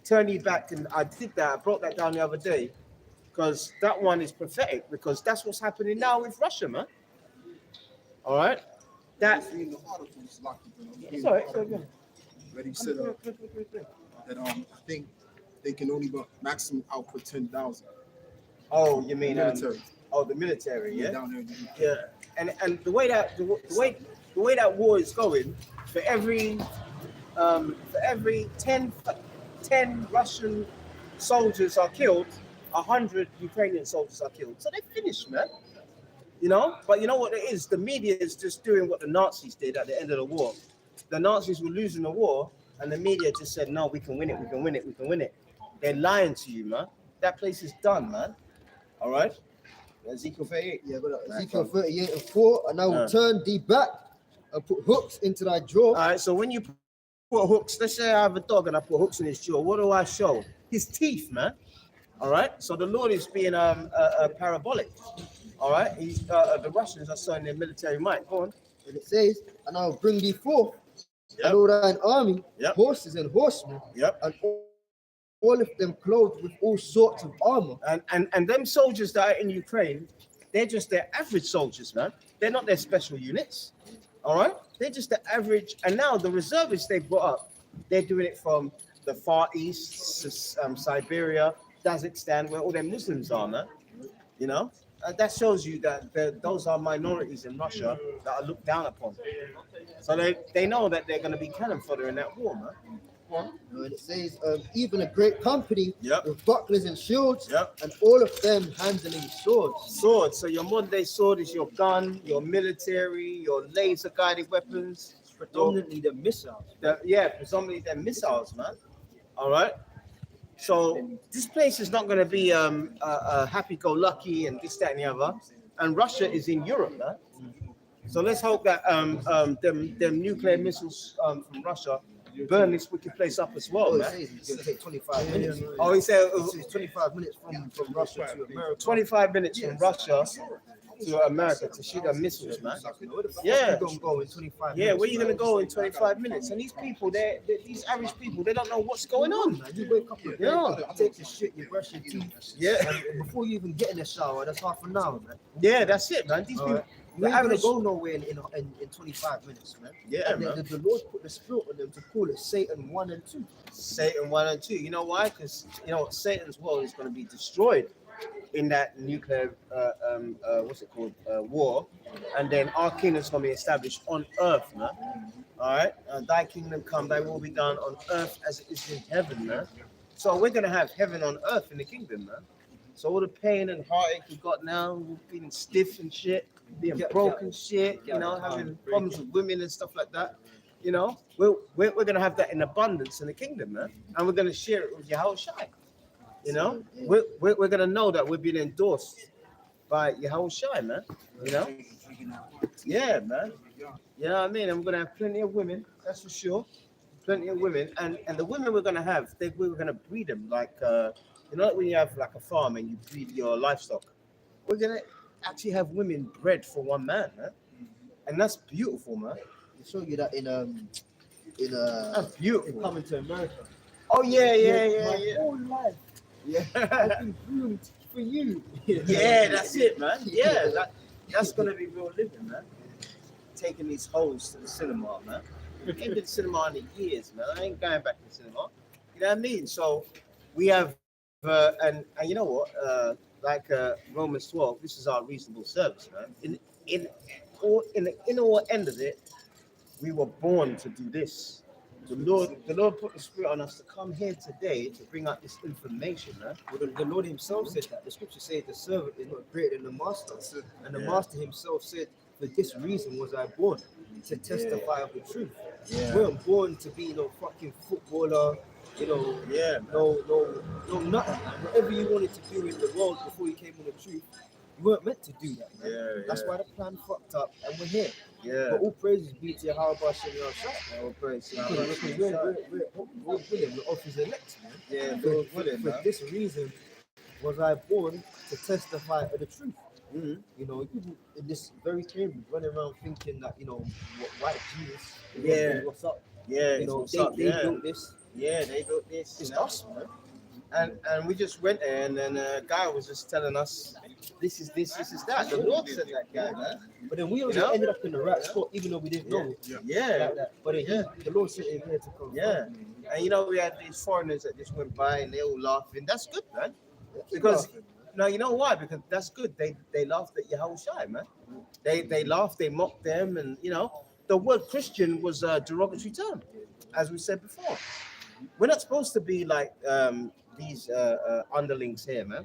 Turn you back, and I did that. I brought that down the other day because that one is prophetic. Because that's what's happening now with Russia, man. All right. That. Sorry. But he said that I think they can only go maximum output 10,000. Oh, you mean military? The military, yeah. Down there. Yeah, and the way that war is going, for every 10 Russian soldiers are killed, 100 Ukrainian soldiers are killed. So they finished, man. You know, but you know what it is? The media is just doing what the Nazis did at the end of the war. The Nazis were losing the war, and the media just said, "No, we can win it. We can win it. We can win it." They're lying to you, man. That place is done, man. All right. Ezekiel 38. Yeah, but Ezekiel 38:4, and I will turn thee back and put hooks into thy jaw. All right. So when you put hooks, let's say I have a dog and I put hooks in his jaw. What do I show? His teeth, man. All right. So the Lord is being parabolic. All right. He's the Russians are showing their military might. Go on. And it says, and I will bring thee forth, and all thine army, horses and horsemen, and all of them clothed with all sorts of armor. And them soldiers that are in Ukraine, they're just their average soldiers, man. They're not their special units. All right. They're just the average. And now the reservists they brought up, they're doing it from the Far East, Siberia, Kazakhstan, where all them Muslims are, man. You know. That shows you that those are minorities in Russia that are looked down upon. So they know that they're going to be cannon fodder in that war, man. And it says, even a great company with bucklers and shields, and all of them handling swords. Swords. So your modern day sword is your gun, your military, your laser guided weapons. Predominantly the missiles. Predominantly the missiles, man. All right. So this place is not going to be happy-go-lucky and this, that, and the other. And Russia is in Europe, man. So let's hope that them nuclear missiles from Russia burn this wicked place up as well, man. It's going to take 25 minutes. Oh, he said it's 25 minutes from Russia to America. 25 minutes from Russia to America to shoot their missiles, man. Yeah. Where you gonna go in 25 minutes? Yeah, where you gonna go in 25 minutes? And these people, these average people, they don't know what's going on. Man, you wake up, you take your shit, you brush your teeth. Yeah. And before you even get in the shower, that's half an hour, man. Yeah, that's it, man. These people, you ain't gonna go nowhere in 25 minutes, man. Yeah, and man. The Lord put the spirit on them to call it Satan 1 and 2. Satan 1 and 2. You know why? Because you know Satan's world is going to be destroyed in that nuclear war, and then our kingdom's going to be established on earth, man. All right, thy kingdom come, thy will be done on earth as it is in heaven, man. So we're going to have heaven on earth in the kingdom, man. So all the pain and heartache we got now, being stiff and shit, being broken shit, you know, having problems with women and stuff like that, you know, we're going to have that in abundance in the kingdom, man. And we're going to share it with Yahushua. You know, we're going to know that we've been endorsed by Yahushua, man. You know? Yeah, man. You know what I mean? And we're going to have plenty of women, that's for sure. Plenty of women. And the women we're going to have, we're going to breed them like, you know, when you have like a farm and you breed your livestock, we're going to actually have women bred for one man, man. And that's beautiful, man. They show you that in that's beautiful. Coming to America. Oh, yeah. My whole life. Yeah. I've been groomed for you. Yeah, that's it, man. Yeah, that's gonna be real living, man. Taking these hoes to the cinema, man. I ain't been to the cinema in years, man. I ain't going back to the cinema. You know what I mean? So we have, and you know what? Like Romans 12, this is our reasonable service, man. In the end of it, we were born to do this. The Lord put the Spirit on us to come here today to bring out this information, man. Well, the Lord Himself said that. The scripture says the servant is not greater than the master. And the master Himself said, for this reason was I born, to testify of the truth. Yeah. We weren't born to be no fucking footballer, no nothing. Whatever you wanted to do in the world before you came on the truth, you weren't meant to do that, man. Yeah, That's why the plan fucked up and we're here. Yeah. But all praises be to Yahweh Shem Yahshua. All praise to Because we're willing, we're of His elect, man. Yeah, For this reason was I born to testify of the truth. Mhm. You know, people in this very Cambridge running around thinking that, white Jesus, Yeah. what's up? Yeah, You know, what's they up, yeah. built this. Yeah, they built this. It's you know. us, man. And we just went there, and then a guy was just telling us, this is that. The Lord said that, guy, man. But then we already ended up in the right spot, even though we didn't know. Yeah. Like that. But then the Lord sent him here to come. Yeah. And we had these foreigners that just went by and they all laughing. That's good, man. Because now you know why? Because that's good. They laughed at Yahushua, man. They laughed, they mocked them, and the word Christian was a derogatory term, as we said before. We're not supposed to be like these underlings here, man.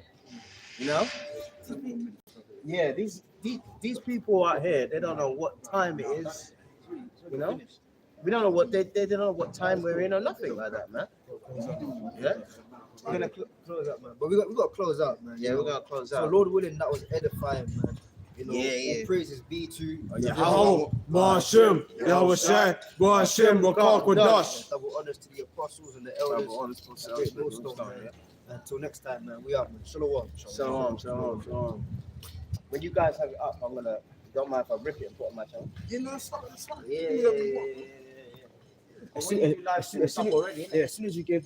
Yeah, these people out here, they don't know what time it is. We don't know what they don't know what time we're in or nothing like that, man. Yeah. We're gonna close up, man. But we got to close out, man. Yeah, we're gonna close So out. Lord willing, that was edifying, man. Yeah. All praises be to Yahweh, Ba'ashem, Yahweh Shai, Ba'ashem, Rakak Wadash. Double honors to the apostles and the elders. Double honors for Great millstone, man. Until next time, man. We out, man. Shalom. Shalom. When you guys have it up, don't mind if I rip it and put it on my channel. Yeah, no, it's fine. Yeah. As soon as you As soon as you gave the